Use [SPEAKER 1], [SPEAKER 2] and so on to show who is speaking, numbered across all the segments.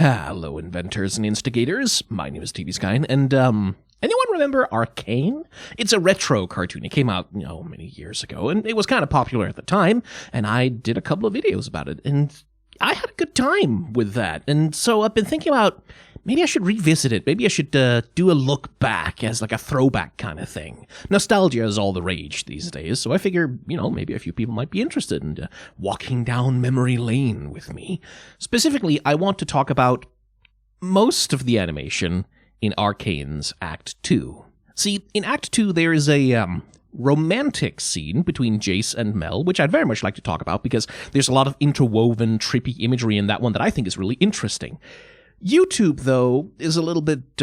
[SPEAKER 1] Hello, inventors and instigators. My name is Skyen, and anyone remember ARCANE? It's a retro cartoon. It came out, many years ago, and it was kind of popular at the time, and I did a couple of videos about it, and I had a good time with that. And so I've been thinking about maybe I should revisit it. Maybe I should do a look back as like a throwback kind of thing. Nostalgia is all the rage these days, so I figure, maybe a few people might be interested in walking down memory lane with me. Specifically, I want to talk about most of the animation in ARCANE's Act 2. See, in Act 2 there is a romantic scene between Jayce and Mel, which I'd very much like to talk about because there's a lot of interwoven, trippy imagery in that one that I think is really interesting. YouTube, though, is a little bit,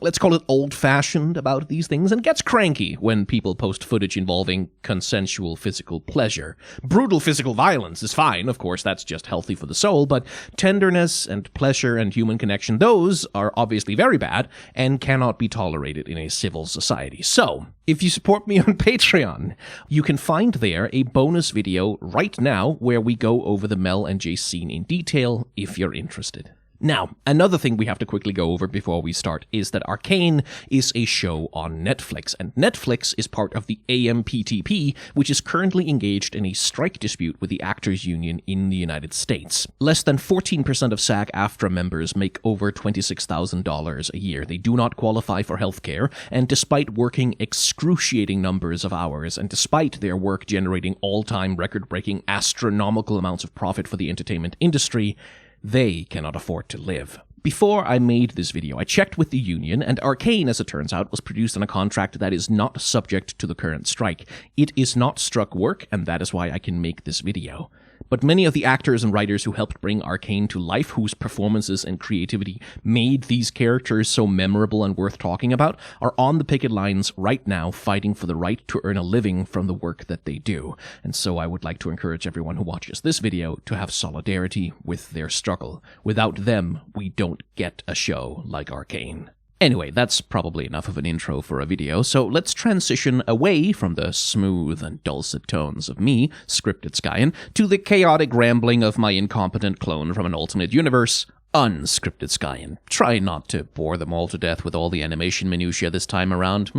[SPEAKER 1] let's call it old-fashioned about these things and gets cranky when people post footage involving consensual physical pleasure. Brutal physical violence is fine, of course, that's just healthy for the soul, but tenderness and pleasure and human connection, those are obviously very bad and cannot be tolerated in a civil society. So, if you support me on Patreon, you can find there a bonus video right now where we go over the Mel and Jayce scene in detail if you're interested. Now, another thing we have to quickly go over before we start is that ARCANE is a show on Netflix, and Netflix is part of the AMPTP, which is currently engaged in a strike dispute with the Actors Union in the United States. Less than 14% of SAG-AFTRA members make over $26,000 a year. They do not qualify for healthcare, and despite working excruciating numbers of hours, and despite their work generating all-time record-breaking astronomical amounts of profit for the entertainment industry, they cannot afford to live. Before I made this video, I checked with the union, and ARCANE, as it turns out, was produced on a contract that is not subject to the current strike. It is not struck work, and that is why I can make this video. But many of the actors and writers who helped bring ARCANE to life, whose performances and creativity made these characters so memorable and worth talking about, are on the picket lines right now fighting for the right to earn a living from the work that they do. And so I would like to encourage everyone who watches this video to have solidarity with their struggle. Without them, we don't get a show like ARCANE. Anyway, that's probably enough of an intro for a video, so let's transition away from the smooth and dulcet tones of me, Scripted Skyen, to the chaotic rambling of my incompetent clone from an alternate universe, Unscripted Skyen. Try not to bore them all to death with all the animation minutiae this time around,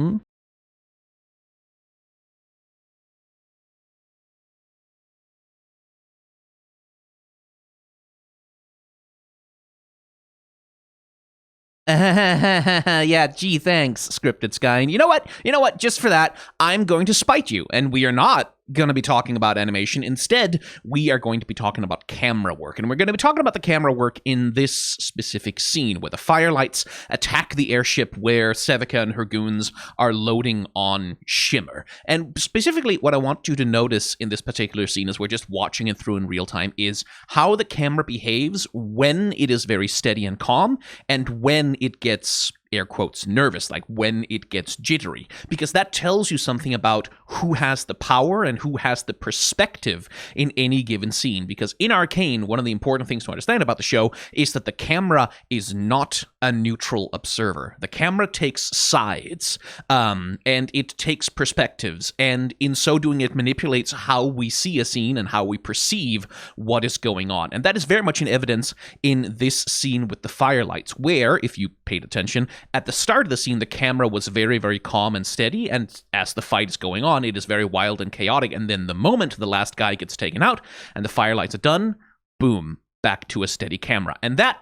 [SPEAKER 1] Yeah, gee, thanks, Scripted Skyen. You know what? Just for that, I'm going to spite you, and we are not going to be talking about animation. Instead, we are going to be talking about camera work, and we're going to be talking about the camera work in this specific scene where the Firelights attack the airship where Seduction and her goons are loading on Shimmer. And specifically, what I want you to notice in this particular scene as we're just watching it through in real time is how the camera behaves when it is very steady and calm, and when it gets, air quotes, nervous, like when it gets jittery, because that tells you something about who has the power and who has the perspective in any given scene. Because in ARCANE, one of the important things to understand about the show is that the camera is not a neutral observer. The camera takes sides, and it takes perspectives, and in so doing, it manipulates how we see a scene and how we perceive what is going on. And that is very much in evidence in this scene with the Firelights, where, if you paid attention, at the start of the scene, the camera was very, very calm and steady, and as the fight is going on, it is very wild and chaotic, and then the moment the last guy gets taken out and the Firelights are done, boom, back to a steady camera. And that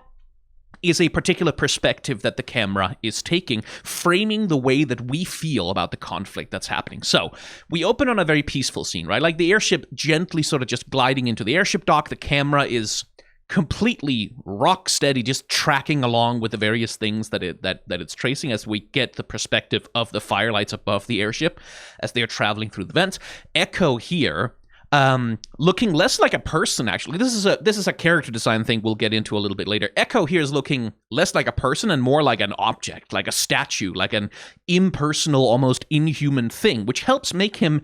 [SPEAKER 1] is a particular perspective that the camera is taking, framing the way that we feel about the conflict that's happening. So, we open on a very peaceful scene, right? Like the airship gently sort of just gliding into the airship dock, the camera is completely rock steady, just tracking along with the various things that it's tracing as we get the perspective of the Firelights above the airship as they're traveling through the vents. Echo here, looking less like a person, actually. This is a character design thing we'll get into a little bit later. Echo here is looking less like a person and more like an object, like a statue, like an impersonal, almost inhuman thing, which helps make him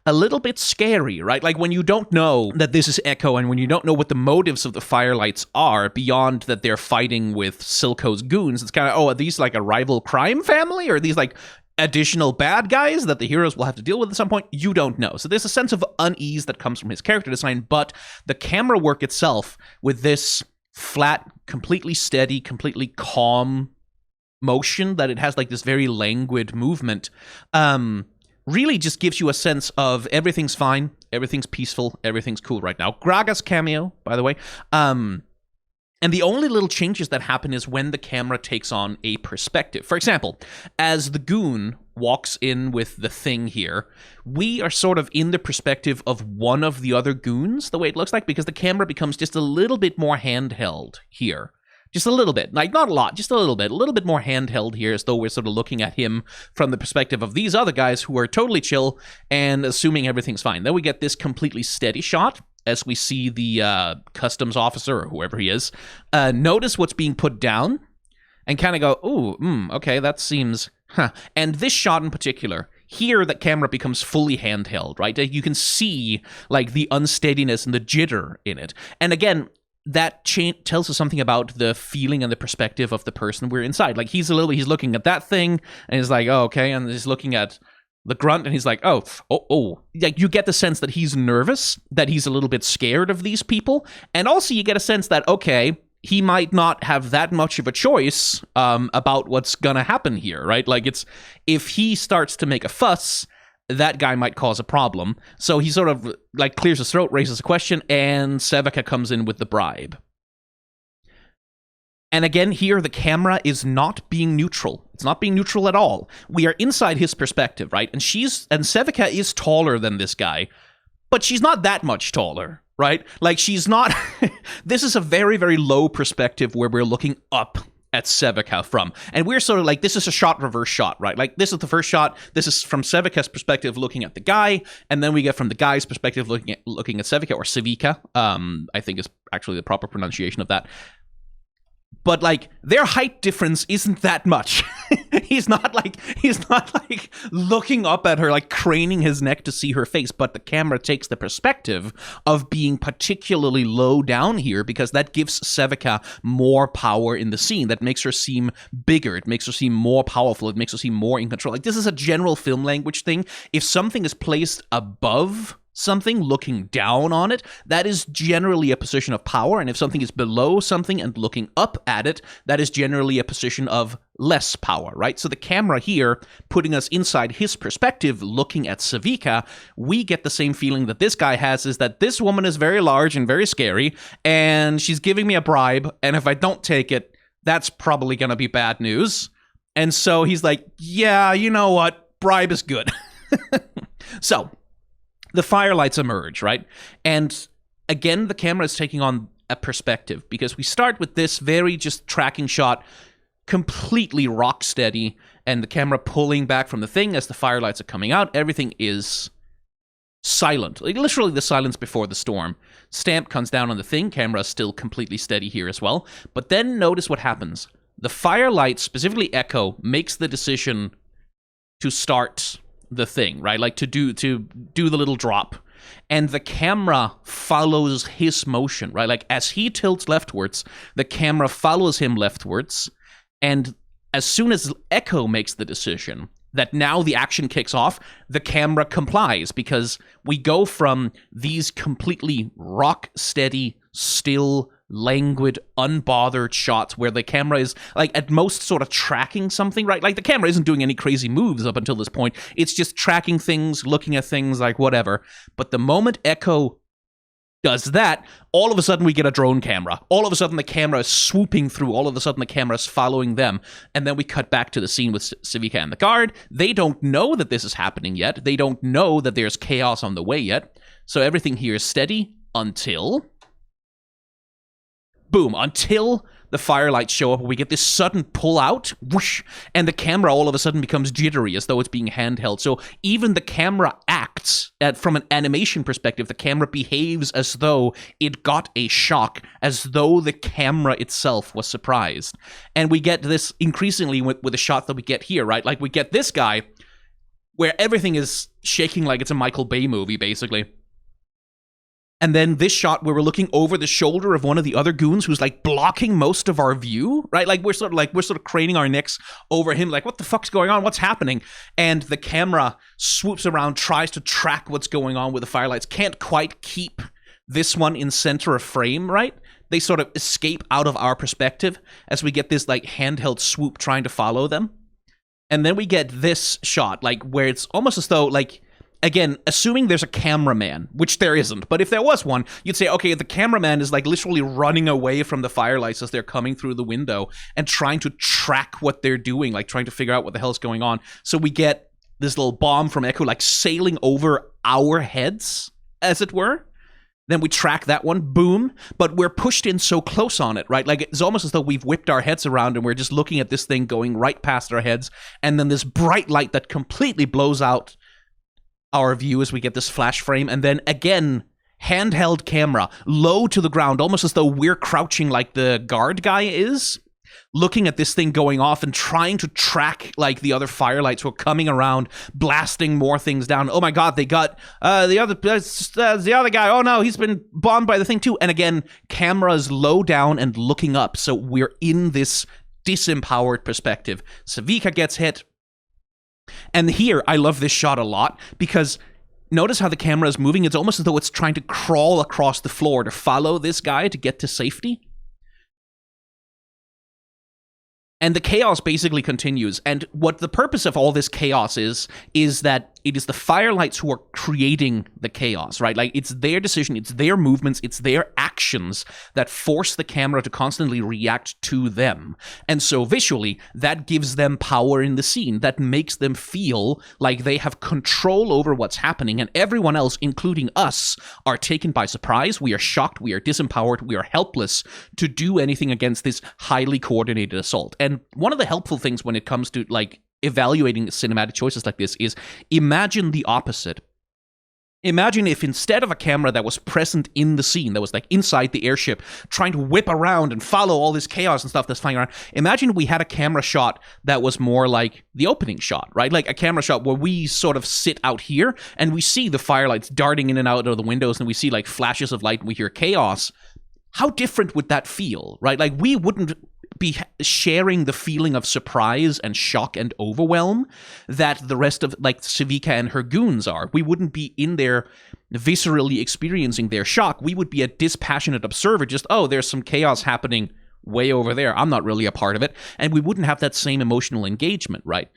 [SPEAKER 1] a little bit scary, right? Like when you don't know that this is Echo and when you don't know what the motives of the Firelights are beyond that they're fighting with Silco's goons, it's kind of, are these like a rival crime family? Or are these like additional bad guys that the heroes will have to deal with at some point? You don't know. So there's a sense of unease that comes from his character design, but the camera work itself with this flat, completely steady, completely calm motion, that it has like this very languid movement, really just gives you a sense of everything's fine, everything's peaceful, everything's cool right now. Graga's cameo, by the way. And the only little changes that happen is when the camera takes on a perspective. For example, as the goon walks in with the thing here, we are sort of in the perspective of one of the other goons, the way it looks like, because the camera becomes just a little bit more handheld here. Just a little bit. Like, not a lot, just a little bit more handheld here, as though we're sort of looking at him from the perspective of these other guys who are totally chill and assuming everything's fine. Then we get this completely steady shot as we see the customs officer, or whoever he is, notice what's being put down and kind of go, ooh, okay, that seems, And this shot in particular, here the camera becomes fully handheld, right? You can see, like, the unsteadiness and the jitter in it. And again, that tells us something about the feeling and the perspective of the person we're inside. Like, he's looking at that thing, and he's like, oh, okay, and he's looking at the grunt, and he's like, oh. Like, you get the sense that he's nervous, that he's a little bit scared of these people, and also you get a sense that, okay, he might not have that much of a choice about what's gonna happen here, right? Like, if he starts to make a fuss, that guy might cause a problem. So he sort of, like, clears his throat, raises a question, and Sevica comes in with the bribe. And again, here, the camera is not being neutral. It's not being neutral at all. We are inside his perspective, right? And Sevica is taller than this guy, but she's not that much taller, right? Like, she's not... This is a very, very low perspective where we're looking up at Sevica from. And we're sort of like, this is a shot reverse shot, right? Like, this is the first shot. This is from Sevica's perspective looking at the guy, and then we get from the guy's perspective looking at Sevica, or Sevica, I think is actually the proper pronunciation of that. But, like, their height difference isn't that much. He's not like looking up at her, like craning his neck to see her face, but the camera takes the perspective of being particularly low down here, because that gives Sevica more power in the scene. That makes her seem bigger. It makes her seem more powerful. It makes her seem more in control. Like, this is a general film language thing. If something is placed above something, looking down on it, that is generally a position of power. And if something is below something and looking up at it, that is generally a position of less power, right? So the camera here, putting us inside his perspective, looking at Sevica, we get the same feeling that this guy has, is that this woman is very large and very scary, and she's giving me a bribe, and if I don't take it, that's probably going to be bad news. And so he's like, yeah, you know what? Bribe is good. So the firelights emerge, right? And again, the camera is taking on a perspective, because we start with this very just tracking shot, completely rock steady, and the camera pulling back from the thing as the firelights are coming out. Everything is silent. Like, literally the silence before the storm. Stamp comes down on the thing. Camera is still completely steady here as well. But then notice what happens. The firelight, specifically Echo, makes the decision to start the thing, right? Like, to do the little drop. And the camera follows his motion, right? Like, as he tilts leftwards, the camera follows him leftwards. And as soon as Echo makes the decision that now the action kicks off, the camera complies, because we go from these completely rock steady, still, languid, unbothered shots where the camera is, like, at most sort of tracking something, right? Like, the camera isn't doing any crazy moves up until this point. It's just tracking things, looking at things, like, whatever. But the moment Echo does that, all of a sudden we get a drone camera. All of a sudden the camera is swooping through. All of a sudden the camera is following them. And then we cut back to the scene with Sevica and the guard. They don't know that this is happening yet. They don't know that there's chaos on the way yet. So everything here is steady until... boom, until the firelights show up, we get this sudden pull out, whoosh, and the camera all of a sudden becomes jittery, as though it's being handheld. So even the camera acts, from an animation perspective, the camera behaves as though it got a shock, as though the camera itself was surprised. And we get this increasingly with the shot that we get here, right? Like, we get this guy, where everything is shaking like it's a Michael Bay movie, basically. And then this shot where we're looking over the shoulder of one of the other goons who's, like, blocking most of our view, right? Like, we're sort of craning our necks over him, like, what the fuck's going on? What's happening? And the camera swoops around, tries to track what's going on with the firelights. Can't quite keep this one in center of frame, right? they sort of escape out of our perspective as we get this like handheld swoop trying to follow them. And then we get this shot, like where it's almost as though, like, again, assuming there's a cameraman, which there isn't, but if there was one, you'd say, okay, the cameraman is like literally running away from the firelights as they're coming through the window and trying to track what they're doing, like trying to figure out what the hell's going on. So we get this little bomb from Echo like sailing over our heads, as it were. Then we track that one, boom, but we're pushed in so close on it, right? Like, it's almost as though we've whipped our heads around and we're just looking at this thing going right past our heads, and then this bright light that completely blows out our view as we get this flash frame, and then again, handheld camera, low to the ground, almost as though we're crouching like the guard guy is, looking at this thing going off and trying to track like the other firelights who are coming around, blasting more things down. Oh my god, they got the other guy. Oh no, he's been bombed by the thing too. And again, cameras low down and looking up, so we're in this disempowered perspective. Sevika gets hit. And here, I love this shot a lot, because notice how the camera is moving. It's almost as though it's trying to crawl across the floor to follow this guy to get to safety. And the chaos basically continues. And what the purpose of all this chaos is that it is the firelights who are creating the chaos, right? Like, it's their decision, it's their movements, it's their actions that force the camera to constantly react to them. And so visually, that gives them power in the scene. That makes them feel like they have control over what's happening, and everyone else, including us, are taken by surprise. We are shocked, we are disempowered, we are helpless to do anything against this highly coordinated assault. And one of the helpful things when it comes to, like, evaluating cinematic choices like this is imagine the opposite. Imagine if instead of a camera that was present in the scene, that was like inside the airship, trying to whip around and follow all this chaos and stuff that's flying around, imagine we had a camera shot that was more like the opening shot, right? Like a camera shot where we sort of sit out here and we see the firelights darting in and out of the windows, and we see like flashes of light and we hear chaos. How different would that feel, right? Like, we wouldn't be sharing the feeling of surprise and shock and overwhelm that the rest of, like, Sevika and her goons are. We wouldn't be in there viscerally experiencing their shock. We would be a dispassionate observer, just, oh, there's some chaos happening way over there. I'm not really a part of it. And we wouldn't have that same emotional engagement, right?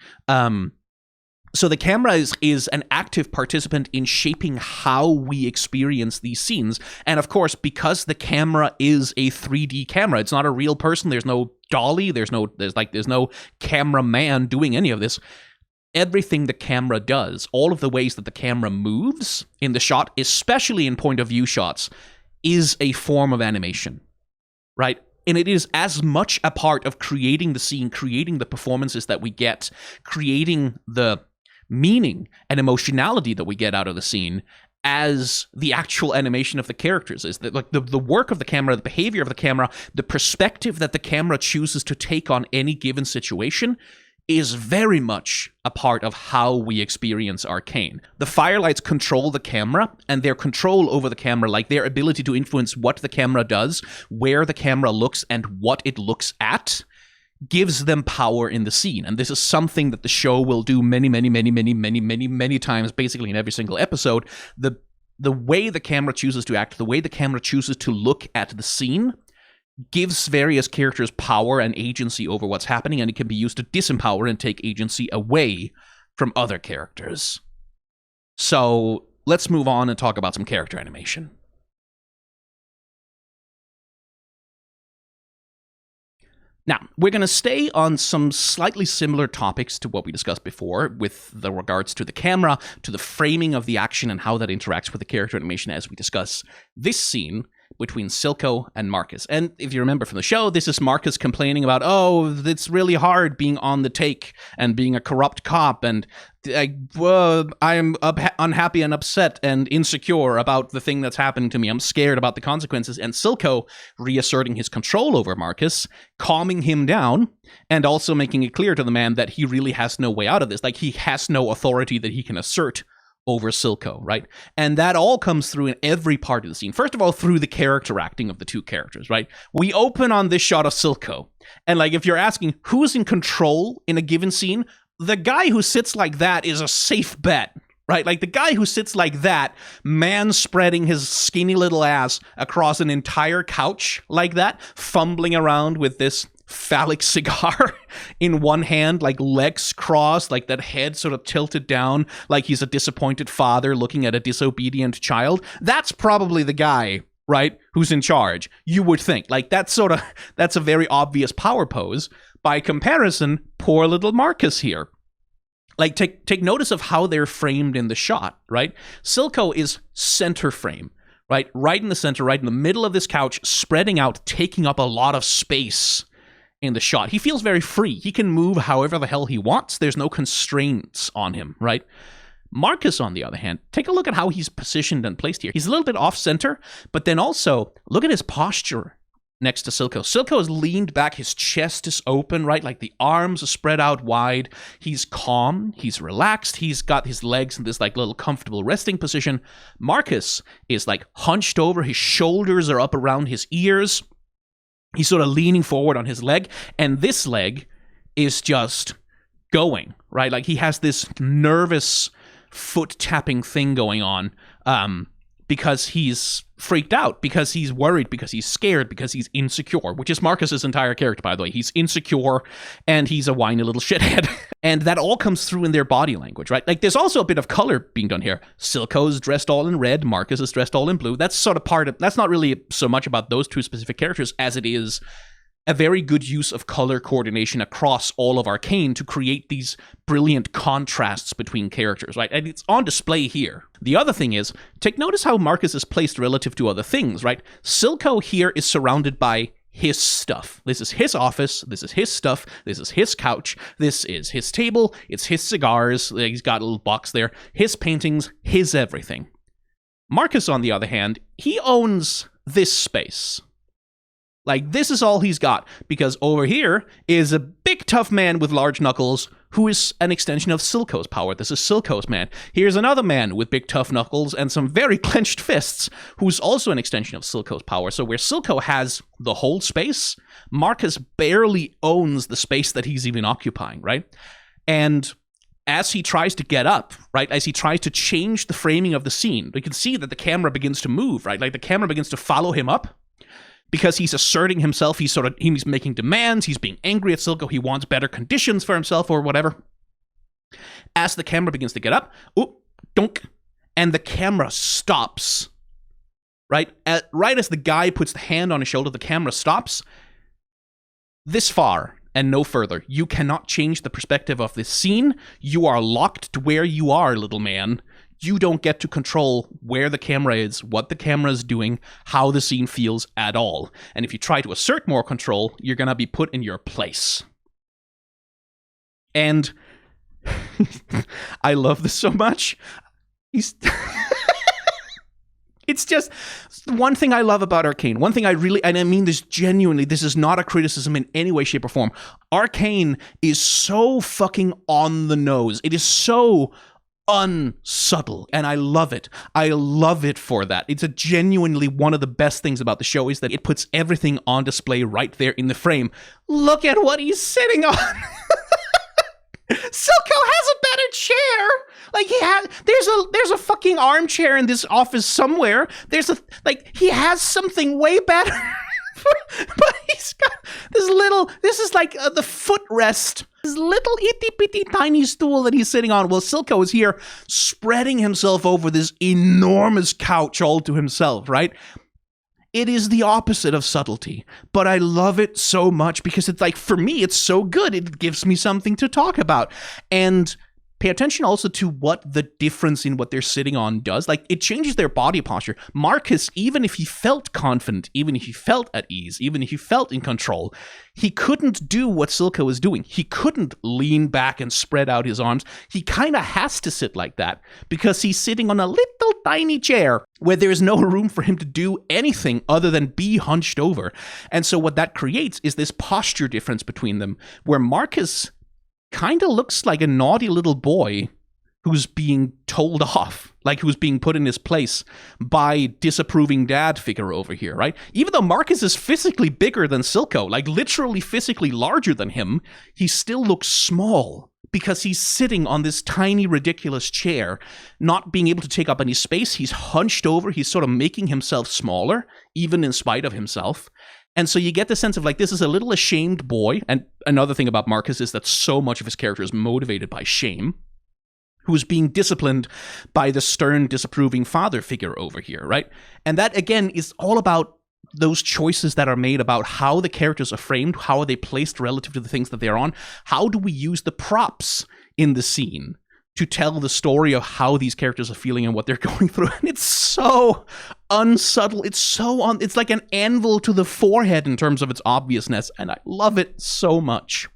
[SPEAKER 1] So the camera is an active participant in shaping how we experience these scenes. And of course, because the camera is a 3D camera, it's not a real person, there's no dolly, there's no cameraman doing any of this. Everything the camera does, all of the ways that the camera moves in the shot, especially in point of view shots, is a form of animation, right? And it is as much a part of creating the scene, creating the performances that we get, creating the meaning and emotionality that we get out of the scene as the actual animation of the characters is. That, like, the work of the camera, the behavior of the camera, the perspective that the camera chooses to take on any given situation is very much a part of how we experience Arcane. The firelights control the camera, and their control over the camera, like their ability to influence what the camera does, where the camera looks, and what it looks at, gives them power in the scene. And this is something that the show will do many times, basically in every single episode. The way the camera chooses to act, the way the camera chooses to look at the scene, gives various characters power and agency over what's happening, and it can be used to disempower and take agency away from other characters. So let's move on and talk about some character animation. Now, we're going to stay on some slightly similar topics to what we discussed before with the regards to the camera, to the framing of the action and how that interacts with the character animation as we discuss this scene between Silco and Marcus. And if you remember from the show, this is Marcus complaining about, oh, it's really hard being on the take and being a corrupt cop, and I'm unhappy and upset and insecure about the thing that's happened to me. I'm scared about the consequences. And Silco reasserting his control over Marcus, calming him down, and also making it clear to the man that he really has no way out of this. Like, he has no authority that he can assert over Silco, right? And that all comes through in every part of the scene. First of all, through the character acting of the two characters, right? We open on this shot of Silco, and like, if you're asking who's in control in a given scene, the guy who sits like that is a safe bet, right? Like the guy who sits like that, man spreading his skinny little ass across an entire couch like that, fumbling around with this phallic cigar in one hand, like legs crossed, like that head sort of tilted down, like he's a disappointed father looking at a disobedient child. That's probably the guy, right, who's in charge, you would think. Like that's a very obvious power pose. By comparison, poor little Marcus here. Like, take notice of how they're framed in the shot, right? Silco is center frame, right? Right in the center, right in the middle of this couch, spreading out, taking up a lot of space in the shot. He feels very free. He can move however the hell he wants. There's no constraints on him, right? Marcus, on the other hand, take a look at how he's positioned and placed here. He's a little bit off-center, but then also, look at his posture next to Silco. Silco is leaned back, his chest is open, right? Like the arms are spread out wide. He's calm, he's relaxed, he's got his legs in this like little comfortable resting position. Marcus is like hunched over, his shoulders are up around his ears. He's sort of leaning forward on his leg, and this leg is just going, right? Like he has this nervous foot tapping thing going on, because he's freaked out, because he's worried, because he's scared, because he's insecure, which is Marcus's entire character, by the way. He's insecure, and he's a whiny little shithead. And that all comes through in their body language, right? Like, there's also a bit of color being done here. Silco's dressed all in red, Marcus is dressed all in blue. That's sort of part of, that's not really so much about those two specific characters as it is a very good use of color coordination across all of ARCANE to create these brilliant contrasts between characters, right? And it's on display here. The other thing is, take notice how Marcus is placed relative to other things, right? Silco here is surrounded by his stuff. This is his office, this is his stuff, this is his couch, this is his table, it's his cigars, he's got a little box there, his paintings, his everything. Marcus, on the other hand, he owns this space. Like, this is all he's got, because over here is a big tough man with large knuckles who is an extension of Silco's power. This is Silco's man. Here's another man with big tough knuckles and some very clenched fists who's also an extension of Silco's power. So where Silco has the whole space, Marcus barely owns the space that he's even occupying, right? And as he tries to get up, right, as he tries to change the framing of the scene, you can see that the camera begins to move, right? Like the camera begins to follow him up, because he's asserting himself, he's making demands, he's being angry at Silco, he wants better conditions for himself or whatever. As the camera begins to get up, dunk, and the camera stops, right? Right as the guy puts the hand on his shoulder, the camera stops. This far and no further. You cannot change the perspective of this scene. You are locked to where you are, little man. You don't get to control where the camera is, what the camera is doing, how the scene feels at all. And if you try to assert more control, you're going to be put in your place. And I love this so much. It's just one thing I love about ARCANE. One thing I really, and I mean this genuinely, this is not a criticism in any way, shape, or form. ARCANE is so fucking on the nose. It is so unsubtle, and I love it. I love it for that. It's a genuinely one of the best things about the show is that it puts everything on display right there in the frame. Look at what he's sitting on. Silco has a better chair. Like there's a fucking armchair in this office somewhere. He has something way better. But he's got this is like the footrest. This little itty-bitty tiny stool that he's sitting on. Well, Silco is here spreading himself over this enormous couch all to himself, right? It is the opposite of subtlety, but I love it so much because it's like, for me, it's so good. It gives me something to talk about. And pay attention also to what the difference in what they're sitting on does. Like, it changes their body posture. Marcus, even if he felt confident, even if he felt at ease, even if he felt in control, he couldn't do what Silco is doing. He couldn't lean back and spread out his arms. He kind of has to sit like that because he's sitting on a little tiny chair where there is no room for him to do anything other than be hunched over. And so what that creates is this posture difference between them, where Marcus kind of looks like a naughty little boy who's being told off, like who's being put in his place by disapproving dad figure over here, right? Even though Marcus is physically bigger than Silco, like literally physically larger than him, he still looks small
[SPEAKER 2] because he's sitting on this tiny, ridiculous chair, not being able to take up any space. He's hunched over. He's sort of making himself smaller, even in spite of himself. And so you get the sense of like, this is a little ashamed boy. And another thing about Marcus is that so much of his character is motivated by shame, who's being disciplined by the stern, disapproving father figure over here, right? And that, again, is all about those choices that are made about how the characters are framed, how are they placed relative to the things that they're on, how do we use the props in the scene to tell the story of how these characters are feeling and what they're going through. And it's so unsubtle, it's like an anvil to the forehead in terms of its obviousness, and I love it so much.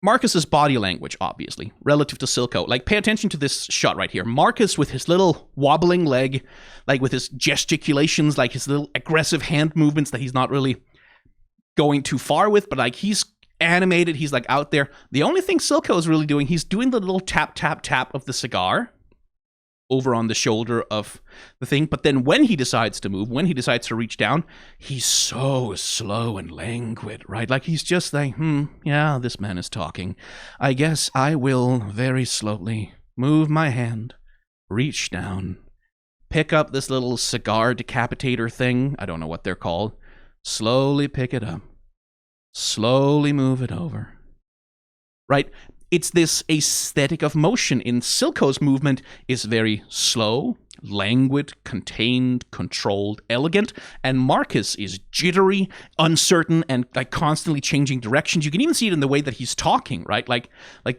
[SPEAKER 2] Marcus's body language, obviously, relative to Silco. Like, pay attention to this shot right here. Marcus with his little wobbling leg, like with his gesticulations, like his little aggressive hand movements that he's not really going too far with, but like he's animated, he's like out there. The only thing Silco is really doing, he's doing the little tap, tap, tap of the cigar over on the shoulder of the thing. But then when he decides to move, when he decides to reach down, he's so slow and languid, right? Like he's just like, yeah, this man is talking. I guess I will very slowly move my hand, reach down, pick up this little cigar decapitator thing. I don't know what they're called. Slowly pick it up. Slowly move it over. Right? It's this aesthetic of motion. In Silco's movement is very slow, languid, contained, controlled, elegant, and Marcus is jittery, uncertain, and like constantly changing directions. You can even see it in the way that he's talking, right? Like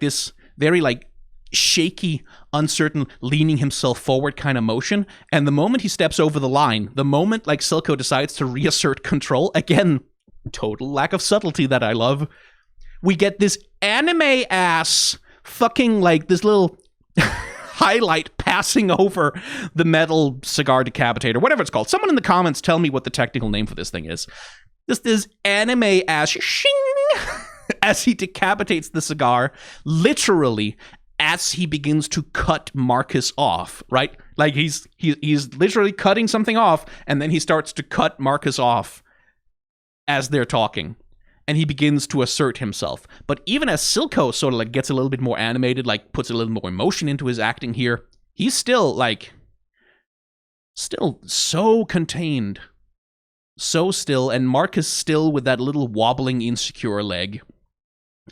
[SPEAKER 2] this very like shaky, uncertain, leaning himself forward kind of motion. And the moment he steps over the line, the moment like Silco decides to reassert control, again, total lack of subtlety that I love, we get this anime-ass fucking, like, this little highlight passing over the metal cigar decapitator, whatever it's called. Someone in the comments tell me what the technical name for this thing is. This anime-ass shing as he decapitates the cigar, literally as he begins to cut Marcus off, right? Like, he's literally cutting something off, and then he starts to cut Marcus off as they're talking. And he begins to assert himself. But even as Silco sort of like gets a little bit more animated, like puts a little more emotion into his acting here, he's still so contained, so still, and Marcus still with that little wobbling, insecure leg.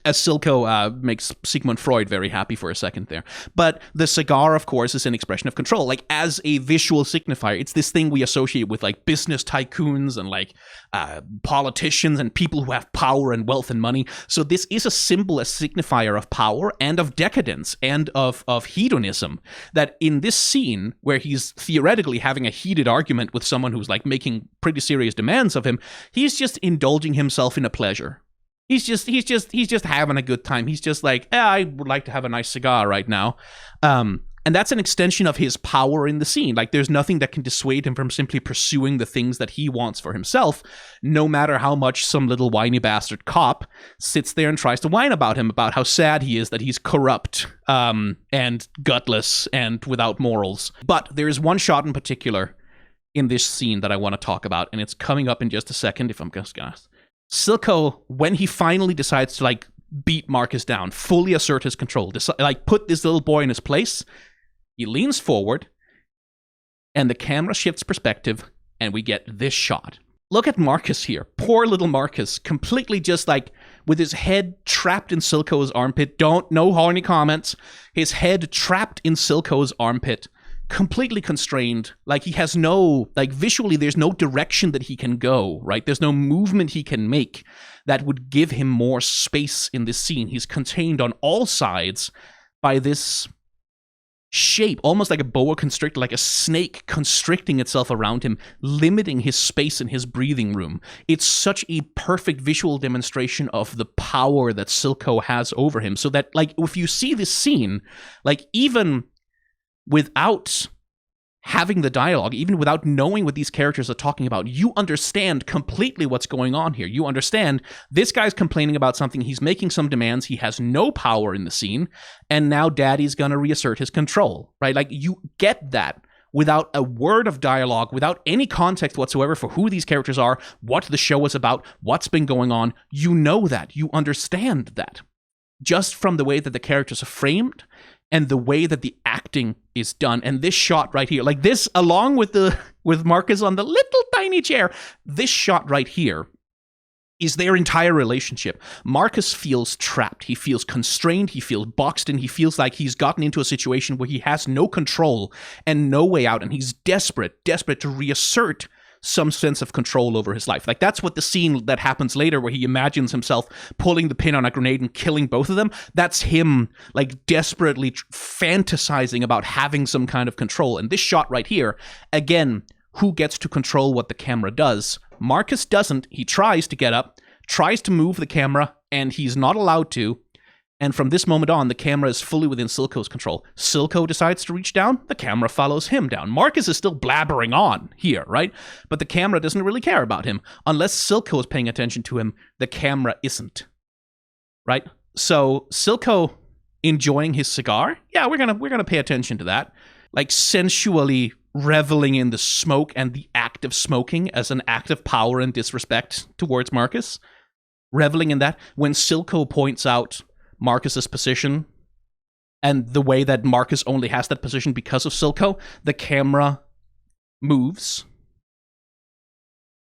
[SPEAKER 2] As Silco makes Sigmund Freud very happy for a second there. But the cigar, of course, is an expression of control. Like, as a visual signifier, it's this thing we associate with, like, business tycoons and, like, politicians and people who have power and wealth and money. So this is a symbol, a signifier of power and of decadence and of hedonism. That in this scene, where he's theoretically having a heated argument with someone who's, like, making pretty serious demands of him, he's just indulging himself in a pleasure. He's just having a good time. He's just like, I would like to have a nice cigar right now. And that's an extension of his power in the scene. Like, there's nothing that can dissuade him from simply pursuing the things that he wants for himself, no matter how much some little whiny bastard cop sits there and tries to whine about him, about how sad he is that he's corrupt and gutless and without morals. But there is one shot in particular in this scene that I want to talk about, and it's coming up in just a second, if I'm just gonna... Silco, when he finally decides to, like, beat Marcus down, fully assert his control, like, put this little boy in his place, he leans forward, and the camera shifts perspective, and we get this shot. Look at Marcus here. Poor little Marcus, completely just, like, with his head trapped in Silco's armpit. No horny comments. His head trapped in Silco's armpit. Completely constrained, like he has no, like visually there's no direction that he can go, right? There's no movement he can make that would give him more space in this scene. He's contained on all sides by this shape, almost like a boa constrictor, like a snake constricting itself around him, limiting his space and his breathing room. It's such a perfect visual demonstration of the power that Silco has over him, so that, like, if you see this scene, like, even without having the dialogue, even without knowing what these characters are talking about, you understand completely what's going on here. You understand this guy's complaining about something, he's making some demands, he has no power in the scene, and now daddy's gonna reassert his control, right? Like, you get that without a word of dialogue, without any context whatsoever for who these characters are, what the show is about, what's been going on. You know that. You understand that. just from the way that the characters are framed and the way that the acting is done. And this shot right here, like this, along with Marcus on the little tiny chair, this shot right here is their entire relationship. Marcus feels trapped. He feels constrained. He feels boxed in. He feels like he's gotten into a situation where he has no control and no way out. And he's desperate to reassert some sense of control over his life. Like, that's what the scene that happens later where he imagines himself pulling the pin on a grenade and killing both of them. That's him, like, desperately fantasizing about having some kind of control. And this shot right here, again, who gets to control what the camera does? Marcus doesn't. He tries to get up, tries to move the camera, and he's not allowed to. And from this moment on, the camera is fully within Silco's control. Silco decides to reach down, the camera follows him down. Marcus is still blabbering on here, right? But the camera doesn't really care about him. Unless Silco is paying attention to him, the camera isn't. Right? So Silco enjoying his cigar, yeah, we're gonna pay attention to that. Like, sensually reveling in the smoke and the act of smoking as an act of power and disrespect towards Marcus. Reveling in that. When Silco points out Marcus's position and the way that Marcus only has that position because of Silco, the camera moves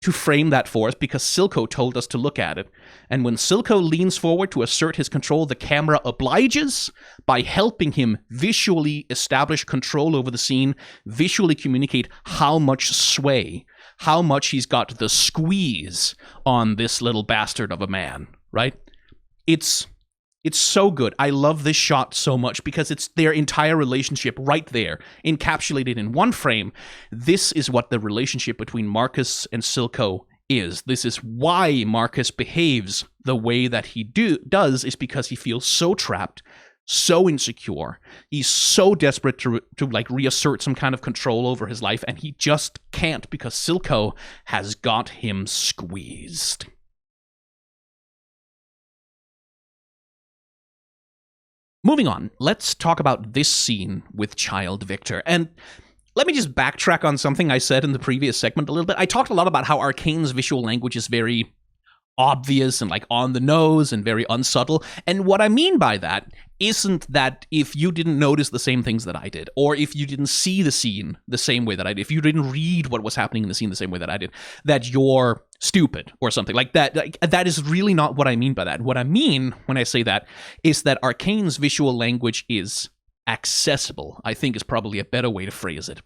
[SPEAKER 2] to frame that for us because Silco told us to look at it. And when Silco leans forward to assert his control, the camera obliges by helping him visually establish control over the scene, visually communicate how much sway, how much he's got the squeeze on this little bastard of a man, right? It's so good. I love this shot so much because it's their entire relationship right there, encapsulated in one frame. This is what the relationship between Marcus and Silco is. This is why Marcus behaves the way that he does, is because he feels so trapped, so insecure. He's so desperate to like reassert some kind of control over his life, and he just can't because Silco has got him squeezed. Moving on, let's talk about this scene with Child Viktor. And let me just backtrack on something I said in the previous segment a little bit. I talked a lot about how ARCANE's visual language is very obvious and like on the nose and very unsubtle. And what I mean by that isn't that if you didn't notice the same things that I did, or if you didn't see the scene the same way that I did, if you didn't read what was happening in the scene the same way that I did, that you're stupid or something like that. Like, that is really not what I mean by that. What I mean when I say that is that ARCANE's visual language is accessible, I think is probably a better way to phrase it.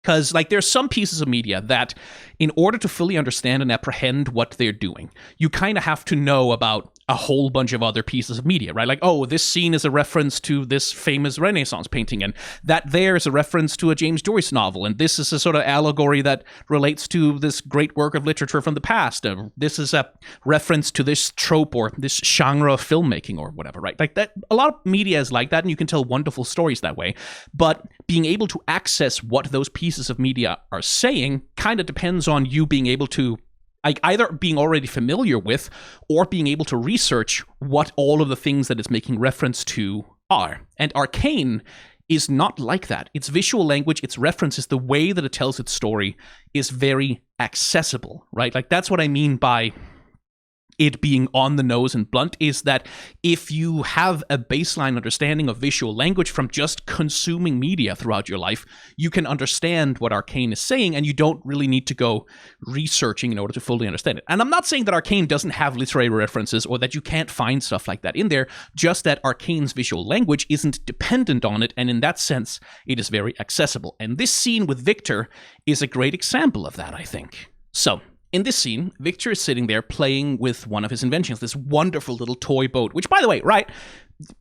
[SPEAKER 2] Because, like, there's some pieces of media that, in order to fully understand and apprehend what they're doing, you kind of have to know about a whole bunch of other pieces of media, right? Like, oh, this scene is a reference to this famous Renaissance painting, and that there is a reference to a James Joyce novel, and this is a sort of allegory that relates to this great work of literature from the past. This is a reference to this trope or this genre of filmmaking or whatever, right? Like that, a lot of media is like that, and you can tell wonderful stories that way. But being able to access what those pieces of media are saying kind of depends on you being able to, like, either being already familiar with or being able to research what all of the things that it's making reference to are. And ARCANE is not like that. Its visual language, its references, the way that it tells its story is very accessible, right? Like, that's what I mean by it being on the nose and blunt, is that if you have a baseline understanding of visual language from just consuming media throughout your life, you can understand what ARCANE is saying, and you don't really need to go researching in order to fully understand it. And I'm not saying that ARCANE doesn't have literary references or that you can't find stuff like that in there, just that ARCANE's visual language isn't dependent on it, and in that sense, it is very accessible. And this scene with Viktor is a great example of that, I think. So, in this scene, Viktor is sitting there playing with one of his inventions, this wonderful little toy boat, which, by the way, right,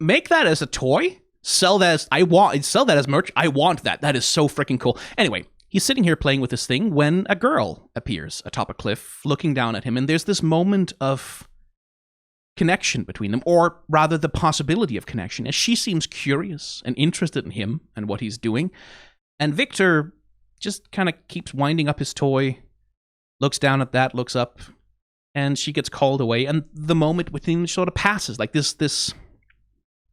[SPEAKER 2] make that as a toy, sell that as merch. I want that. That is so freaking cool. Anyway, he's sitting here playing with this thing when a girl appears atop a cliff looking down at him, and there's this moment of connection between them, or rather the possibility of connection, as she seems curious and interested in him and what he's doing, and Viktor just kind of keeps winding up his toy, looks down at that, looks up, and she gets called away, and the moment within sort of passes, like this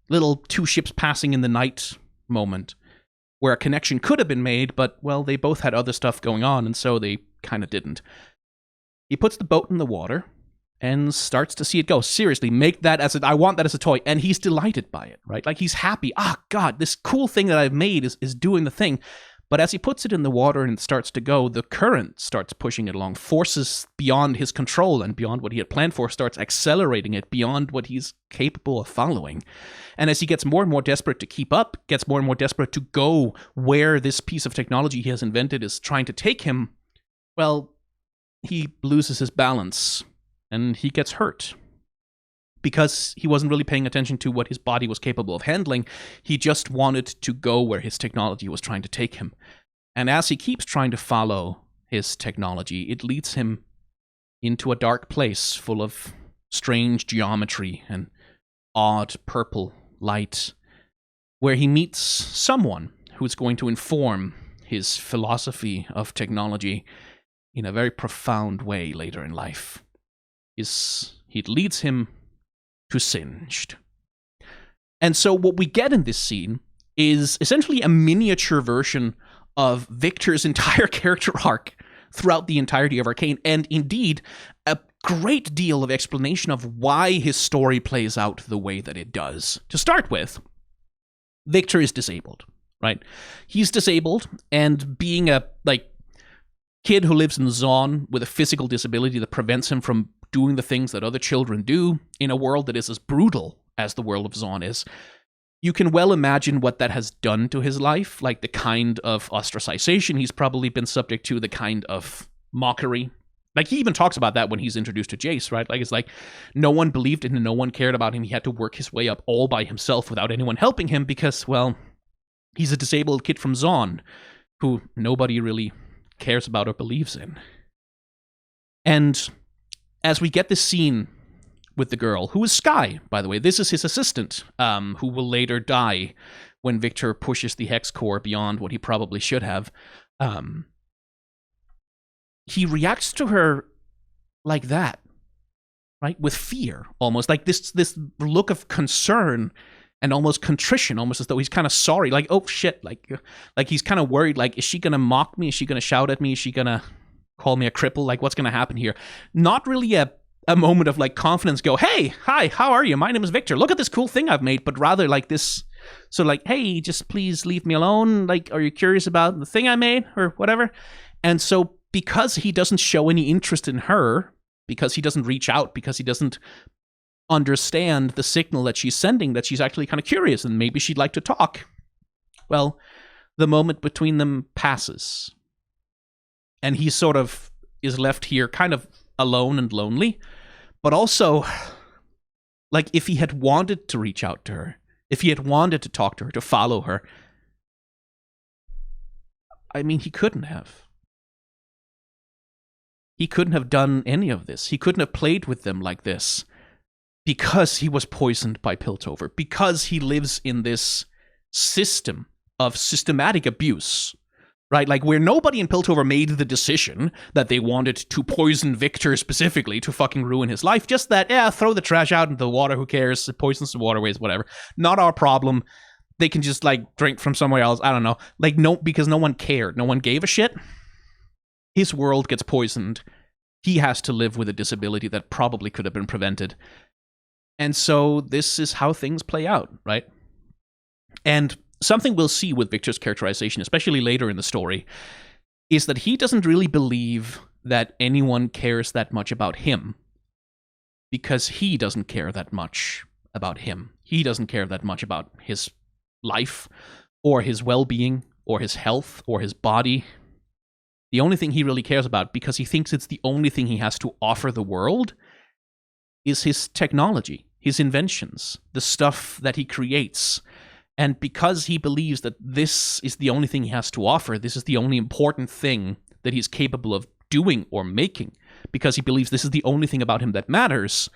[SPEAKER 2] little two ships passing in the night moment, where a connection could have been made, but, well, they both had other stuff going on, and so they kind of didn't. He puts the boat in the water, and starts to see it go. Seriously, make that I want that as a toy. And he's delighted by it, right? Like, he's happy. God, this cool thing that I've made is doing the thing. But as he puts it in the water and it starts to go, the current starts pushing it along. Forces beyond his control and beyond what he had planned for starts accelerating it beyond what he's capable of following. And as he gets more and more desperate to keep up, gets more and more desperate to go where this piece of technology he has invented is trying to take him, well, he loses his balance. And he gets hurt because he wasn't really paying attention to what his body was capable of handling. He just wanted to go where his technology was trying to take him. And as he keeps trying to follow his technology, it leads him into a dark place full of strange geometry and odd purple light, where he meets someone who's going to inform his philosophy of technology in a very profound way later in life. It leads him to Singed. And so what we get in this scene is essentially a miniature version of Viktor's entire character arc throughout the entirety of ARCANE, and indeed a great deal of explanation of why his story plays out the way that it does. To start with, Viktor is disabled, right? He's disabled, and being a kid who lives in Zaun with a physical disability that prevents him from doing the things that other children do in a world that is as brutal as the world of Zaun is, you can well imagine what that has done to his life, like the kind of ostracization he's probably been subject to, the kind of mockery. Like, he even talks about that when he's introduced to Jayce, right? Like, it's like no one believed in him, no one cared about him. He had to work his way up all by himself without anyone helping him because, well, he's a disabled kid from Zaun who nobody really cares about or believes in. And as we get this scene with the girl, who is Skye, by the way, this is his assistant, who will later die when Viktor pushes the hex core beyond what he probably should have. He reacts to her like that, right? With fear, almost. Like this look of concern and almost contrition, almost as though he's kind of sorry. Like, oh, shit. Like he's kind of worried. Like, is she going to mock me? Is she going to shout at me? Is she going to call me a cripple? Like, what's going to happen here? Not really a moment of, like, confidence. Go, hey, hi, how are you? My name is Viktor. Look at this cool thing I've made. But rather, like, this... So, like, hey, just please leave me alone. Like, are you curious about the thing I made? Or whatever. And so, because he doesn't show any interest in her, because he doesn't reach out, because he doesn't understand the signal that she's sending, that she's actually kind of curious and maybe she'd like to talk, well, the moment between them passes. And he sort of is left here kind of alone and lonely. But also, like, if he had wanted to reach out to her, if he had wanted to talk to her, to follow her, I mean, he couldn't have. He couldn't have done any of this. He couldn't have played with them like this because he was poisoned by Piltover, because he lives in this system of systematic abuse, right? Like, where nobody in Piltover made the decision that they wanted to poison Viktor specifically to fucking ruin his life. Just that, yeah, throw the trash out into the water, who cares? It poisons the waterways, whatever. Not our problem. They can just, like, drink from somewhere else. I don't know. Like, no, because no one cared. No one gave a shit. His world gets poisoned. He has to live with a disability that probably could have been prevented. And so this is how things play out, right? And something we'll see with Viktor's characterization, especially later in the story, is that he doesn't really believe that anyone cares that much about him because he doesn't care that much about him. He doesn't care that much about his life or his well-being or his health or his body. The only thing he really cares about, because he thinks it's the only thing he has to offer the world, is his technology, his inventions, the stuff that he creates. And because he believes that this is the only thing he has to offer, this is the only important thing that he's capable of doing or making, because he believes this is the only thing about him that matters,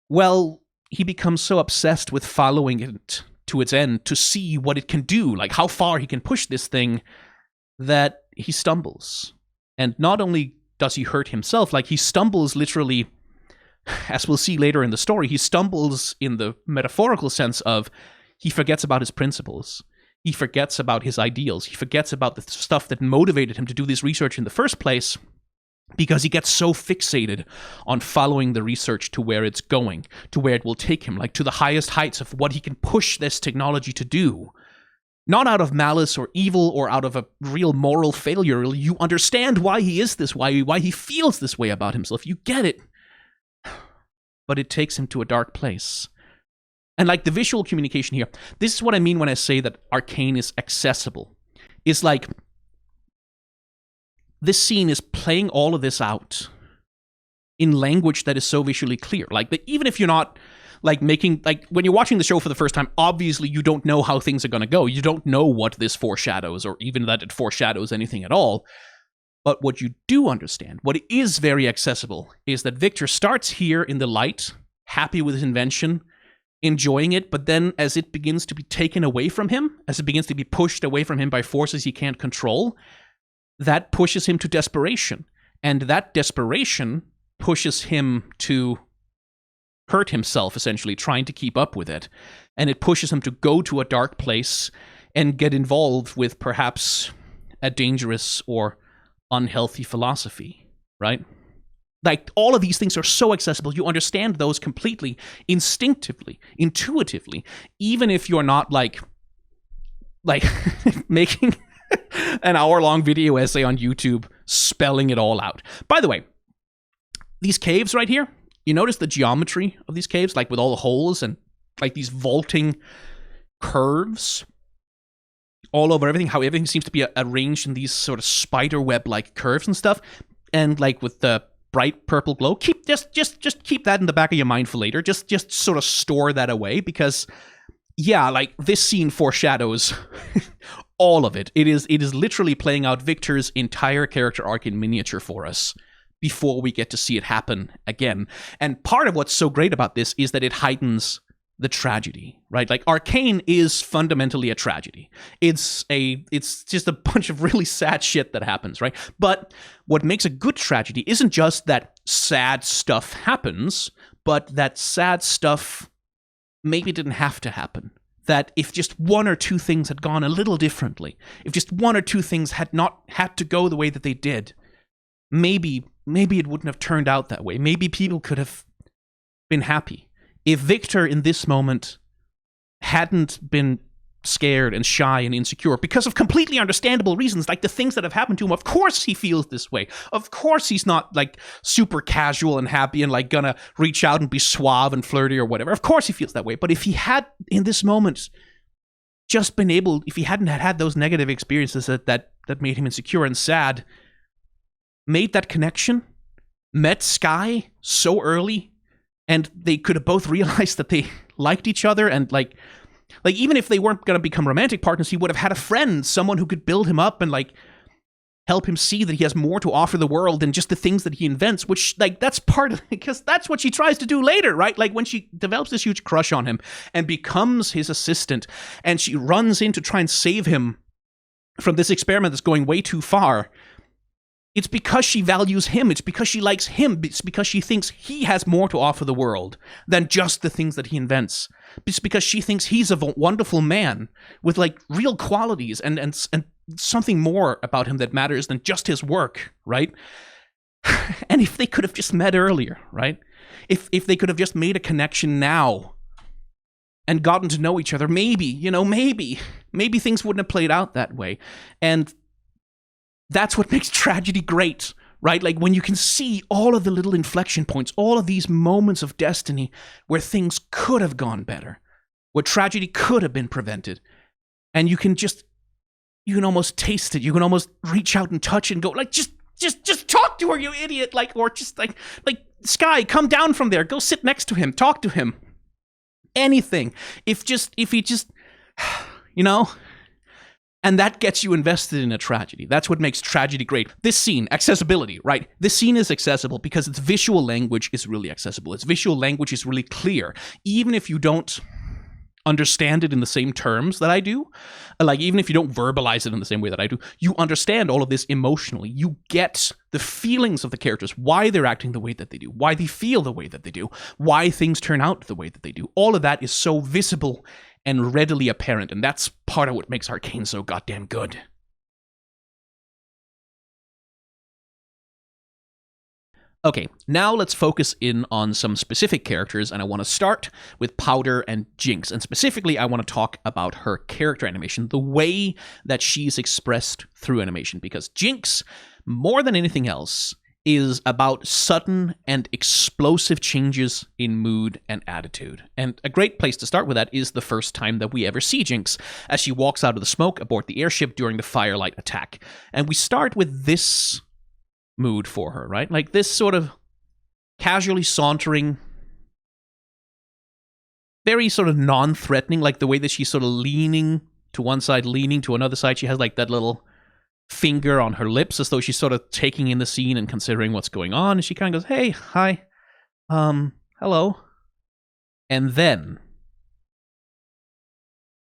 [SPEAKER 2] well, he becomes so obsessed with following it to its end to see what it can do, like how far he can push this thing, that he stumbles. And not only does he hurt himself, like he stumbles literally, as we'll see later in the story, he stumbles in the metaphorical sense of he forgets about his principles. He forgets about his ideals. He forgets about the stuff that motivated him to do this research in the first place. because he gets so fixated on following the research to where it's going, to where it will take him, like to the highest heights of what he can push this technology to do. Not out of malice or evil or out of a real moral failure. You understand why he is this way, why he feels this way about himself. You get it. But it takes him to a dark place. And like the visual communication here, this is what I mean when I say that ARCANE is accessible. It's like this scene is playing all of this out in language that is so visually clear. Like, even if you're not like making, like when you're watching the show for the first time, obviously you don't know how things are going to go. You don't know what this foreshadows or even that it foreshadows anything at all. But what you do understand, what is very accessible, is that Viktor starts here in the light, happy with his invention, enjoying it, but then as it begins to be taken away from him, as it begins to be pushed away from him by forces he can't control, that pushes him to desperation. And that desperation pushes him to hurt himself, essentially, trying to keep up with it. And it pushes him to go to a dark place and get involved with perhaps a dangerous or unhealthy philosophy, right? Like, all of these things are so accessible. You understand those completely, instinctively, intuitively, even if you're not like making an hour-long video essay on YouTube spelling it all out. By the way, these caves right here, you notice the geometry of these caves, like with all the holes and like these vaulting curves all over everything, how everything seems to be arranged in these sort of spider web-like curves and stuff, and like with the bright purple glow. Just keep that in the back of your mind for later. Just sort of store that away, because yeah, like this scene foreshadows all of it. It is literally playing out Viktor's entire character arc in miniature for us before we get to see it happen again. And part of what's so great about this is that it heightens the tragedy, right? Like, ARCANE is fundamentally a tragedy. It's just a bunch of really sad shit that happens, right? But what makes a good tragedy isn't just that sad stuff happens, but that sad stuff maybe didn't have to happen. That if just one or two things had gone a little differently, if just one or two things had not had to go the way that they did, maybe it wouldn't have turned out that way. Maybe people could have been happy. If Viktor in this moment hadn't been scared and shy and insecure because of completely understandable reasons, like the things that have happened to him, of course he feels this way. Of course he's not like super casual and happy and like gonna reach out and be suave and flirty or whatever. Of course he feels that way. But if he had in this moment just been able, if he hadn't had those negative experiences that made him insecure and sad, made that connection, met Skye so early, and they could have both realized that they liked each other, and like even if they weren't going to become romantic partners, he would have had a friend, someone who could build him up and like help him see that he has more to offer the world than just the things that he invents, which like that's part of it, because that's what she tries to do later, right? Like when she develops this huge crush on him and becomes his assistant, and she runs in to try and save him from this experiment that's going way too far. It's because she values him. It's because she likes him. It's because she thinks he has more to offer the world than just the things that he invents. It's because she thinks he's a wonderful man with like real qualities and something more about him that matters than just his work, right? And if they could have just met earlier, right? If they could have just made a connection now and gotten to know each other, maybe things wouldn't have played out that way. And that's what makes tragedy great, right? Like when you can see all of the little inflection points, all of these moments of destiny where things could have gone better, where tragedy could have been prevented. And you can almost taste it. You can almost reach out and touch it and go like, just talk to her, you idiot. Like, or just like Skye, come down from there, go sit next to him, talk to him. Anything. If he just, and that gets you invested in a tragedy. That's what makes tragedy great. This scene, accessibility, right? This scene is accessible because its visual language is really accessible. Its visual language is really clear. Even if you don't understand it in the same terms that I do, like even if you don't verbalize it in the same way that I do, you understand all of this emotionally. You get the feelings of the characters, why they're acting the way that they do, why they feel the way that they do, why things turn out the way that they do. All of that is so visible and readily apparent, and that's part of what makes ARCANE so goddamn good. Okay, now let's focus in on some specific characters, and I want to start with Powder and Jinx. And specifically, I want to talk about her character animation, the way that she's expressed through animation, because Jinx, more than anything else, is about sudden and explosive changes in mood and attitude. And a great place to start with that is the first time that we ever see Jinx, as she walks out of the smoke aboard the airship during the Firelight attack. And we start with this mood for her, right? Like this sort of casually sauntering, very sort of non-threatening, like the way that she's sort of leaning to one side, leaning to another side. She has like that little finger on her lips as though she's sort of taking in the scene and considering what's going on. And she kind of goes, hey, hi, hello. And then,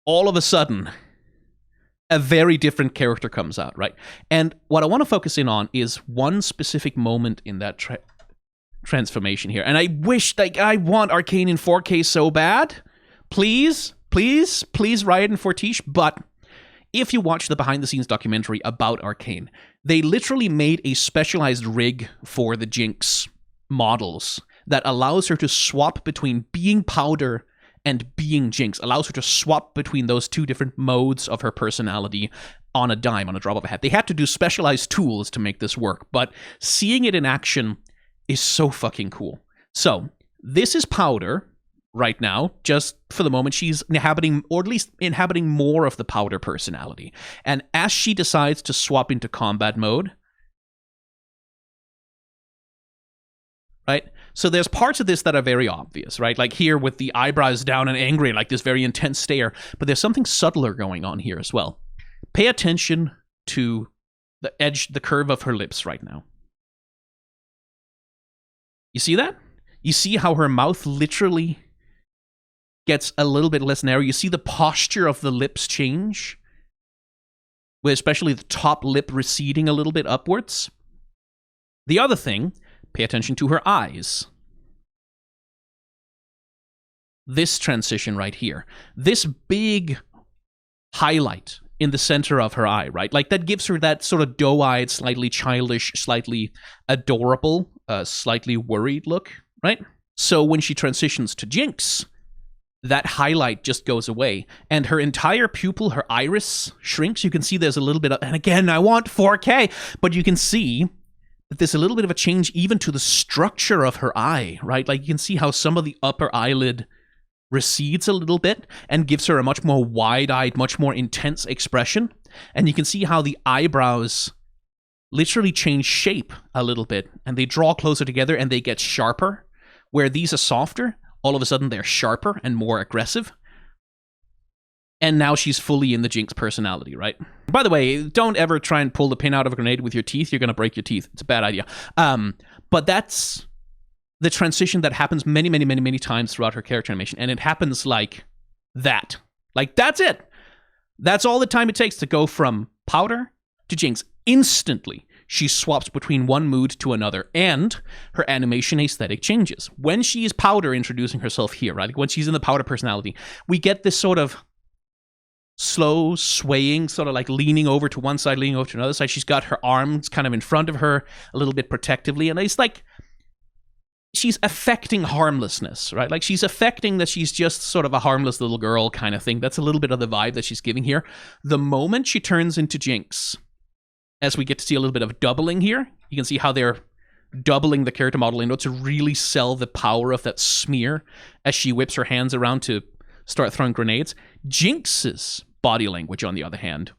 [SPEAKER 2] all of a sudden, a very different character comes out, right? And what I want to focus in on is one specific moment in that transformation here. And I wish, like, I want ARCANE in 4K so bad. Please, please, please write in Fortiche. But if you watch the behind-the-scenes documentary about ARCANE, they literally made a specialized rig for the Jinx models that allows her to swap between being Powder and being Jinx, allows her to swap between those two different modes of her personality on a dime, on a drop of a hat. They had to do specialized tools to make this work, but seeing it in action is so fucking cool. So, this is Powder right now. Just for the moment, she's inhabiting, or at least inhabiting more of the Powder personality. And as she decides to swap into combat mode, right? So there's parts of this that are very obvious, right? Like here with the eyebrows down and angry, like this very intense stare. But there's something subtler going on here as well. Pay attention to the edge, the curve of her lips right now. You see that? You see how her mouth literally gets a little bit less narrow. You see the posture of the lips change, with especially the top lip receding a little bit upwards. The other thing, pay attention to her eyes. This transition right here. This big highlight in the center of her eye, right? Like that gives her that sort of doe-eyed, slightly childish, slightly adorable, slightly worried look, right? So when she transitions to Jinx, that highlight just goes away, and her entire pupil, her iris, shrinks. You can see there's a little bit of, and again, I want 4K, but you can see that there's a little bit of a change even to the structure of her eye, right? Like you can see how some of the upper eyelid recedes a little bit and gives her a much more wide-eyed, much more intense expression. And you can see how the eyebrows literally change shape a little bit, and they draw closer together and they get sharper. Where these are softer, all of a sudden they're sharper and more aggressive. And now she's fully in the Jinx personality, right? By the way, don't ever try and pull the pin out of a grenade with your teeth. You're going to break your teeth. It's a bad idea. But that's the transition that happens many, many, many, many times throughout her character animation. And it happens like that. Like, that's it. That's all the time it takes to go from Powder to Jinx. Instantly, she swaps between one mood to another, and her animation aesthetic changes. When she is Powder introducing herself here, right? Like when she's in the Powder personality, we get this sort of slow swaying, sort of like leaning over to one side, leaning over to another side. She's got her arms kind of in front of her a little bit protectively, and it's like she's affecting harmlessness, right? Like she's affecting that she's just sort of a harmless little girl kind of thing. That's a little bit of the vibe that she's giving here. The moment she turns into Jinx, as we get to see a little bit of doubling here, you can see how they're doubling the character model in order to really sell the power of that smear as she whips her hands around to start throwing grenades. Jinx's body language, on the other hand,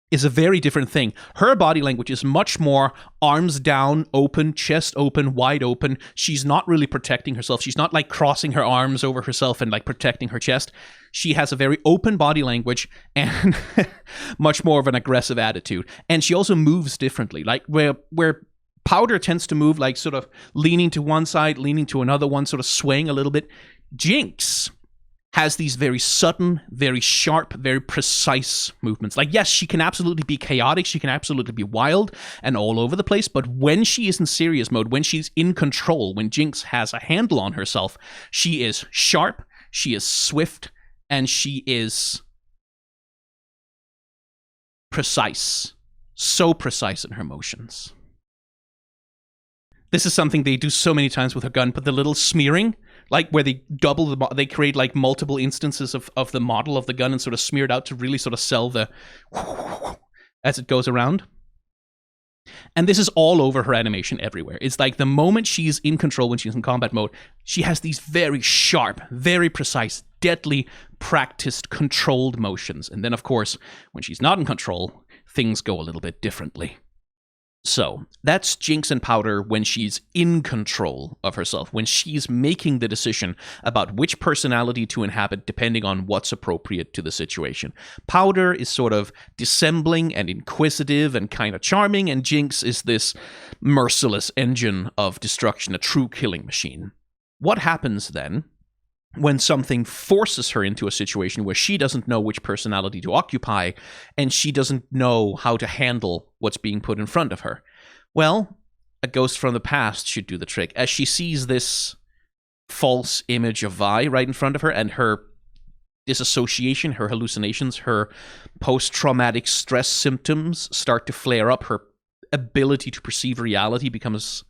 [SPEAKER 2] is a very different thing. Her body language is much more arms down, open, chest open, wide open. She's not really protecting herself. She's not like crossing her arms over herself and like protecting her chest. She has a very open body language and much more of an aggressive attitude. And she also moves differently. Like where Powder tends to move like sort of leaning to one side, leaning to another one, sort of swaying a little bit. Jinx has these very sudden, very sharp, very precise movements. Like, yes, she can absolutely be chaotic, she can absolutely be wild and all over the place, but when she is in serious mode, when she's in control, when Jinx has a handle on herself, she is sharp, she is swift, and she is precise. So precise in her motions. this is something they do so many times with her gun, but the little smearing, like where they they create like multiple instances of the model of the gun and sort of smear it out to really sort of sell the as it goes around. And this is all over her animation everywhere. It's like the moment she's in control, when she's in combat mode, she has these very sharp, very precise, deadly, practiced, controlled motions. And then, of course, when she's not in control, things go a little bit differently. So that's Jinx and Powder when she's in control of herself, when she's making the decision about which personality to inhabit depending on what's appropriate to the situation. Powder is sort of dissembling and inquisitive and kind of charming, and Jinx is this merciless engine of destruction, a true killing machine. What happens then when something forces her into a situation where she doesn't know which personality to occupy, and she doesn't know how to handle what's being put in front of her? Well, a ghost from the past should do the trick. As she sees this false image of Vi right in front of her, and her disassociation, her hallucinations, her post-traumatic stress symptoms start to flare up, her ability to perceive reality becomes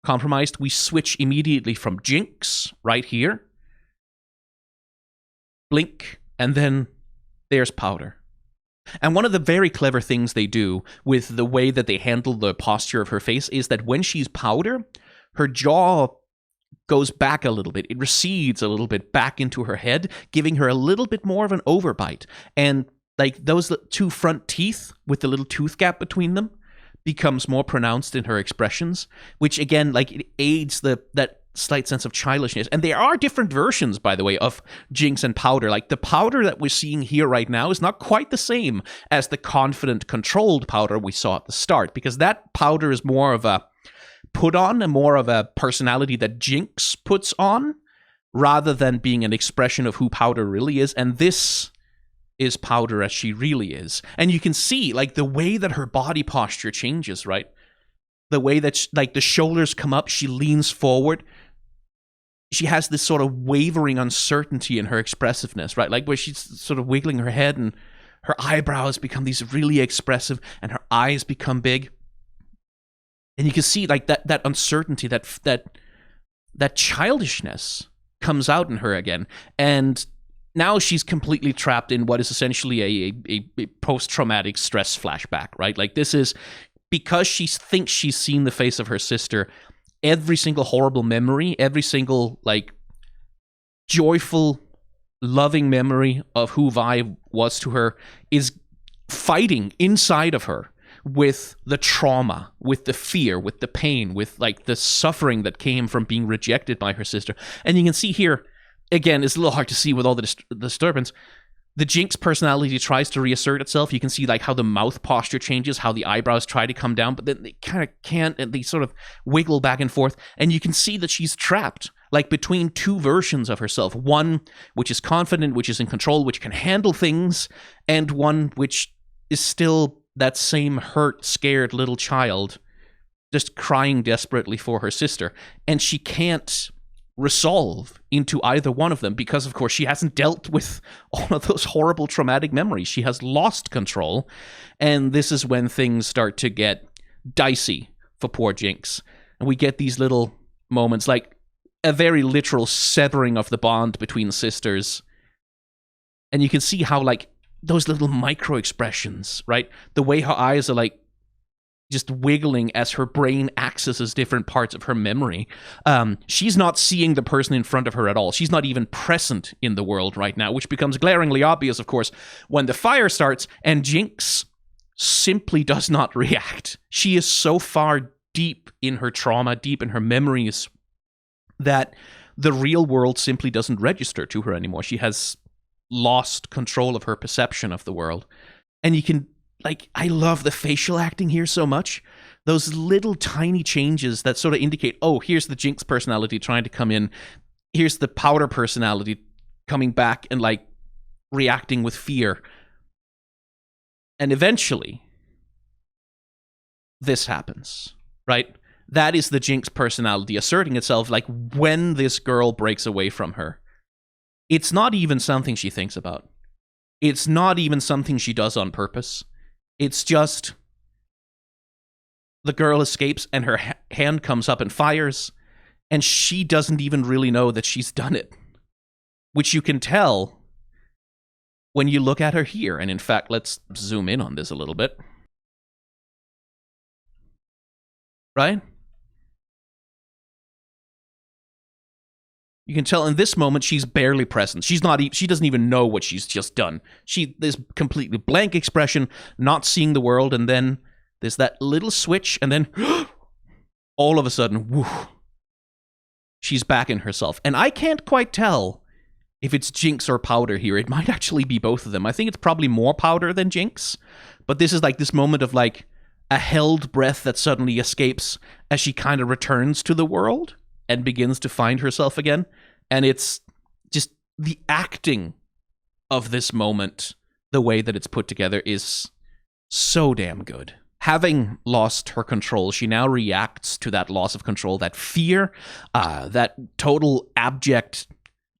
[SPEAKER 2] compromised, we switch immediately from Jinx, right here, blink, and then there's Powder. And one of the very clever things they do with the way that they handle the posture of her face is that when she's Powder, her jaw goes back a little bit. It recedes a little bit back into her head, giving her a little bit more of an overbite. And like those two front teeth with the little tooth gap between them becomes more pronounced in her expressions, which again, like it aids that slight sense of childishness. And there are different versions, by the way, of Jinx and Powder. Like the Powder that we're seeing here right now is not quite the same as the confident, controlled Powder we saw at the start, because that Powder is more of a put on and more of a personality that Jinx puts on rather than being an expression of who Powder really is. And this is Powder as she really is. And you can see like the way that her body posture changes, right? The way that like the shoulders come up, she leans forward. She has this sort of wavering uncertainty in her expressiveness, right? Like where she's sort of wiggling her head and her eyebrows become these really expressive and her eyes become big. And you can see like that uncertainty, that childishness comes out in her again. And now she's completely trapped in what is essentially a post-traumatic stress flashback, right? Like this is because she thinks she's seen the face of her sister. Every single horrible memory, every single like joyful, loving memory of who Vi was to her is fighting inside of her with the trauma, with the fear, with the pain, with like the suffering that came from being rejected by her sister. And you can see here, again, it's a little hard to see with all the disturbance. The Jinx personality tries to reassert itself. You can see like how the mouth posture changes, how the eyebrows try to come down, but then they kind of can't, and they sort of wiggle back and forth. And you can see that she's trapped, like between two versions of herself. One which is confident, which is in control, which can handle things, and one which is still that same hurt, scared little child, just crying desperately for her sister. And she can't resolve into either one of them because, of course, she hasn't dealt with all of those horrible traumatic memories. She has lost control, and this is when things start to get dicey for poor Jinx. And we get these little moments, like a very literal severing of the bond between sisters. And you can see how, like, those little micro expressions, right? The way her eyes are, like, just wiggling as her brain accesses different parts of her memory. She's not seeing the person in front of her at all. She's not even present in the world right now, which becomes glaringly obvious, of course, when the fire starts and Jinx simply does not react. She is so far deep in her trauma, deep in her memories, that the real world simply doesn't register to her anymore. She has lost control of her perception of the world. And you can, like, I love the facial acting here so much. Those little tiny changes that sort of indicate, oh, here's the Jinx personality trying to come in. Here's the Powder personality coming back and, like, reacting with fear. And eventually, this happens, right? That is the Jinx personality asserting itself, like, when this girl breaks away from her. It's not even something she thinks about. It's not even something she does on purpose. It's just the girl escapes and hand comes up and fires, and she doesn't even really know that she's done it, which you can tell when you look at her here. And in fact, let's zoom in on this a little bit. Right? You can tell in this moment she's barely present. She doesn't even know what she's just done. This completely blank expression, not seeing the world, and then there's that little switch, and then all of a sudden, whoo, she's back in herself. And I can't quite tell if it's Jinx or Powder here. It might actually be both of them. I think it's probably more Powder than Jinx, but this is like this moment of like a held breath that suddenly escapes as she kind of returns to the world and begins to find herself again. And it's just the acting of this moment, the way that it's put together, is so damn good. Having lost her control, she now reacts to that loss of control, that fear, that total abject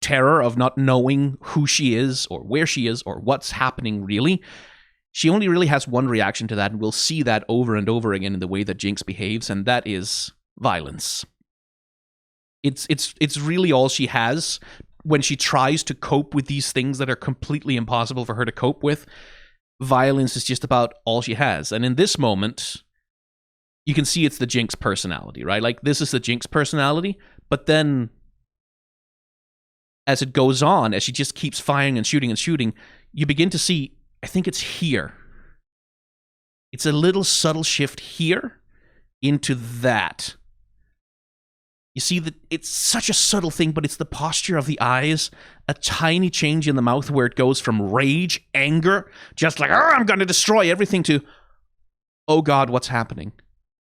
[SPEAKER 2] terror of not knowing who she is or where she is or what's happening really. She only really has one reaction to that, and we'll see that over and over again in the way that Jinx behaves, and that is violence. It's really all she has when she tries to cope with these things that are completely impossible for her to cope with. Violence is just about all she has. And in this moment, you can see it's the Jinx personality, right? Like, this is the Jinx personality, but then as it goes on, as she just keeps firing and shooting, you begin to see, I think it's here. It's a little subtle shift here into that. You see that it's such a subtle thing, but it's the posture of the eyes, a tiny change in the mouth where it goes from rage, anger, just like, I'm going to destroy everything, to, oh God, what's happening?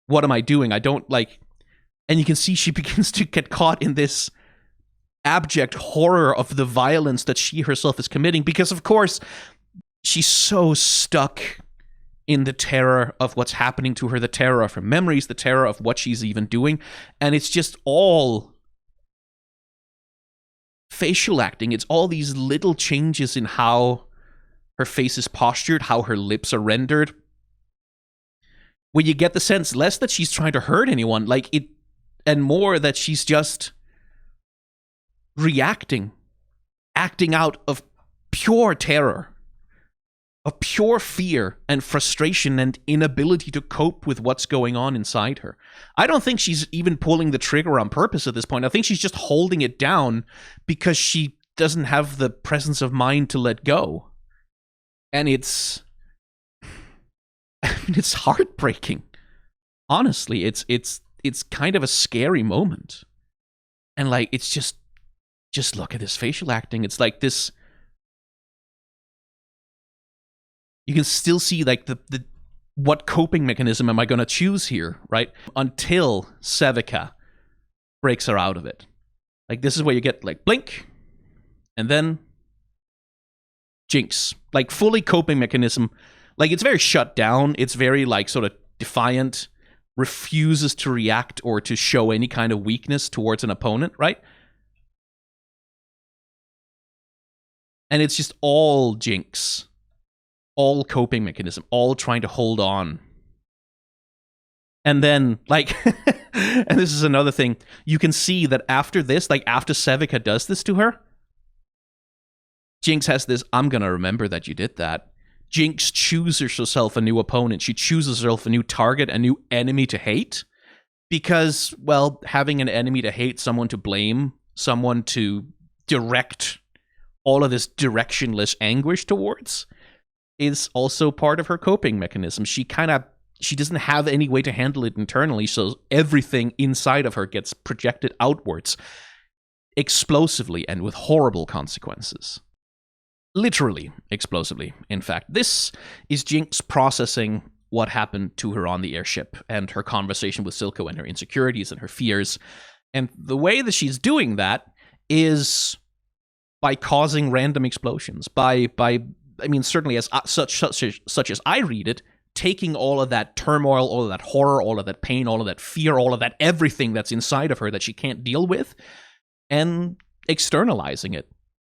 [SPEAKER 2] What am I doing? I don't like... And you can see she begins to get caught in this abject horror of the violence that she herself is committing, because of course, she's so stuck in the terror of what's happening to her, the terror of her memories, the terror of what she's even doing. And it's just all facial acting. It's all these little changes in how her face is postured, how her lips are rendered, where you get the sense less that she's trying to hurt anyone, like it, and more that she's just reacting, acting out of pure terror, of pure fear and frustration and inability to cope with what's going on inside her. I don't think she's even pulling the trigger on purpose at this point. I think she's just holding it down because she doesn't have the presence of mind to let go. And it's heartbreaking. Honestly, it's kind of a scary moment. And like, it's just look at this facial acting. It's like this. You can still see like the what coping mechanism am I going to choose here, right? Until Sevica breaks her out of it. Like, this is where you get like blink, and then Jinx. Like, fully coping mechanism. Like, it's very shut down. It's very like sort of defiant, refuses to react or to show any kind of weakness towards an opponent, right? And it's just all Jinx. All coping mechanism, all trying to hold on. And then, like, and this is another thing, you can see that after this, like, after Sevica does this to her, Jinx has this, I'm gonna remember that you did that. Jinx chooses herself a new opponent. She chooses herself a new target, a new enemy to hate. Because, well, having an enemy to hate, someone to blame, someone to direct all of this directionless anguish towards, is also part of her coping mechanism. She doesn't have any way to handle it internally, so everything inside of her gets projected outwards, explosively and with horrible consequences. Literally explosively, in fact. This is Jinx processing what happened to her on the airship and her conversation with Silco and her insecurities and her fears. And the way that she's doing that is by causing random explosions, by I mean, certainly as such as I read it, taking all of that turmoil, all of that horror, all of that pain, all of that fear, all of that everything that's inside of her that she can't deal with, and externalizing it,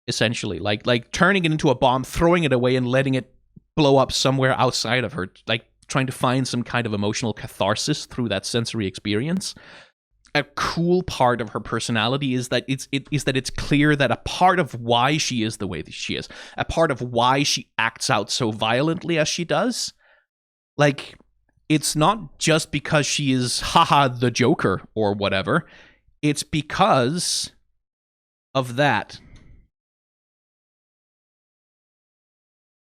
[SPEAKER 2] essentially. Like turning it into a bomb, throwing it away, and letting it blow up somewhere outside of her. Like, trying to find some kind of emotional catharsis through that sensory experience. A cool part of her personality is that it's clear that a part of why she is the way that she is, a part of why she acts out so violently as she does, like, it's not just because she is haha the Joker or whatever. It's because of that.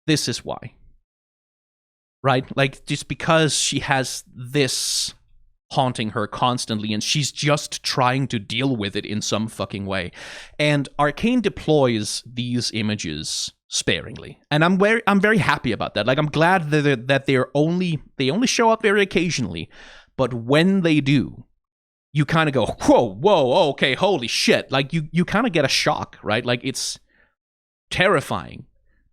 [SPEAKER 2] This is why. Right? Like, just because she has this haunting her constantly, and she's just trying to deal with it in some fucking way. And ARCANE deploys these images sparingly, and I'm very happy about that. Like, I'm glad that they only show up very occasionally, but when they do, you kind of go, whoa, okay, holy shit! Like, you kind of get a shock, right? Like, it's terrifying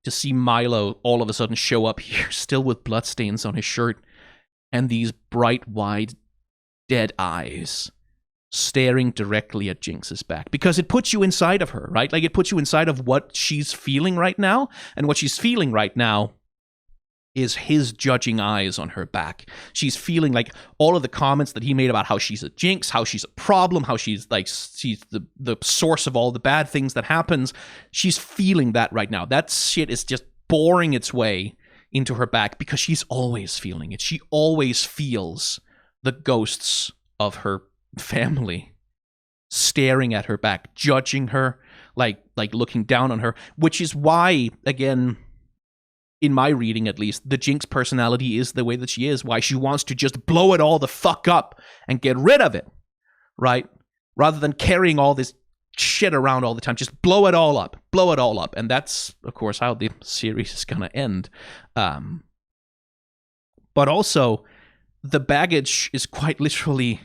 [SPEAKER 2] to see Milo all of a sudden show up here, still with bloodstains on his shirt, and these bright, wide, dead eyes staring directly at Jinx's back, because it puts you inside of her, right? Like, it puts you inside of what she's feeling right now, and what she's feeling right now is his judging eyes on her back. She's feeling like all of the comments that he made about how she's a Jinx, how she's a problem, how she's the source of all the bad things that happens. She's feeling that right now. That shit is just boring its way into her back, because she's always feeling it. She always feels the ghosts of her family staring at her back, judging her, like looking down on her, which is why, again, in my reading at least, the Jinx personality is the way that she is, why she wants to just blow it all the fuck up and get rid of it, right? Rather than carrying all this shit around all the time, just blow it all up. And that's, of course, how the series is gonna end. But also, the baggage is quite literally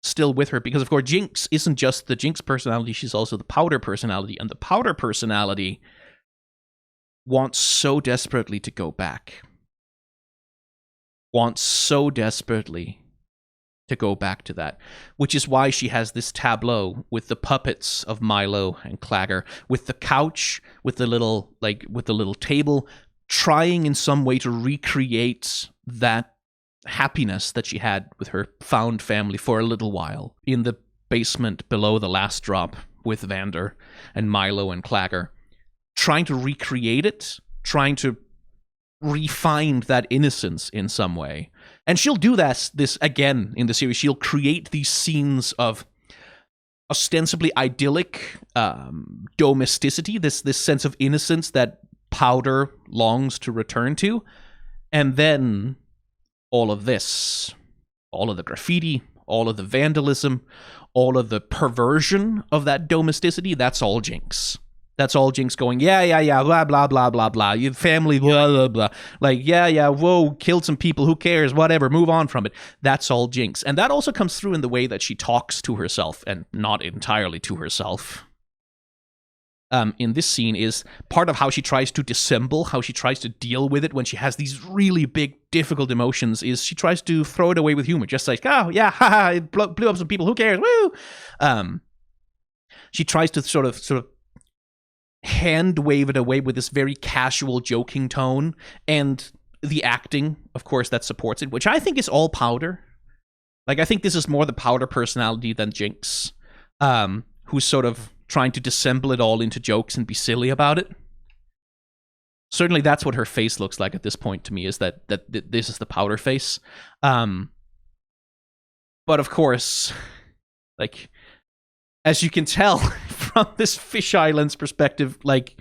[SPEAKER 2] still with her, because, of course, Jinx isn't just the Jinx personality, she's also the Powder personality, and the Powder personality wants so desperately to go back. Wants so desperately to go back to that, which is why she has this tableau with the puppets of Milo and Clagger, with the couch, with the little table, trying in some way to recreate that happiness that she had with her found family for a little while in the basement below the last drop with Vander and Milo and Clagger, trying to recreate it, trying to refine that innocence in some way. And she'll do this again in the series. She'll create these scenes of ostensibly idyllic domesticity, this sense of innocence that Powder longs to return to, and then all of this, all of the graffiti, all of the vandalism, all of the perversion of that domesticity, that's all Jinx. That's all Jinx going, yeah, blah, blah, blah, blah, blah, your family, blah, blah, blah. Like, yeah, whoa, killed some people, who cares, whatever, move on from it. That's all Jinx. And that also comes through in the way that she talks to herself, and not entirely to herself. In this scene is part of how she tries to dissemble, how she tries to deal with it when she has these really big, difficult emotions, is she tries to throw it away with humor. Just like, oh, yeah, haha, it blew up some people, who cares, woo! She tries to sort of hand wave it away with this very casual, joking tone, and the acting, of course, that supports it, which I think is all Powder. Like, I think this is more the Powder personality than Jinx, who's sort of trying to dissemble it all into jokes and be silly about it. Certainly that's what her face looks like at this point to me, is that this is the Powder face. But of course, like, as you can tell from this Fish Island's perspective, like,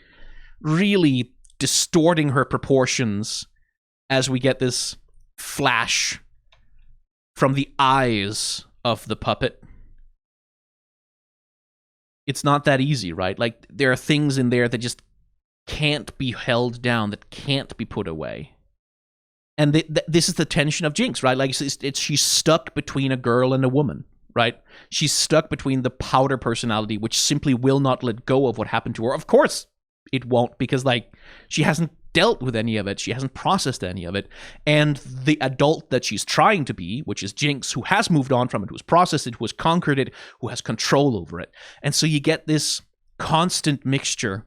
[SPEAKER 2] really distorting her proportions as we get this flash from the eyes of the puppet. It's not that easy, right? Like, there are things in there that just can't be held down, that can't be put away. And this is the tension of Jinx, right? Like, she's stuck between a girl and a woman, right? She's stuck between the Powder personality, which simply will not let go of what happened to her. Of course it won't, because, like, she hasn't dealt with any of it. She hasn't processed any of it. And the adult that she's trying to be, which is Jinx, who has moved on from it, who has processed it, who has conquered it, who has control over it. And so you get this constant mixture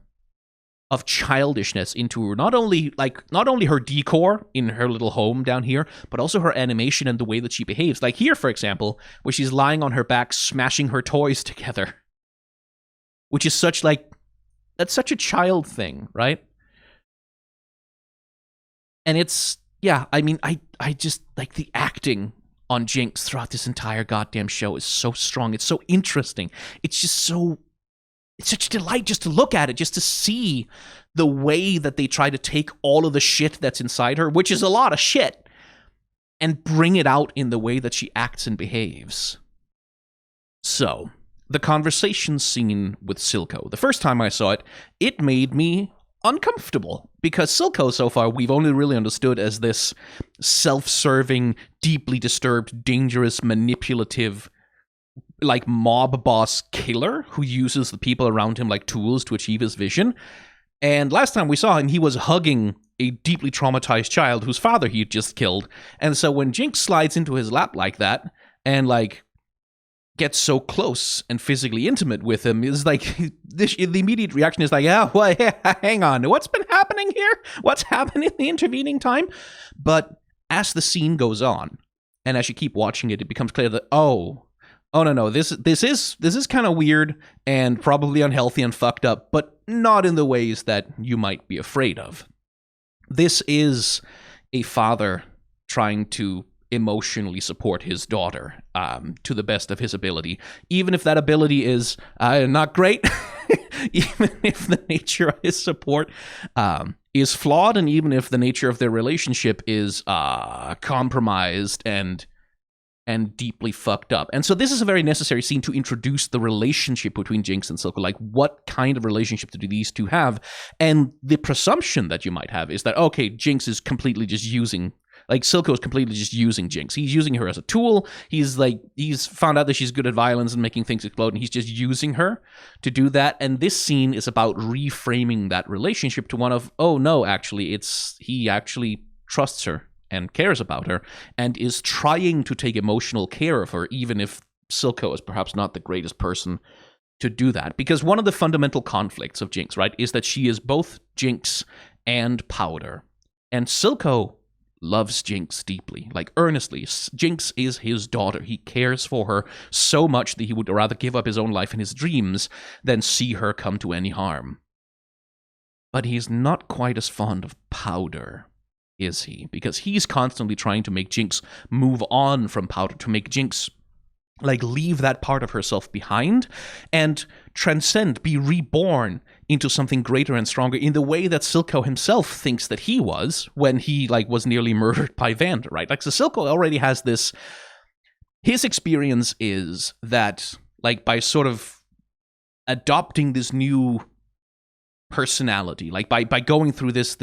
[SPEAKER 2] childishness into her, not only her decor in her little home down here, but also her animation and the way that she behaves. Like here, for example, where she's lying on her back smashing her toys together, which is that's such a child thing, right? And it's, yeah, I mean, I just like the acting on Jinx throughout this entire goddamn show is so strong. It's so interesting. It's such a delight just to look at it, just to see the way that they try to take all of the shit that's inside her, which is a lot of shit, and bring it out in the way that she acts and behaves. So, the conversation scene with Silco. The first time I saw it, it made me uncomfortable, because Silco so far we've only really understood as this self-serving, deeply disturbed, dangerous, manipulative, like mob boss killer who uses the people around him like tools to achieve his vision. And last time we saw him, he was hugging a deeply traumatized child whose father he had just killed. And so when Jinx slides into his lap like that and like gets so close and physically intimate with him, is like the immediate reaction is like, yeah, well, hang on, what's been happening here? What's happened in the intervening time? But as the scene goes on, and as you keep watching it, it becomes clear that oh no, this is kind of weird and probably unhealthy and fucked up, but not in the ways that you might be afraid of. This is a father trying to emotionally support his daughter to the best of his ability, even if that ability is not great, even if the nature of his support is flawed, and even if the nature of their relationship is compromised and deeply fucked up. And so this is a very necessary scene to introduce the relationship between Jinx and Silco. Like, what kind of relationship do these two have? And the presumption that you might have is that, okay, Jinx is completely just using, like, Silco is completely just using Jinx. He's using her as a tool. He's found out that she's good at violence and making things explode, and he's just using her to do that. And this scene is about reframing that relationship to one of, oh no, actually, he actually trusts her and cares about her, and is trying to take emotional care of her, even if Silco is perhaps not the greatest person to do that. Because one of the fundamental conflicts of Jinx, right, is that she is both Jinx and Powder. And Silco loves Jinx deeply, like earnestly. Jinx is his daughter. He cares for her so much that he would rather give up his own life and his dreams than see her come to any harm. But he's not quite as fond of Powder, is he? Because he's constantly trying to make Jinx move on from Powder, to make Jinx like leave that part of herself behind and transcend, be reborn into something greater and stronger in the way that Silco himself thinks that he was when he like was nearly murdered by Vander, right? Like, so Silco already has this, his experience is that like by sort of adopting this new personality, like by going through this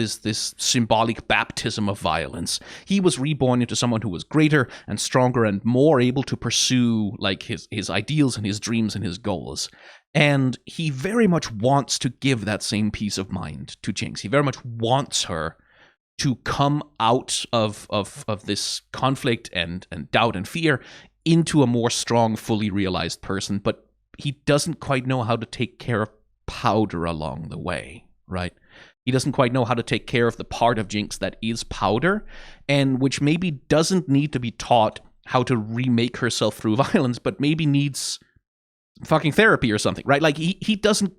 [SPEAKER 2] symbolic baptism of violence, he was reborn into someone who was greater and stronger and more able to pursue like his ideals and his dreams and his goals. And he very much wants to give that same peace of mind to Jinx. He very much wants her to come out of this conflict and doubt and fear into a more strong, fully realized person, but he doesn't quite know how to take care of Powder along the way, right? He doesn't quite know how to take care of the part of Jinx that is Powder, and which maybe doesn't need to be taught how to remake herself through violence, but maybe needs fucking therapy or something, right? Like he doesn't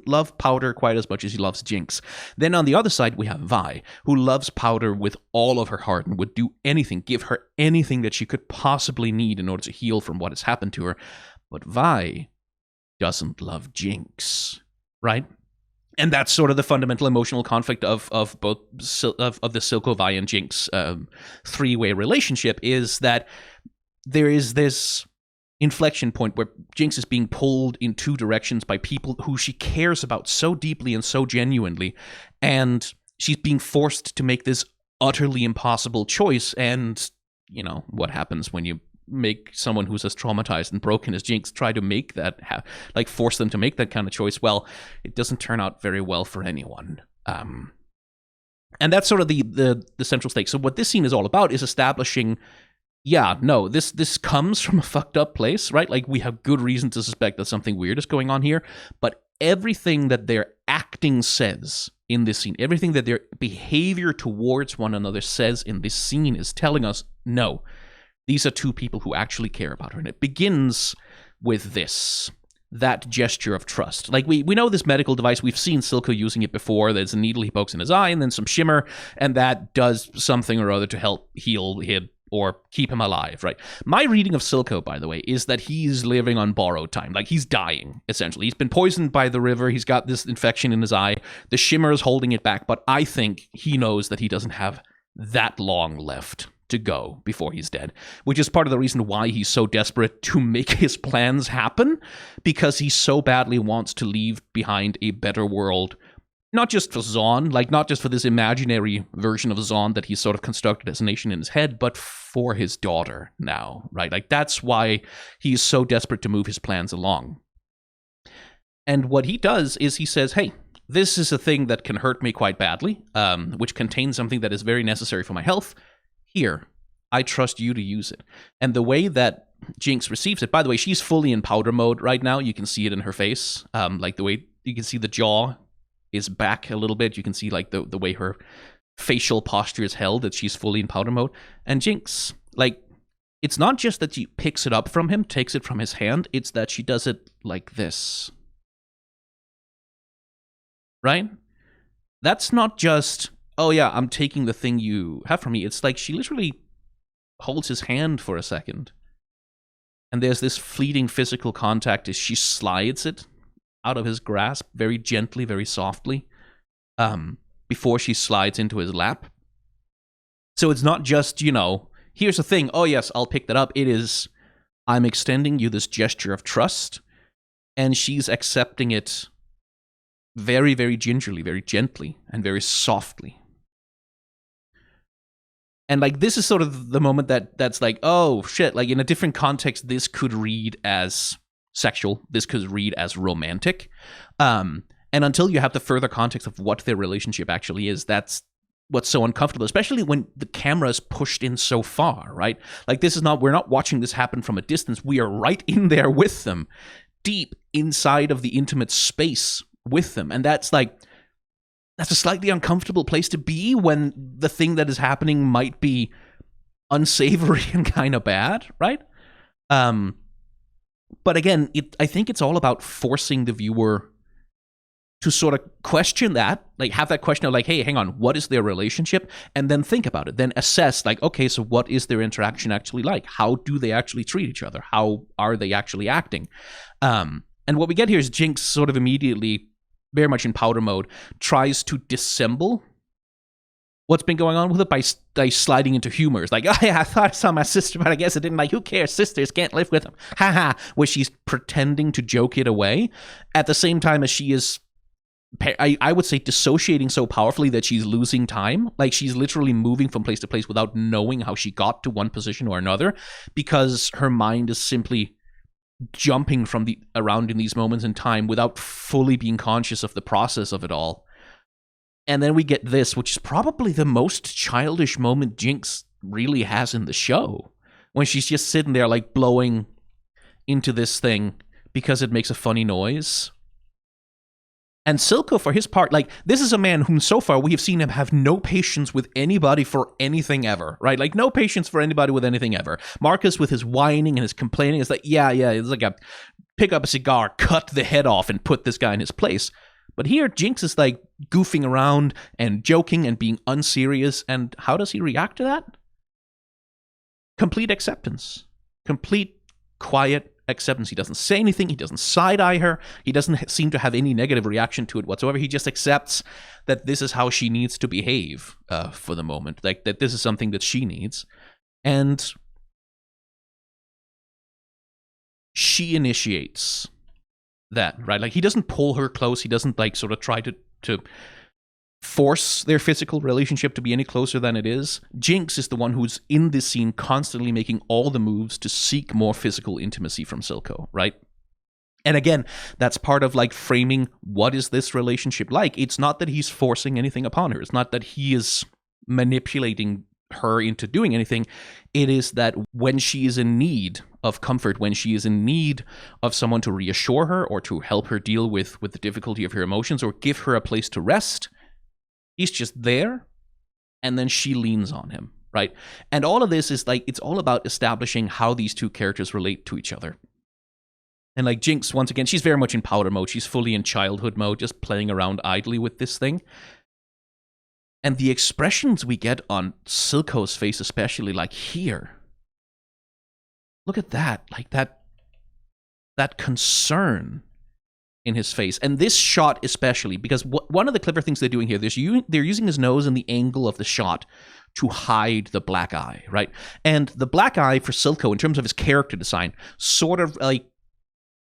[SPEAKER 2] love Powder quite as much as he loves Jinx. Then on the other side we have Vi, who loves Powder with all of her heart and would do anything, give her anything that she could possibly need in order to heal from what has happened to her. But Vi doesn't love Jinx, right? And that's sort of the fundamental emotional conflict of both of the Silco, Vi, and Jinx three-way relationship, is that there is this inflection point where Jinx is being pulled in two directions by people who she cares about so deeply and so genuinely, and she's being forced to make this utterly impossible choice. And you know what happens when you make someone who's as traumatized and broken as Jinx try to make that, force them to make that kind of choice. Well, it doesn't turn out very well for anyone. And that's sort of the central stake. So what this scene is all about is establishing, this comes from a fucked up place, right? Like, we have good reason to suspect that something weird is going on here, but everything that they're acting says in this scene, everything that their behavior towards one another says in this scene is telling us, no, these are two people who actually care about her. And it begins with that gesture of trust. Like, we know this medical device. We've seen Silco using it before. There's a needle he pokes in his eye and then some shimmer, and that does something or other to help heal him or keep him alive, right? My reading of Silco, by the way, is that he's living on borrowed time. Like, he's dying, essentially. He's been poisoned by the river. He's got this infection in his eye. The shimmer is holding it back, but I think he knows that he doesn't have that long left to go before he's dead, which is part of the reason why he's so desperate to make his plans happen, because he so badly wants to leave behind a better world, not just for Zaun, like not just for this imaginary version of Zaun that he's sort of constructed as a nation in his head, but for his daughter now, right? Like, that's why he's so desperate to move his plans along. And what he does is he says, hey, this is a thing that can hurt me quite badly, which contains something that is very necessary for my health. Here, I trust you to use it. And the way that Jinx receives it, by the way, she's fully in powder mode right now. You can see it in her face. Like, the way you can see the jaw is back a little bit. You can see, like, the way her facial posture is held, that she's fully in powder mode. And Jinx, like, it's not just that she picks it up from him, takes it from his hand, it's that she does it like this. Right? That's not just, oh yeah, I'm taking the thing you have from me. It's like she literally holds his hand for a second. And there's this fleeting physical contact as she slides it out of his grasp very gently, very softly, before she slides into his lap. So it's not just, here's the thing, oh yes, I'll pick that up. It is, I'm extending you this gesture of trust, and she's accepting it very, very gingerly, very gently, and very softly. And, like, this is sort of the moment that's like, oh, shit, like, in a different context, this could read as sexual, this could read as romantic. And until you have the further context of what their relationship actually is, that's what's so uncomfortable, especially when the camera is pushed in so far, right? Like, we're not watching this happen from a distance. We are right in there with them, deep inside of the intimate space with them. And that's a slightly uncomfortable place to be when the thing that is happening might be unsavory and kind of bad, right? But again, I think it's all about forcing the viewer to sort of question that, like, have that question of, like, hey, hang on, what is their relationship? And then think about it. Then assess, like, okay, so what is their interaction actually like? How do they actually treat each other? How are they actually acting? And what we get here is Jinx sort of immediately, very much in powder mode, tries to dissemble what's been going on with it by sliding into humor. It's like, oh yeah, I thought I saw my sister, but I guess I didn't. Like, who cares? Sisters can't live with them. Haha. Where she's pretending to joke it away at the same time as she is, I would say, dissociating so powerfully that she's losing time. Like, she's literally moving from place to place without knowing how she got to one position or another, because her mind is simply jumping from around in these moments in time without fully being conscious of the process of it all. And then we get this, which is probably the most childish moment Jinx really has in the show, when she's just sitting there, like, blowing into this thing because it makes a funny noise. And Silco, for his part, like, this is a man whom so far we have seen him have no patience with anybody for anything ever, right? Like, no patience for anybody with anything ever. Marcus, with his whining and his complaining, is like, yeah, it's like a pick up a cigar, cut the head off, and put this guy in his place. But here, Jinx is, like, goofing around and joking and being unserious. And how does he react to that? Complete acceptance. Complete, quiet acceptance. He doesn't say anything. He doesn't side-eye her. He doesn't seem to have any negative reaction to it whatsoever. He just accepts that this is how she needs to behave for the moment. Like, that this is something that she needs. And she initiates that, right? Like, he doesn't pull her close. He doesn't, like, sort of try to force their physical relationship to be any closer than it is. Jinx is the one who's in this scene constantly making all the moves to seek more physical intimacy from Silco, right? And again, that's part of, like, framing what is this relationship like. It's not that he's forcing anything upon her. It's not that he is manipulating her into doing anything. It is that when she is in need of comfort, when she is in need of someone to reassure her or to help her deal with the difficulty of her emotions or give her a place to rest, he's just there, and then she leans on him, right? And all of this is like, it's all about establishing how these two characters relate to each other. And like Jinx, once again, she's very much in powder mode. She's fully in childhood mode, just playing around idly with this thing. And the expressions we get on Silco's face, especially, like here. Look at that. Like that concern in his face. And this shot especially, because one of the clever things they're doing here, they're using his nose and the angle of the shot to hide the black eye, right? And the black eye for Silco, in terms of his character design, sort of like,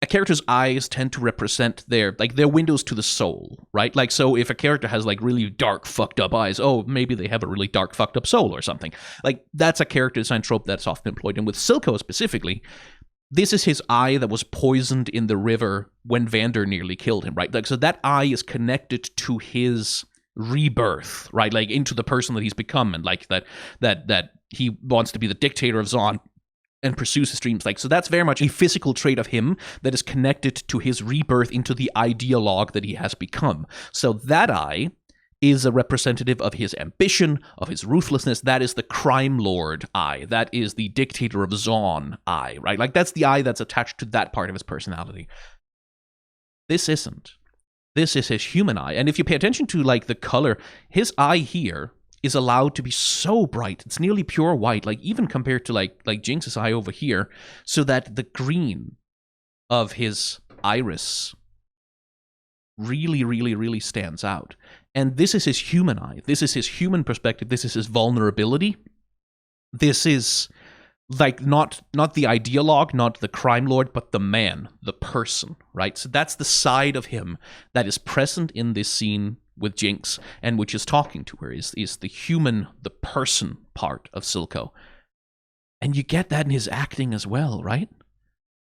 [SPEAKER 2] a character's eyes tend to represent their windows to the soul, right? Like, so if a character has like really dark, fucked up eyes, oh, maybe they have a really dark, fucked up soul or something. Like, that's a character design trope that's often employed. And with Silco specifically, this is his eye that was poisoned in the river when Vander nearly killed him, right? Like, so that eye is connected to his rebirth, right? Like, into the person that he's become, and like that he wants to be the dictator of Zaun and pursues his dreams. Like, so that's very much a physical trait of him that is connected to his rebirth into the ideologue that he has become. So that eye is a representative of his ambition, of his ruthlessness. That is the crime lord eye. That is the dictator of Zaun eye, right? Like, that's the eye that's attached to that part of his personality. This isn't. This is his human eye. And if you pay attention to like the color, his eye here is allowed to be so bright. It's nearly pure white, like even compared to like Jinx's eye over here, so that the green of his iris really, really, really stands out. And this is his human eye. This is his human perspective. This is his vulnerability. This is like not the ideologue, not the crime lord, but the man, the person, right? So that's the side of him that is present in this scene with Jinx, and which is talking to her, is the human, the person part of Silco. And you get that in his acting as well, right?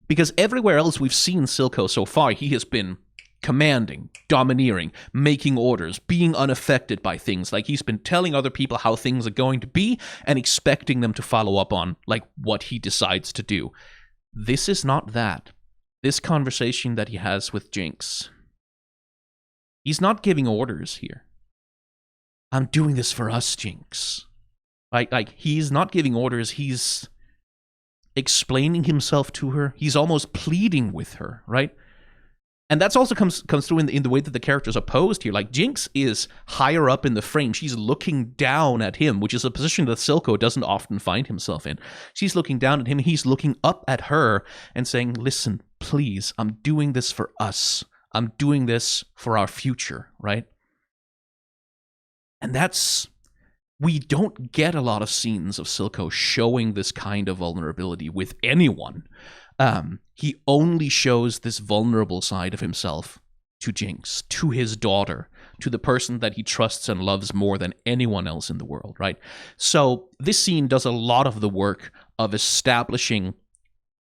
[SPEAKER 2] Because everywhere else we've seen Silco so far, he has been commanding, domineering, making orders, being unaffected by things. Like, he's been telling other people how things are going to be and expecting them to follow up on like what he decides to do. This is not that. This conversation that he has with Jinx, he's not giving orders here. I'm doing this for us, Jinx. Like he's not giving orders. He's explaining himself to her. He's almost pleading with her, right? And that's also comes through in the way that the characters are posed here. Like, Jinx is higher up in the frame. She's looking down at him, which is a position that Silco doesn't often find himself in. She's looking down at him. He's looking up at her and saying, listen, please, I'm doing this for us. I'm doing this for our future, right? And we don't get a lot of scenes of Silco showing this kind of vulnerability with anyone. He only shows this vulnerable side of himself to Jinx, to his daughter, to the person that he trusts and loves more than anyone else in the world, right? So this scene does a lot of the work of establishing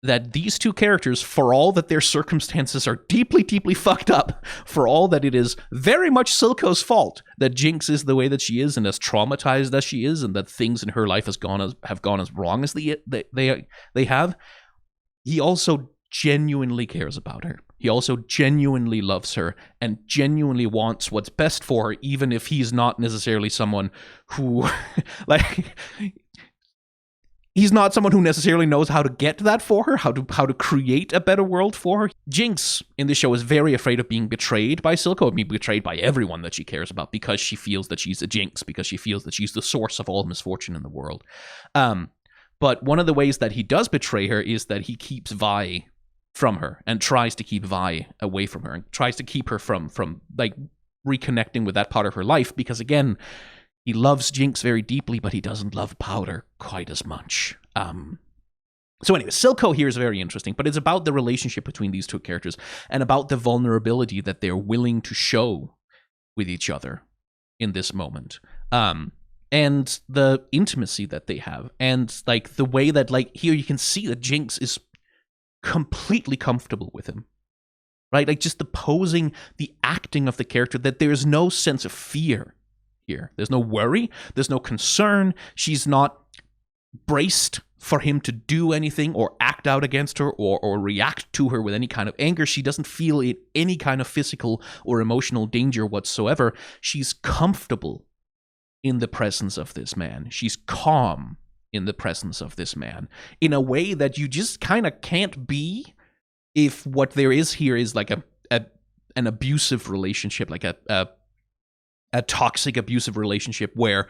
[SPEAKER 2] that these two characters, for all that their circumstances are deeply, deeply fucked up, for all that it is very much Silco's fault that Jinx is the way that she is and as traumatized as she is, and that things in her life have gone as wrong as they have, he also genuinely cares about her. He also genuinely loves her and genuinely wants what's best for her, even if he's not necessarily someone who, like, he's not someone who necessarily knows how to get that for her, how to create a better world for her. Jinx in this show is very afraid of being betrayed by Silco, being betrayed by everyone that she cares about, because she feels that she's a Jinx, because she feels that she's the source of all misfortune in the world. But one of the ways that he does betray her is that he keeps Vi from her and tries to keep Vi away from her and tries to keep her from like reconnecting with that part of her life, because again, he loves Jinx very deeply, but he doesn't love Powder quite as much. So anyway, Silco here is very interesting, but it's about the relationship between these two characters and about the vulnerability that they're willing to show with each other in this moment. And the intimacy that they have, and like the way that, like, here you can see that Jinx is completely comfortable with him, right? Like, just the posing, the acting of the character, that there's no sense of fear here. There's no worry. There's no concern. She's not braced for him to do anything or act out against her or react to her with any kind of anger. She doesn't feel any kind of physical or emotional danger whatsoever. She's comfortable in the presence of this man. She's calm in the presence of this man in a way that you just kind of can't be if what there is here is like an abusive relationship, like a toxic abusive relationship where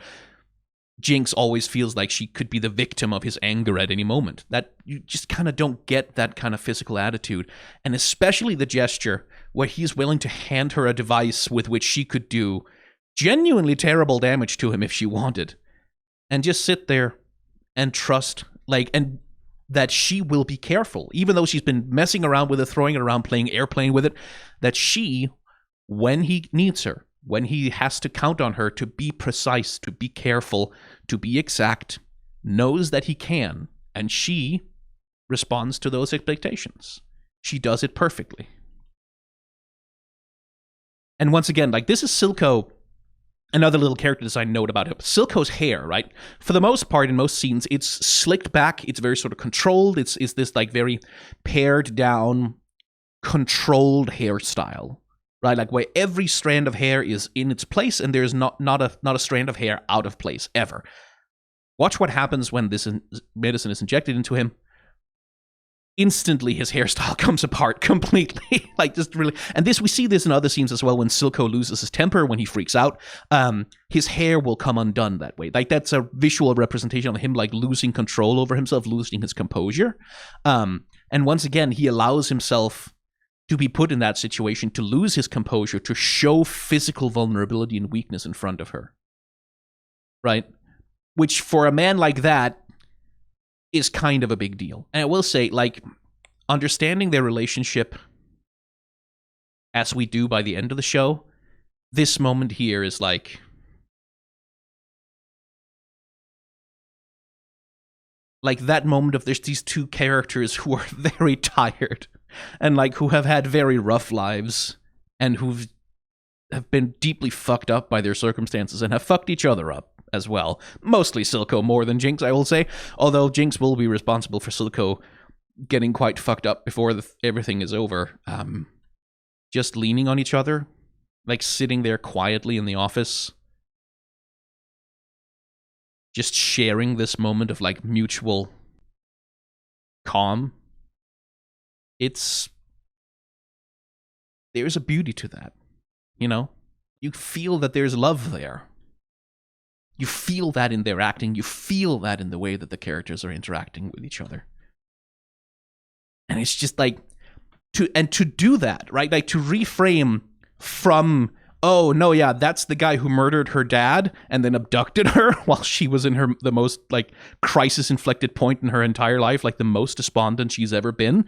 [SPEAKER 2] Jinx always feels like she could be the victim of his anger at any moment. That you just kind of don't get that kind of physical attitude. And especially the gesture where he's willing to hand her a device with which she could do genuinely terrible damage to him if she wanted. And just sit there and trust, and that she will be careful. Even though she's been messing around with it, throwing it around, playing airplane with it, that she, when he needs her, when he has to count on her to be precise, to be careful, to be exact, knows that he can, and she responds to those expectations. She does it perfectly. And once again, this is Silco. Another little character design note about him. Silco's hair, right? For the most part, in most scenes, it's slicked back. It's very sort of controlled. It's this very pared down, controlled hairstyle. Right, where every strand of hair is in its place, and there's not a strand of hair out of place ever. Watch what happens when this medicine is injected into him. Instantly, his hairstyle comes apart completely. Just really, and we see this in other scenes as well. When Silco loses his temper, when he freaks out, his hair will come undone that way. That's a visual representation of him losing control over himself, losing his composure. And once again, he allows himself to be put in that situation, to lose his composure, to show physical vulnerability and weakness in front of her. Right? Which, for a man like that, is kind of a big deal. And I will say, understanding their relationship as we do by the end of the show, this moment here is that moment of there's these two characters who are very tired and who have had very rough lives and have been deeply fucked up by their circumstances and have fucked each other up as well. Mostly Silco more than Jinx, I will say. Although Jinx will be responsible for Silco getting quite fucked up before everything is over. Just leaning on each other, sitting there quietly in the office. Just sharing this moment of mutual calm. There's a beauty to that, You feel that there's love there. You feel that in their acting. You feel that in the way that the characters are interacting with each other. And it's just to do that, right? To reframe from, oh, no, yeah, that's the guy who murdered her dad and then abducted her while she was in the most, crisis-inflected point in her entire life, the most despondent she's ever been,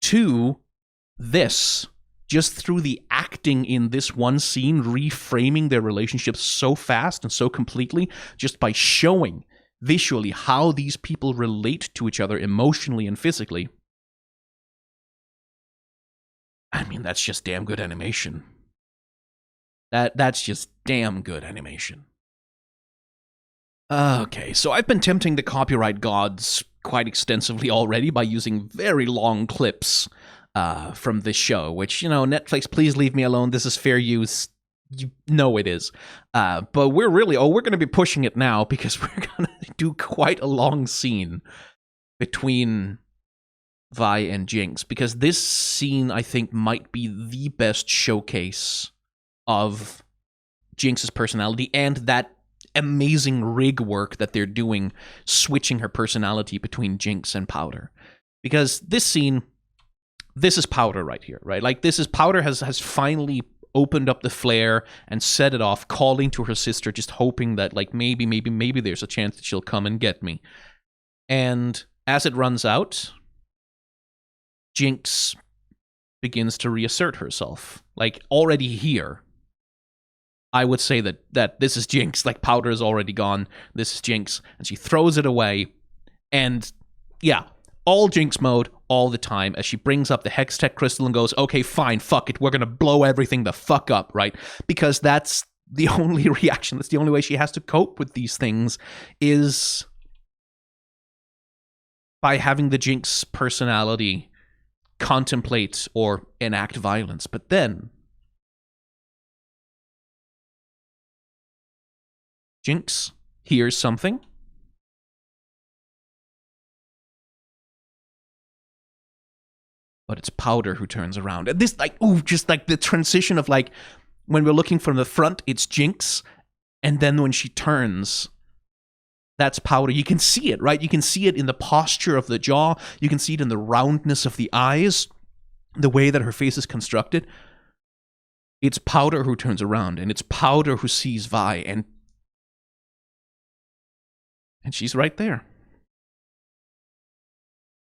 [SPEAKER 2] to this, just through the acting in this one scene, reframing their relationship so fast and so completely, just by showing visually how these people relate to each other emotionally and physically. I mean, that's just damn good animation. That's just damn good animation. Okay, so I've been tempting the copyright gods quite extensively already by using very long clips from this show, which, Netflix, please leave me alone. This is fair use. You know it is. But we're going to be pushing it now because we're going to do quite a long scene between Vi and Jinx, because this scene, I think, might be the best showcase of Jinx's personality and that amazing rig work that they're doing, switching her personality between Jinx and Powder. Because this scene, this is Powder right here, right? This is Powder has finally opened up the flare and set it off, calling to her sister, just hoping that maybe there's a chance that she'll come and get me. And as it runs out, Jinx begins to reassert herself. Already here, I would say that this is Jinx. Powder is already gone. This is Jinx. And she throws it away. And yeah, all Jinx mode all the time as she brings up the Hextech crystal and goes, okay, fine, fuck it. We're going to blow everything the fuck up, right? Because that's the only reaction, that's the only way she has to cope with these things, is by having the Jinx personality contemplate or enact violence. But then Jinx hears something. But it's Powder who turns around. And this, like, ooh, just like the transition of, like, when we're looking from the front, it's Jinx. And then when she turns, that's Powder. You can see it, right? You can see it in the posture of the jaw. You can see it in the roundness of the eyes, the way that her face is constructed. It's Powder who turns around, and it's Powder who sees Vi, and she's right there.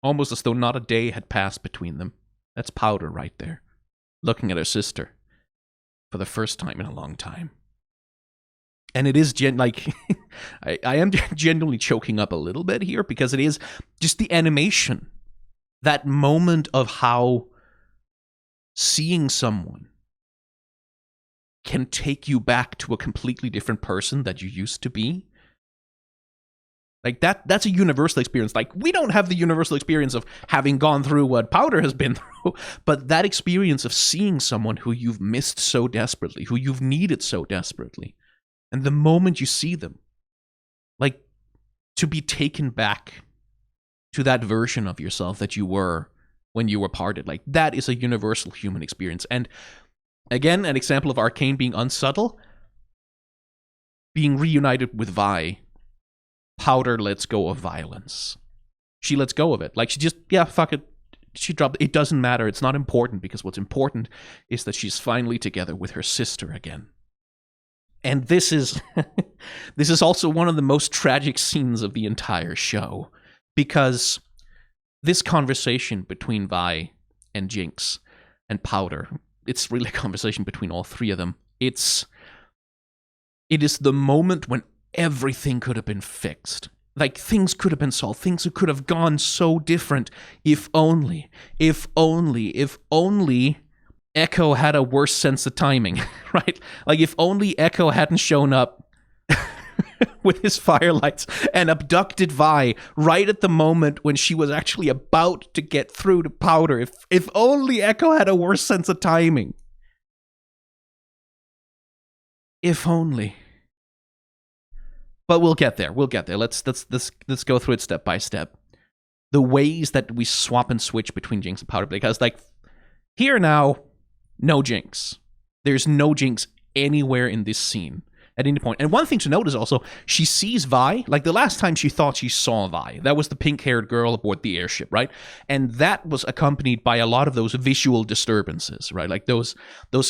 [SPEAKER 2] Almost as though not a day had passed between them. That's Powder right there, looking at her sister for the first time in a long time. And it is I am genuinely choking up a little bit here, because it is just the animation. That moment of how seeing someone can take you back to a completely different person that you used to be. Like, that's a universal experience. Like, we don't have the universal experience of having gone through what Powder has been through, but that experience of seeing someone who you've missed so desperately, who you've needed so desperately, and the moment you see them, like, to be taken back to that version of yourself that you were when you were parted, like, that is a universal human experience. And again, an example of ARCANE being unsubtle, being reunited with Vi. Powder lets go of violence. She lets go of it. Like, she just, yeah, fuck it. She dropped it. It doesn't matter. It's not important, because what's important is that she's finally together with her sister again. And this is this is also one of the most tragic scenes of the entire show, because this conversation between Vi and Jinx and Powder, it's really a conversation between all three of them. It is the moment when everything could have been fixed. Like, things could have been solved. Things could have gone so different if only Echo had a worse sense of timing, right? Like, if only Echo hadn't shown up with his firelights and abducted Vi right at the moment when she was actually about to get through to Powder. If only Echo had a worse sense of timing. If only. But we'll get there. Let's go through it step by step. The ways that we swap and switch between Jinx and Powder, because, like, here now, no Jinx. There's no Jinx anywhere in this scene at any point. And one thing to note is also, she sees Vi. Like, the last time she thought she saw Vi, that was the pink-haired girl aboard the airship, right? And that was accompanied by a lot of those visual disturbances, right? Like those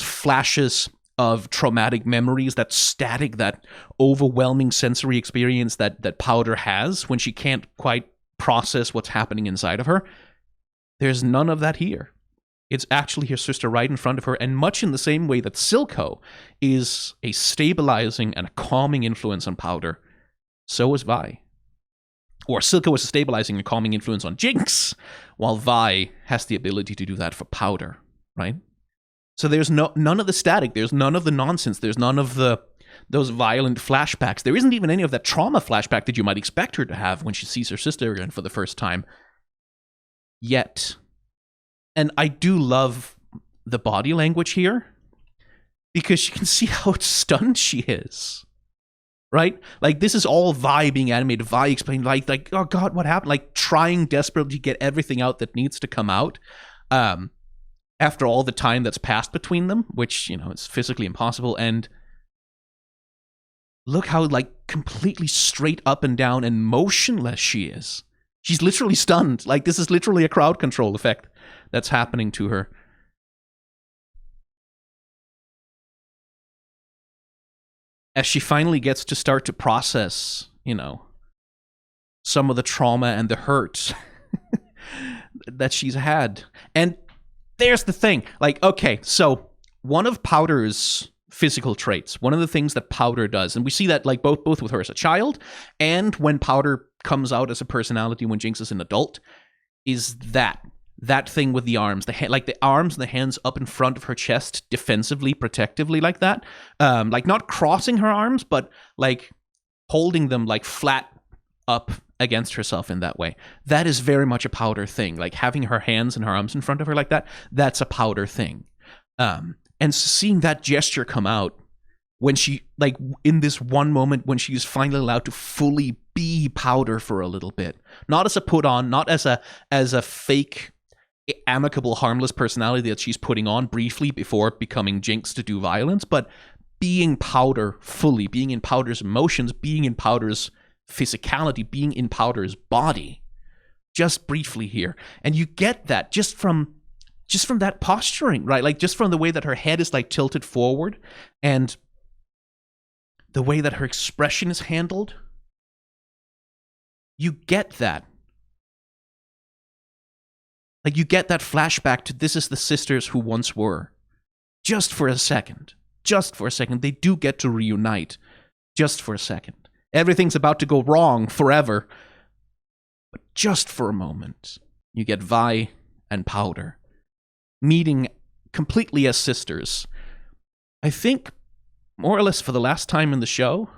[SPEAKER 2] flashes of traumatic memories, that static, that overwhelming sensory experience that Powder has when she can't quite process what's happening inside of her. There's none of that here. It's actually her sister right in front of her, and much in the same way that Silco is a stabilizing and a calming influence on Powder, so is Vi. Or Silco is a stabilizing and calming influence on Jinx, while Vi has the ability to do that for Powder, right? So there's none of the static, there's none of the nonsense, there's none of those violent flashbacks. There isn't even any of that trauma flashback that you might expect her to have when she sees her sister again for the first time. Yet. And I do love the body language here, because you can see how stunned she is. Right? Like, this is all Vi being animated. Vi explaining, like, oh God, what happened? Like, trying desperately to get everything out that needs to come out. After all the time that's passed between them, which, you know, it's physically impossible. And look how, like, completely straight up and down and motionless she is. She's literally stunned. Like, this is literally a crowd control effect that's happening to her. As she finally gets to start to process, you know, some of the trauma and the hurt that she's had. And there's the thing. Like, okay, so one of Powder's physical traits, one of the things that Powder does, and we see that, like, both with her as a child and when Powder comes out as a personality when Jinx is an adult, is that that thing with the arms, like the arms and the hands up in front of her chest, defensively, protectively, like that. Like not crossing her arms, but like holding them like flat up against herself in that way. That is very much a Powder thing. Like having her hands and her arms in front of her like that, that's a Powder thing. And seeing that gesture come out when she, like in this one moment when she's finally allowed to fully be Powder for a little bit, not as a put on, not as a fake amicable, harmless personality that she's putting on briefly before becoming Jinx to do violence, but being Powder fully, being in Powder's emotions, being in Powder's physicality, being in Powder's body, just briefly here. And you get that just from that posturing, right? Like just from the way that her head is like tilted forward and the way that her expression is handled. You get that. Like, you get that flashback to this is the sisters who once were. Just for a second. Just for a second. They do get to reunite. Just for a second. Everything's about to go wrong forever. But just for a moment, you get Vi and Powder meeting completely as sisters. I think, more or less for the last time in the show,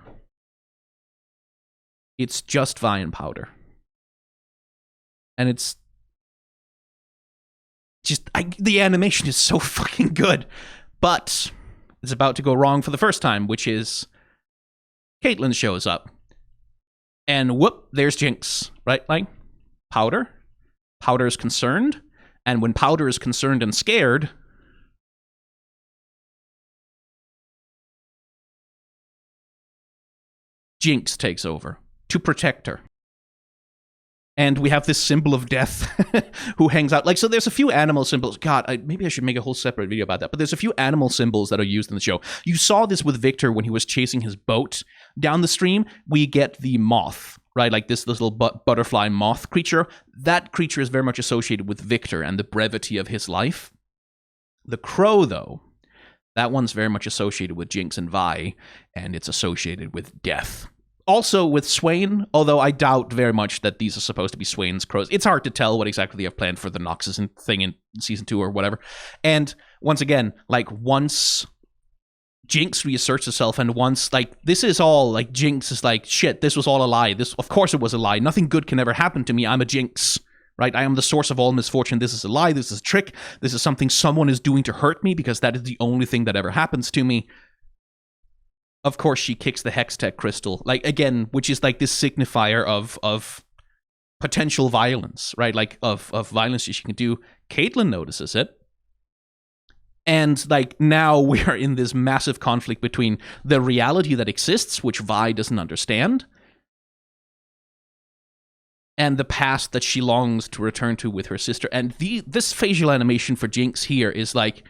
[SPEAKER 2] it's just Vi and Powder. And it's just, the animation is so fucking good. But it's about to go wrong for the first time, which is Caitlyn shows up. And whoop, there's Jinx, right? Like, Powder. Powder is concerned. And when Powder is concerned and scared, Jinx takes over to protect her. And we have this symbol of death who hangs out. Like, so there's a few animal symbols. God, maybe I should make a whole separate video about that. But there's a few animal symbols that are used in the show. You saw this with Viktor when he was chasing his boat down the stream. We get the moth, right? Like this little butterfly moth creature. That creature is very much associated with Viktor and the brevity of his life. The crow, though, that one's very much associated with Jinx and Vi, and it's associated with death. Also with Swain, although I doubt very much that these are supposed to be Swain's crows. It's hard to tell what exactly they have planned for the Noxus thing in season 2 or whatever. And once again, like once Jinx reasserts herself and once, like, this is all, like, Jinx is like, shit, this was all a lie. This, of course it was a lie. Nothing good can ever happen to me. I'm a Jinx, right? I am the source of all misfortune. This is a lie. This is a trick. This is something someone is doing to hurt me because that is the only thing that ever happens to me. Of course, she kicks the Hextech crystal, like, again, which is like this signifier of potential violence, right? Like, of violence she can do. Caitlyn notices it. And, like, now we are in this massive conflict between the reality that exists, which Vi doesn't understand, and the past that she longs to return to with her sister. And this facial animation for Jinx here is, like,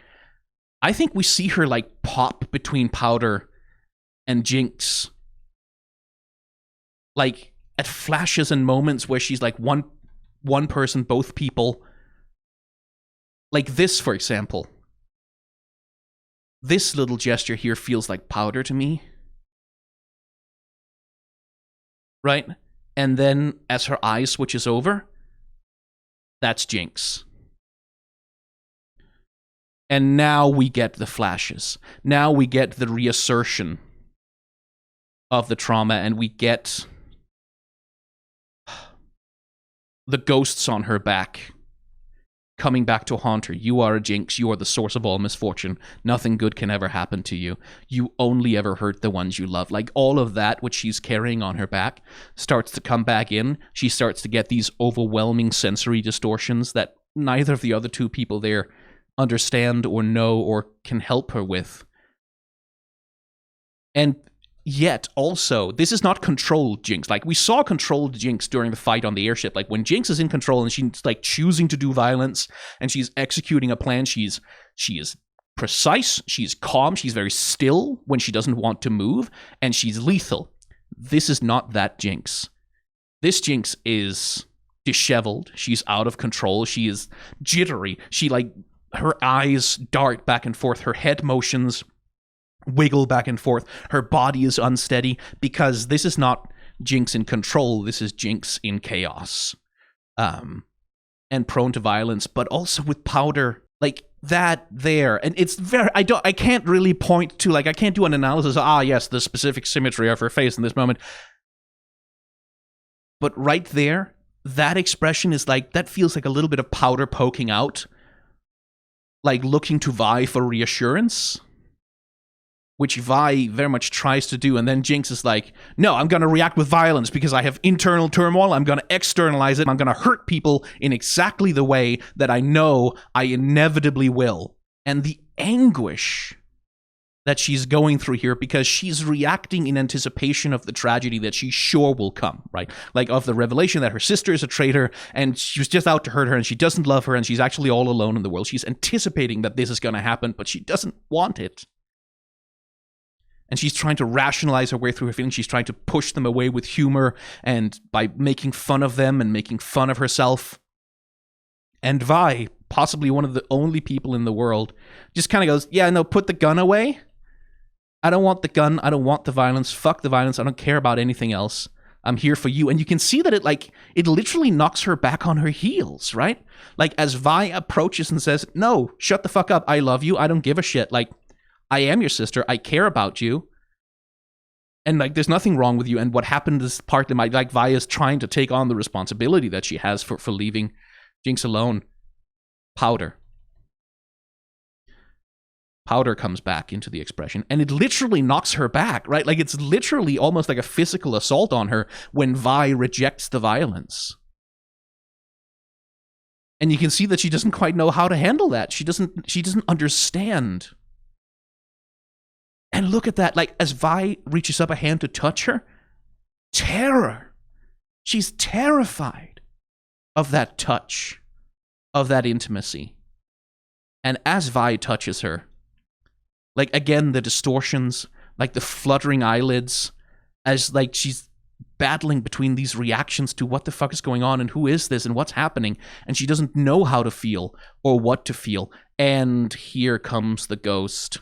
[SPEAKER 2] I think we see her, like, pop between Powder and Jinx, like, at flashes and moments where she's like one person, both people. Like this, for example. This little gesture here feels like Powder to me. Right? And then as her eye switches over, that's Jinx. And now we get the flashes. Now we get the reassertion of the trauma, and we get the ghosts on her back coming back to haunt her. You are a Jinx. You are the source of all misfortune. Nothing good can ever happen to you. You only ever hurt the ones you love. Like, all of that, which she's carrying on her back, starts to come back in. She starts to get these overwhelming sensory distortions that neither of the other two people there understand or know or can help her with. And yet, also, this is not controlled Jinx. Like, we saw controlled Jinx during the fight on the airship. Like, when Jinx is in control and she's, like, choosing to do violence and she's executing a plan, she is precise, she's calm, she's very still when she doesn't want to move, and she's lethal. This is not that Jinx. This Jinx is disheveled. She's out of control. She is jittery. She, like, her eyes dart back and forth. Her head motions wiggle back and forth. Her body is unsteady because this is not Jinx in control. This is Jinx in chaos. and prone to violence, but also with Powder, like that there. And it's very, I can't really point to, like, I can't do an analysis of, yes, the specific symmetry of her face in this moment. But right there, that expression is like, that feels like a little bit of Powder poking out, like looking to Vi for reassurance, which Vi very much tries to do. And then Jinx is like, no, I'm going to react with violence because I have internal turmoil. I'm going to externalize it. I'm going to hurt people in exactly the way that I know I inevitably will. And the anguish that she's going through here, because she's reacting in anticipation of the tragedy that she's sure will come, right? Like of the revelation that her sister is a traitor and she was just out to hurt her and she doesn't love her and she's actually all alone in the world. She's anticipating that this is going to happen, but she doesn't want it. And she's trying to rationalize her way through her feelings. She's trying to push them away with humor and by making fun of them and making fun of herself. And Vi, possibly one of the only people in the world, just kind of goes, yeah, no, put the gun away. I don't want the gun. I don't want the violence. Fuck the violence. I don't care about anything else. I'm here for you. And you can see that it literally knocks her back on her heels, right? Like as Vi approaches and says, no, shut the fuck up. I love you. I don't give a shit. Like, I am your sister. I care about you. And like, there's nothing wrong with you. And what happened is partly like Vi is trying to take on the responsibility that she has for leaving Jinx alone. Powder comes back into the expression, and it literally knocks her back, right? Like, it's literally almost like a physical assault on her when Vi rejects the violence. And you can see that she doesn't quite know how to handle that. She doesn't understand. And look at that, like, as Vi reaches up a hand to touch her, terror. She's terrified of that touch, of that intimacy. And as Vi touches her, like, again, the distortions, like the fluttering eyelids, as, like, she's battling between these reactions to what the fuck is going on and who is this and what's happening. And she doesn't know how to feel or what to feel. And here comes the ghost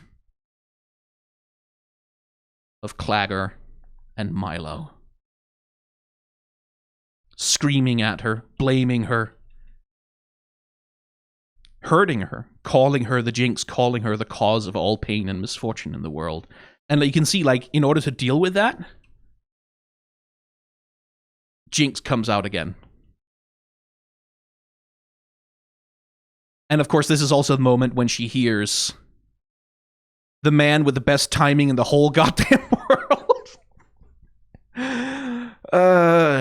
[SPEAKER 2] of Claggor and Milo. Screaming at her, blaming her, hurting her, calling her the Jinx, calling her the cause of all pain and misfortune in the world. And you can see, like, in order to deal with that, Jinx comes out again. And of course, this is also the moment when she hears the man with the best timing in the whole goddamn world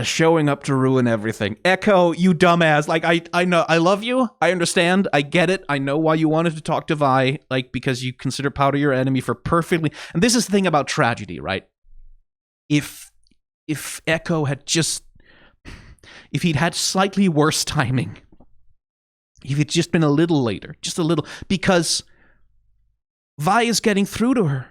[SPEAKER 2] showing up to ruin everything. Echo, you dumbass. Like, I know, I love you. I understand. I get it. I know why you wanted to talk to Vi, like, because you consider Powder your enemy for perfectly. And this is the thing about tragedy, right? If Echo had just, if he'd had slightly worse timing, if it'd just been a little later, just a little, because Vi is getting through to her.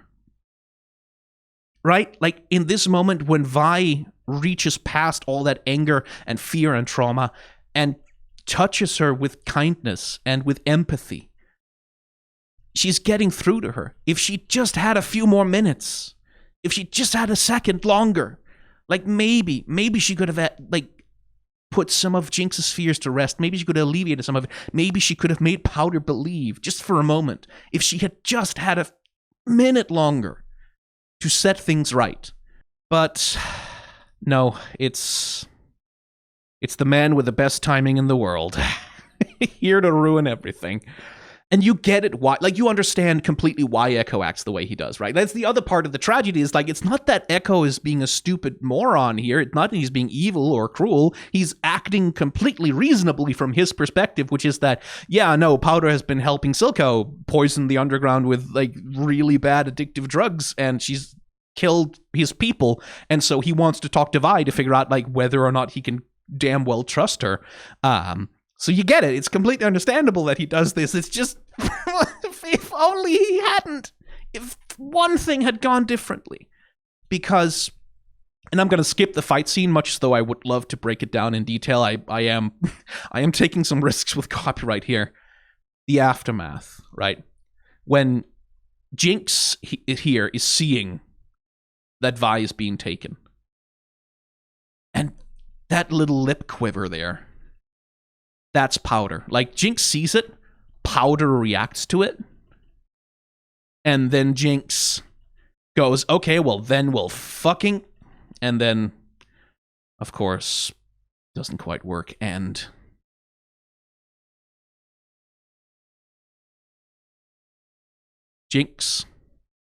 [SPEAKER 2] Right? Like, in this moment when Vi reaches past all that anger and fear and trauma and touches her with kindness and with empathy, she's getting through to her. If she just had a few more minutes, if she just had a second longer, like, maybe she could have, like, put some of Jinx's fears to rest. Maybe she could have alleviated some of it. Maybe she could have made Powder believe, just for a moment, if she had just had a minute longer to set things right. But no, it's the man with the best timing in the world. Here to ruin everything. And you get it, why, like, you understand completely why Echo acts the way he does, right? That's the other part of the tragedy, is, like, it's not that Echo is being a stupid moron here. It's not that he's being evil or cruel. He's acting completely reasonably from his perspective, which is that, yeah, no, Powder has been helping Silco poison the underground with, like, really bad addictive drugs, and she's killed his people, and so he wants to talk to Vi to figure out, like, whether or not he can damn well trust her. So you get it. It's completely understandable that he does this. It's just, if only he hadn't. If one thing had gone differently. Because, and I'm going to skip the fight scene, much as though I would love to break it down in detail. I am taking some risks with copyright here. The aftermath, right? When Jinx here is seeing that Vi is being taken. And that little lip quiver there, That's Powder. Like, Jinx sees it, Powder reacts to it, and then Jinx goes, okay, well, then we'll fucking... And then, of course, doesn't quite work, and... Jinx.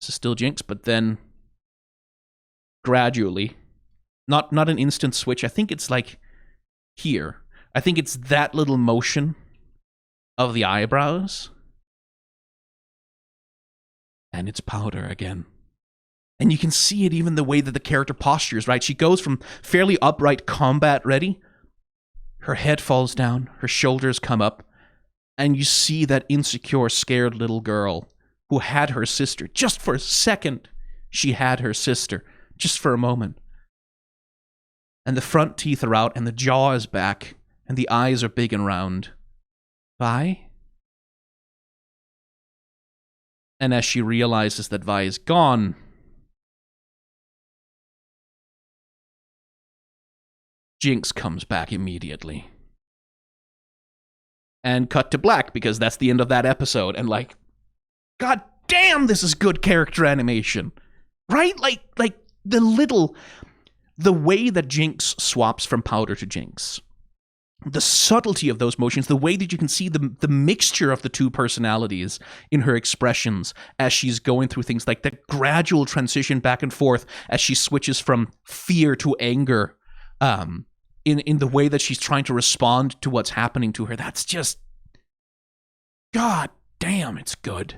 [SPEAKER 2] This is still Jinx, but then gradually, not an instant switch. I think it's like here. I think it's that little motion of the eyebrows. And it's Powder again. And you can see it even the way that the character postures, right? She goes from fairly upright, combat ready. Her head falls down, her shoulders come up, and you see that insecure, scared little girl who had her sister. Just for a second, she had her sister. Just for a moment. And the front teeth are out, and the jaw is back, and the eyes are big and round. Vi? And as she realizes that Vi is gone, Jinx comes back immediately. And cut to black, because that's the end of that episode, and like, God damn, this is good character animation. Right? Like the way that Jinx swaps from Powder to Jinx. The subtlety of those motions, the way that you can see the mixture of the two personalities in her expressions as she's going through things, like the gradual transition back and forth as she switches from fear to anger, in the way that she's trying to respond to what's happening to her. That's just, God damn, it's good.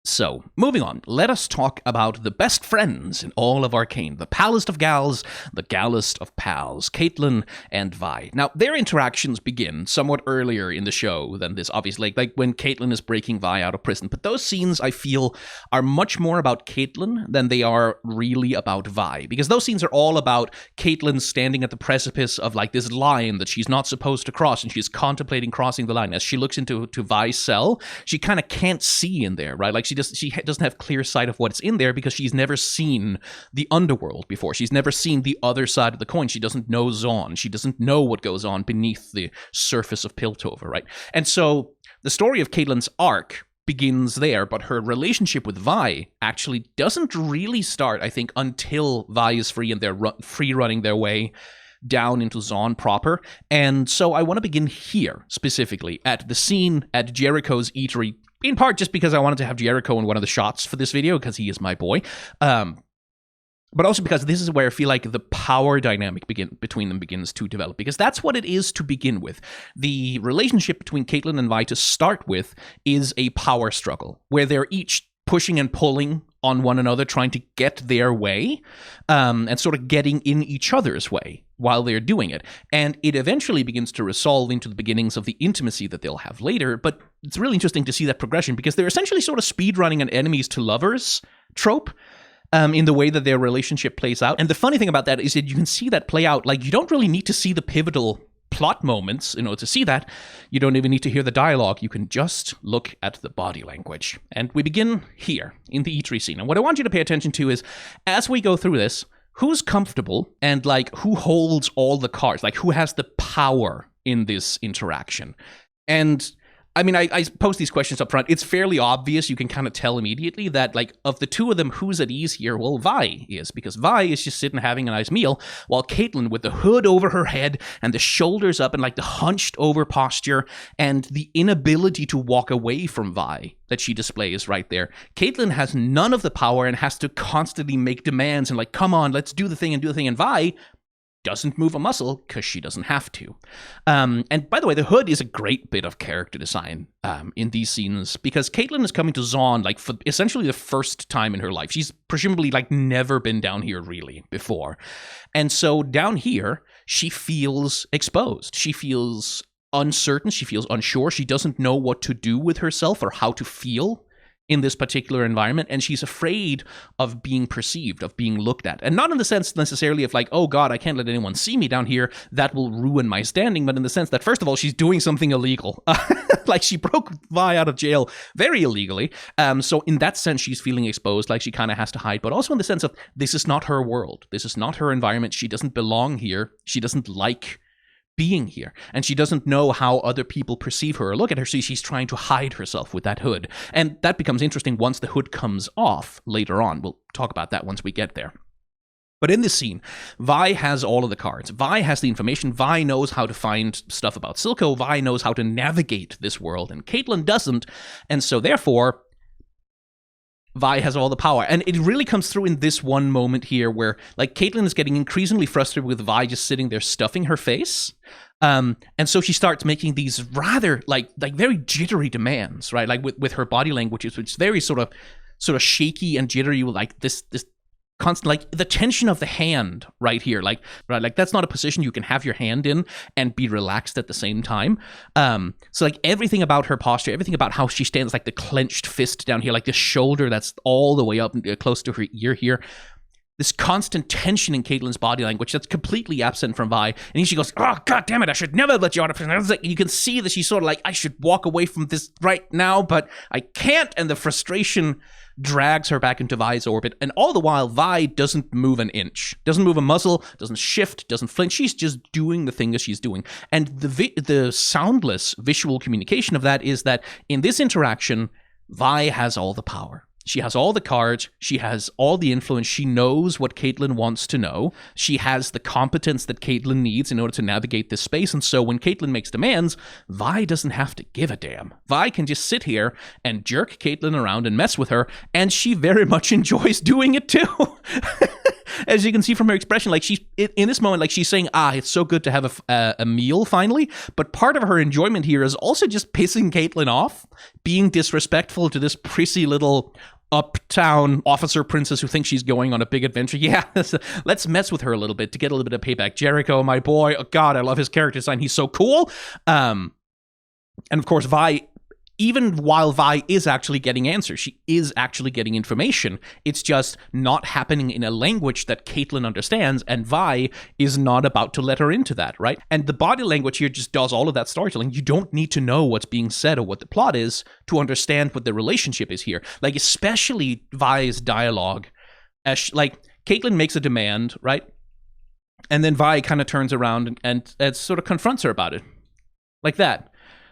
[SPEAKER 2] So, moving on, let us talk about the best friends in all of ARCANE, the pallest of gals, the gallest of pals, Caitlyn and Vi. Now, their interactions begin somewhat earlier in the show than this, obviously, like when Caitlyn is breaking Vi out of prison, but those scenes, I feel, are much more about Caitlyn than they are really about Vi, because those scenes are all about Caitlyn standing at the precipice of, like, this line that she's not supposed to cross, and she's contemplating crossing the line. As she looks into Vi's cell, she kind of can't see in there, right? Like, she doesn't have clear sight of what's in there because she's never seen the underworld before. She's never seen the other side of the coin. She doesn't know Zaun. She doesn't know what goes on beneath the surface of Piltover, right? And so the story of Caitlyn's arc begins there, but her relationship with Vi actually doesn't really start, I think, until Vi is free and they're free running their way down into Zaun proper. And so I want to begin here, specifically, at the scene at Jericho's eatery, in part just because I wanted to have Jericho in one of the shots for this video, because he is my boy. But also because this is where I feel like the power dynamic between them begins to develop, because that's what it is to begin with. The relationship between Caitlyn and Vi to start with is a power struggle, where they're each pushing and pulling on one another, trying to get their way, and sort of getting in each other's way while they're doing it. And it eventually begins to resolve into the beginnings of the intimacy that they'll have later, but it's really interesting to see that progression, because they're essentially sort of speedrunning an enemies to lovers trope, in the way that their relationship plays out. And the funny thing about that is that you can see that play out. Like, you don't really need to see the pivotal plot moments in order to see that. You don't even need to hear the dialogue. You can just look at the body language. And we begin here in the eatery scene. And what I want you to pay attention to is, as we go through this, who's comfortable and, like, who holds all the cards? Like, who has the power in this interaction? And I mean, I post these questions up front. It's fairly obvious. You can kind of tell immediately that, like, of the two of them, who's at ease here? Well, Vi is, because Vi is just sitting having a nice meal, while Caitlyn, with the hood over her head and the shoulders up and, like, the hunched over posture and the inability to walk away from Vi that she displays right there. Caitlyn has none of the power and has to constantly make demands and, like, come on, let's do the thing. And Vi doesn't move a muscle because she doesn't have to. And by the way, the hood is a great bit of character design in these scenes, because Caitlyn is coming to Zaun, like, for essentially the first time in her life. She's presumably, like, never been down here really before. And so down here, she feels exposed. She feels uncertain. She feels unsure. She doesn't know what to do with herself or how to feel in this particular environment, and she's afraid of being perceived, of being looked at. And not in the sense necessarily of like, oh God, I can't let anyone see me down here, that will ruin my standing, but in the sense that, first of all, she's doing something illegal. Like, she broke Vi out of jail very illegally. So in that sense, she's feeling exposed, like she kind of has to hide, but also in the sense of this is not her world. This is not her environment. She doesn't belong here. She doesn't like being here, and she doesn't know how other people perceive her or look at her, so she's trying to hide herself with that hood. And that becomes interesting once the hood comes off later on. We'll talk about that once we get there. But in this scene, Vi has all of the cards. Vi has the information. Vi knows how to find stuff about Silco. Vi knows how to navigate this world, and Caitlyn doesn't. And so therefore, Vi has all the power. And it really comes through in this one moment here where, like, Caitlyn is getting increasingly frustrated with Vi just sitting there stuffing her face. And so she starts making these rather, like very jittery demands, right? Like with her body language, which is very sort of shaky and jittery, like this constant, like the tension of the hand right here, like that's not a position you can have your hand in and be relaxed at the same time. So like everything about her posture, everything about how she stands, like the clenched fist down here, like the shoulder that's all the way up close to her ear here, this constant tension in Caitlyn's body language that's completely absent from Vi. And she goes, oh, God damn it, I should never let you out of prison. Like, you can see that she's sort of like, I should walk away from this right now, but I can't. And the frustration drags her back into Vi's orbit. And all the while, Vi doesn't move an inch, doesn't move a muscle, doesn't shift, doesn't flinch. She's just doing the thing that she's doing. And the soundless visual communication of that is that in this interaction, Vi has all the power. She has all the cards. She has all the influence. She knows what Caitlyn wants to know. She has the competence that Caitlyn needs in order to navigate this space. And so when Caitlyn makes demands, Vi doesn't have to give a damn. Vi can just sit here and jerk Caitlyn around and mess with her, and she very much enjoys doing it too. As you can see from her expression, like she's in this moment, like she's saying, it's so good to have a meal finally. But part of her enjoyment here is also just pissing Caitlyn off, being disrespectful to this prissy little uptown officer princess who thinks she's going on a big adventure. Yeah, let's mess with her a little bit to get a little bit of payback. Jericho, my boy, oh God, I love his character design. He's so cool. And of course, Vi, even while Vi is actually getting answers, she is actually getting information. It's just not happening in a language that Caitlyn understands, and Vi is not about to let her into that, right? And the body language here just does all of that storytelling. You don't need to know what's being said or what the plot is to understand what the relationship is here. Like, especially Vi's dialogue. Like, Caitlyn makes a demand, right? And then Vi kind of turns around and sort of confronts her about it. Like that.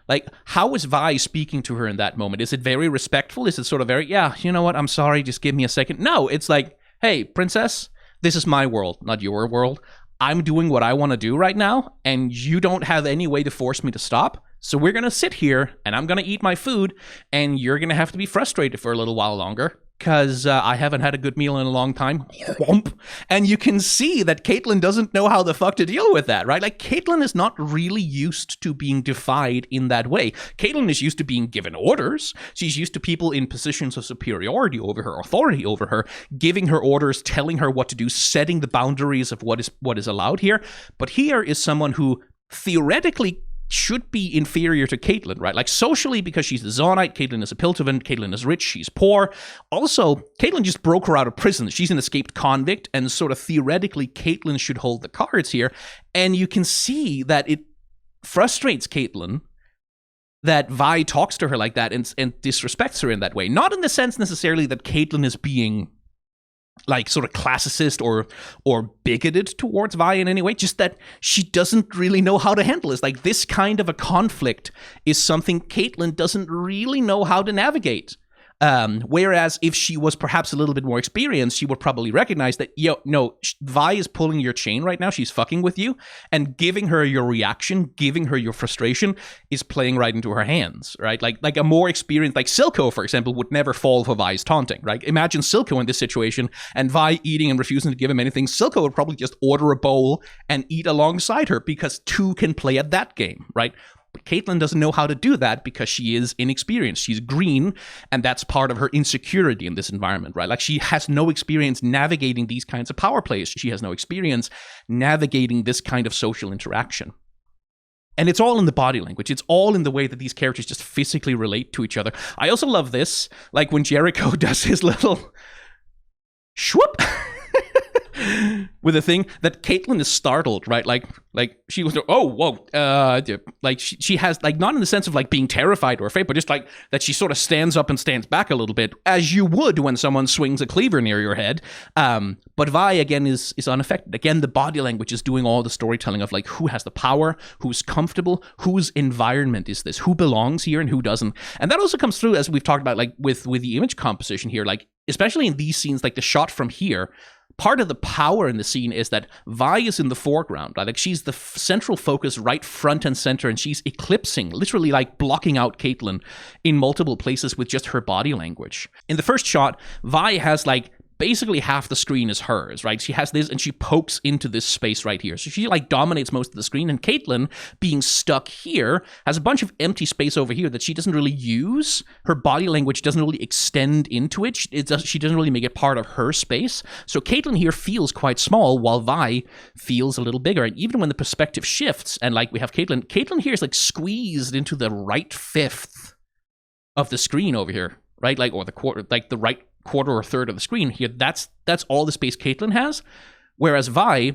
[SPEAKER 2] Like, how is Vi speaking to her in that moment? Is it very respectful? Is it sort of very, yeah, you know what, I'm sorry, just give me a second? No, it's like, hey, princess, this is my world, not your world. I'm doing what I want to do right now, and you don't have any way to force me to stop. So we're going to sit here, and I'm going to eat my food, and you're going to have to be frustrated for a little while longer, because I haven't had a good meal in a long time. Whomp. And you can see that Caitlyn doesn't know how the fuck to deal with that, right? Like, Caitlyn is not really used to being defied in that way. Caitlyn is used to being given orders. She's used to people in positions of superiority over her, authority over her, giving her orders, telling her what to do, setting the boundaries of what is allowed here. But here is someone who theoretically should be inferior to Caitlyn, right? Like, socially, because she's the Zonite, Caitlyn is a Piltovan, Caitlyn is rich, she's poor. Also, Caitlyn just broke her out of prison. She's an escaped convict, and sort of theoretically, Caitlyn should hold the cards here. And you can see that it frustrates Caitlyn that Vi talks to her like that and disrespects her in that way. Not in the sense necessarily that Caitlyn is being like sort of classicist or bigoted towards Vi in any way, just that she doesn't really know how to handle this. Like, this kind of a conflict is something Caitlyn doesn't really know how to navigate. Whereas if she was perhaps a little bit more experienced, she would probably recognize that, Vi is pulling your chain right now. She's fucking with you, and giving her your reaction, giving her your frustration is playing right into her hands, right? Like a more experienced, like Silco, for example, would never fall for Vi's taunting, right? Imagine Silco in this situation and Vi eating and refusing to give him anything. Silco would probably just order a bowl and eat alongside her because two can play at that game, right? But Caitlyn doesn't know how to do that because she is inexperienced. She's green, and that's part of her insecurity in this environment, right? Like, she has no experience navigating these kinds of power plays. She has no experience navigating this kind of social interaction. And it's all in the body language. It's all in the way that these characters just physically relate to each other. I also love this, like when Jericho does his little shwoop with a thing that Caitlyn is startled, right? Like she was, oh, whoa, like she has, like, not in the sense of like being terrified or afraid, but just like that she sort of stands up and stands back a little bit, as you would when someone swings a cleaver near your head. But Vi, again, is unaffected. Again, the body language is doing all the storytelling of like who has the power, who's comfortable, whose environment is this, who belongs here and who doesn't. And that also comes through, as we've talked about, like with the image composition here, like especially in these scenes, like the shot from here. Part of the power in the scene is that Vi is in the foreground, right? Like she's the central focus, right front and center, and she's eclipsing, literally like blocking out Caitlyn in multiple places with just her body language. In the first shot, Vi has like basically half the screen is hers, right? She has this and she pokes into this space right here. So she like dominates most of the screen, and Caitlyn, being stuck here, has a bunch of empty space over here that she doesn't really use. Her body language doesn't really extend into it. She doesn't really make it part of her space. So Caitlyn here feels quite small while Vi feels a little bigger. And even when the perspective shifts and like we have Caitlyn here is like squeezed into the right fifth of the screen over here, right? Like, or the quarter, like the right quarter or third of the screen here. That's all the space Caitlyn has, whereas Vi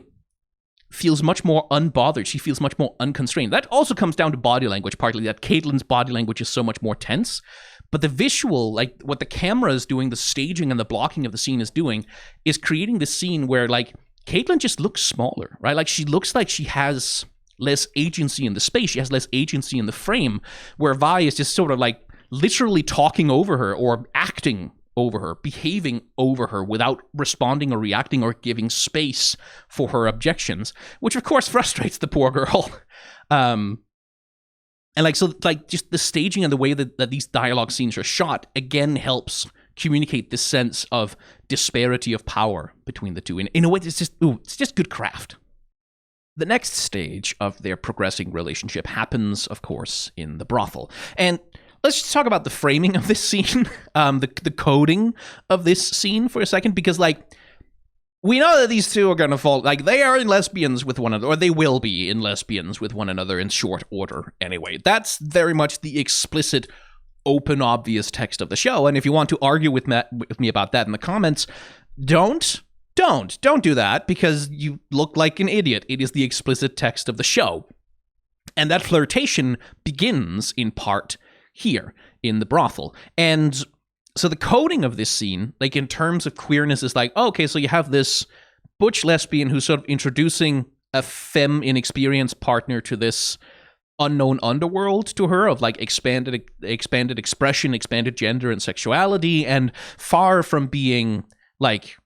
[SPEAKER 2] feels much more unbothered. She feels much more unconstrained. That also comes down to body language, partly that Caitlyn's body language is so much more tense. But the visual, like what the camera is doing, the staging and the blocking of the scene is doing, is creating this scene where like Caitlyn just looks smaller, right? Like she looks like she has less agency in the space. She has less agency in the frame, where Vi is just sort of like literally talking over her or acting over her, behaving over her without responding or reacting or giving space for her objections, which of course frustrates the poor girl. And like, so like just the staging and the way that these dialogue scenes are shot again helps communicate this sense of disparity of power between the two. In a way, it's just good craft. The next stage of their progressing relationship happens, of course, in the brothel. And let's just talk about the framing of this scene, the coding of this scene for a second, because, like, we know that these two are going to fall, like, they are in lesbians with one another, or they will be in lesbians with one another in short order anyway. That's very much the explicit, open, obvious text of the show, and if you want to argue with me about that in the comments, don't do that, because you look like an idiot. It is the explicit text of the show. And that flirtation begins, in part, here in the brothel. And so the coding of this scene, like in terms of queerness, is like, okay, so you have this butch lesbian who's sort of introducing a femme inexperienced partner to this unknown underworld to her of like expanded expression, expanded gender and sexuality, and far from being like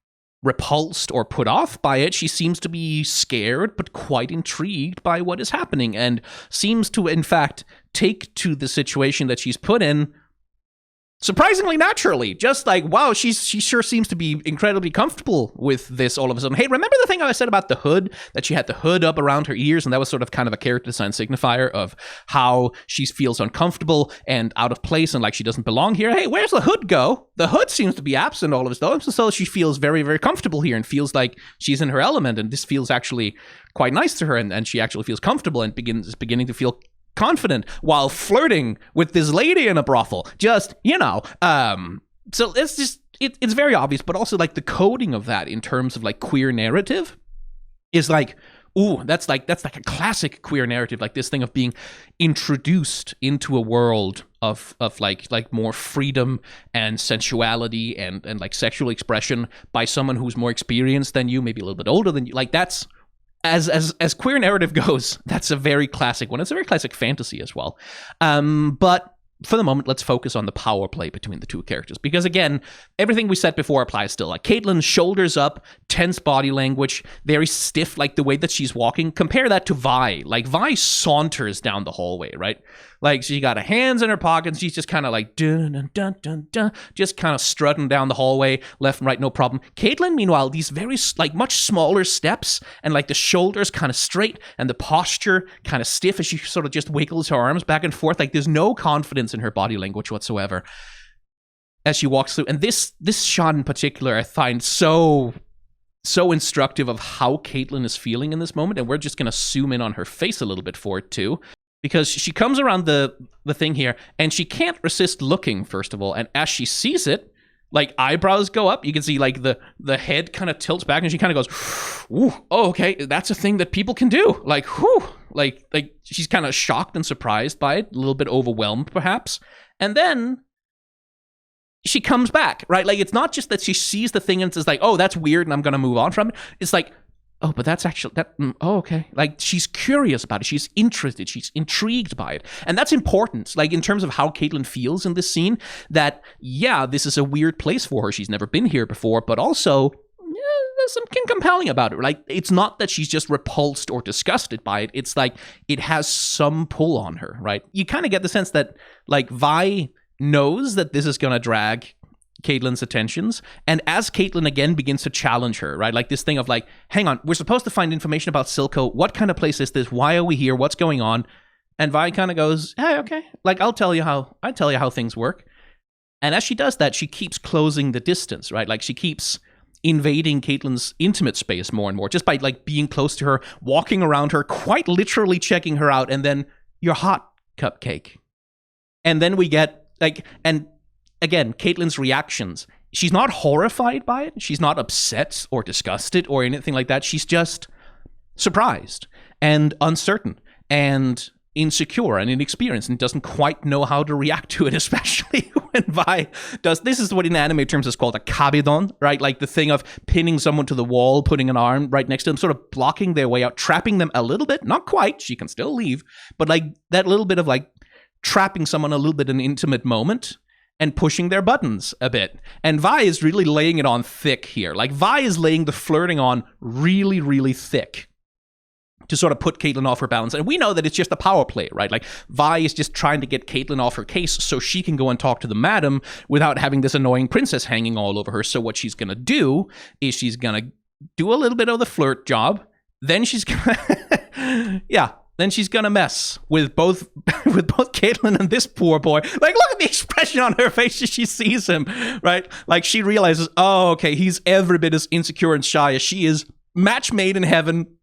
[SPEAKER 2] repulsed or put off by it, she seems to be scared but quite intrigued by what is happening, and seems to in fact take to the situation that she's put in surprisingly naturally. Just like, wow, she sure seems to be incredibly comfortable with this all of a sudden. Hey, remember the thing I said about the hood? That she had the hood up around her ears, and that was sort of kind of a character design signifier of how she feels uncomfortable and out of place and like she doesn't belong here. Hey, where's the hood go? The hood seems to be absent all of a sudden, so she feels very, very comfortable here and feels like she's in her element, and this feels actually quite nice to her, and she actually feels comfortable and is beginning to feel confident while flirting with this lady in a brothel. Just, you know, so it's just, it's very obvious, but also like the coding of that in terms of like queer narrative is like, ooh, that's like a classic queer narrative, like this thing of being introduced into a world of like more freedom and sensuality and like sexual expression by someone who's more experienced than you, maybe a little bit older than you. Like that's, as queer narrative goes, that's a very classic one. It's a very classic fantasy as well. But for the moment, let's focus on the power play between the two characters. Because again, everything we said before applies still. Like Caitlyn's shoulders up, tense body language, very stiff, like the way that she's walking. Compare that to Vi. Like Vi saunters down the hallway, right? Like she got her hands in her pockets. She's just kind of like dun dun dun dun dun, just kind of strutting down the hallway, left and right, no problem. Caitlyn, meanwhile, these very like much smaller steps, and like the shoulders kind of straight and the posture kind of stiff as she sort of just wiggles her arms back and forth. Like there's no confidence in her body language whatsoever as she walks through. And this shot in particular, I find so instructive of how Caitlyn is feeling in this moment. And we're just going to zoom in on her face a little bit for it too. because she comes around the thing here, and she can't resist looking, first of all. And as she sees it, like, eyebrows go up. You can see, like, the head kind of tilts back, and she kind of goes, ooh, oh, okay, that's a thing that people can do. Like, whew. Like she's kind of shocked and surprised by it, a little bit overwhelmed, perhaps. And then she comes back, right? Like, it's not just that she sees the thing and says, like, oh, that's weird, and I'm going to move on from it. It's like, oh, but that's actually, oh, okay. Like, she's curious about it. She's interested. She's intrigued by it. And that's important, like, in terms of how Caitlyn feels in this scene, that, yeah, this is a weird place for her. She's never been here before, but also, there's something compelling about it. Like, it's not that she's just repulsed or disgusted by it. It's like, it has some pull on her, right? You kind of get the sense that, like, Vi knows that this is going to drag Caitlyn's attentions, and as Caitlyn again begins to challenge her, right, like this thing of like, hang on, we're supposed to find information about Silco. What kind of place is this? Why are we here? What's going on? And Vi kind of goes, hey, okay, like, I'll tell you how things work. And as she does that, she keeps closing the distance, right? Like, she keeps invading Caitlyn's intimate space more and more, just by like being close to her, walking around her, quite literally checking her out, and then, you're hot, cupcake. And then we get like, and again, Caitlyn's reactions. She's not horrified by it. She's not upset or disgusted or anything like that. She's just surprised and uncertain and insecure and inexperienced and doesn't quite know how to react to it, especially when Vi does. This is what in anime terms is called a kabedon, right? Like the thing of pinning someone to the wall, putting an arm right next to them, sort of blocking their way out, trapping them a little bit. Not quite. She can still leave. But like that little bit of like trapping someone a little bit in an intimate moment and pushing their buttons a bit. And Vi is really laying it on thick here. Like, Vi is laying the flirting on really, really thick to sort of put Caitlyn off her balance. And we know that it's just a power play, right? Like, Vi is just trying to get Caitlyn off her case so she can go and talk to the madam without having this annoying princess hanging all over her. So what she's going to do is she's going to do a little bit of the flirt job. Then she's going to... yeah. Then she's gonna mess with both Caitlyn and this poor boy. Like, look at the expression on her face as she sees him, right? Like, she realizes, oh, okay, he's every bit as insecure and shy as she is. Match made in heaven.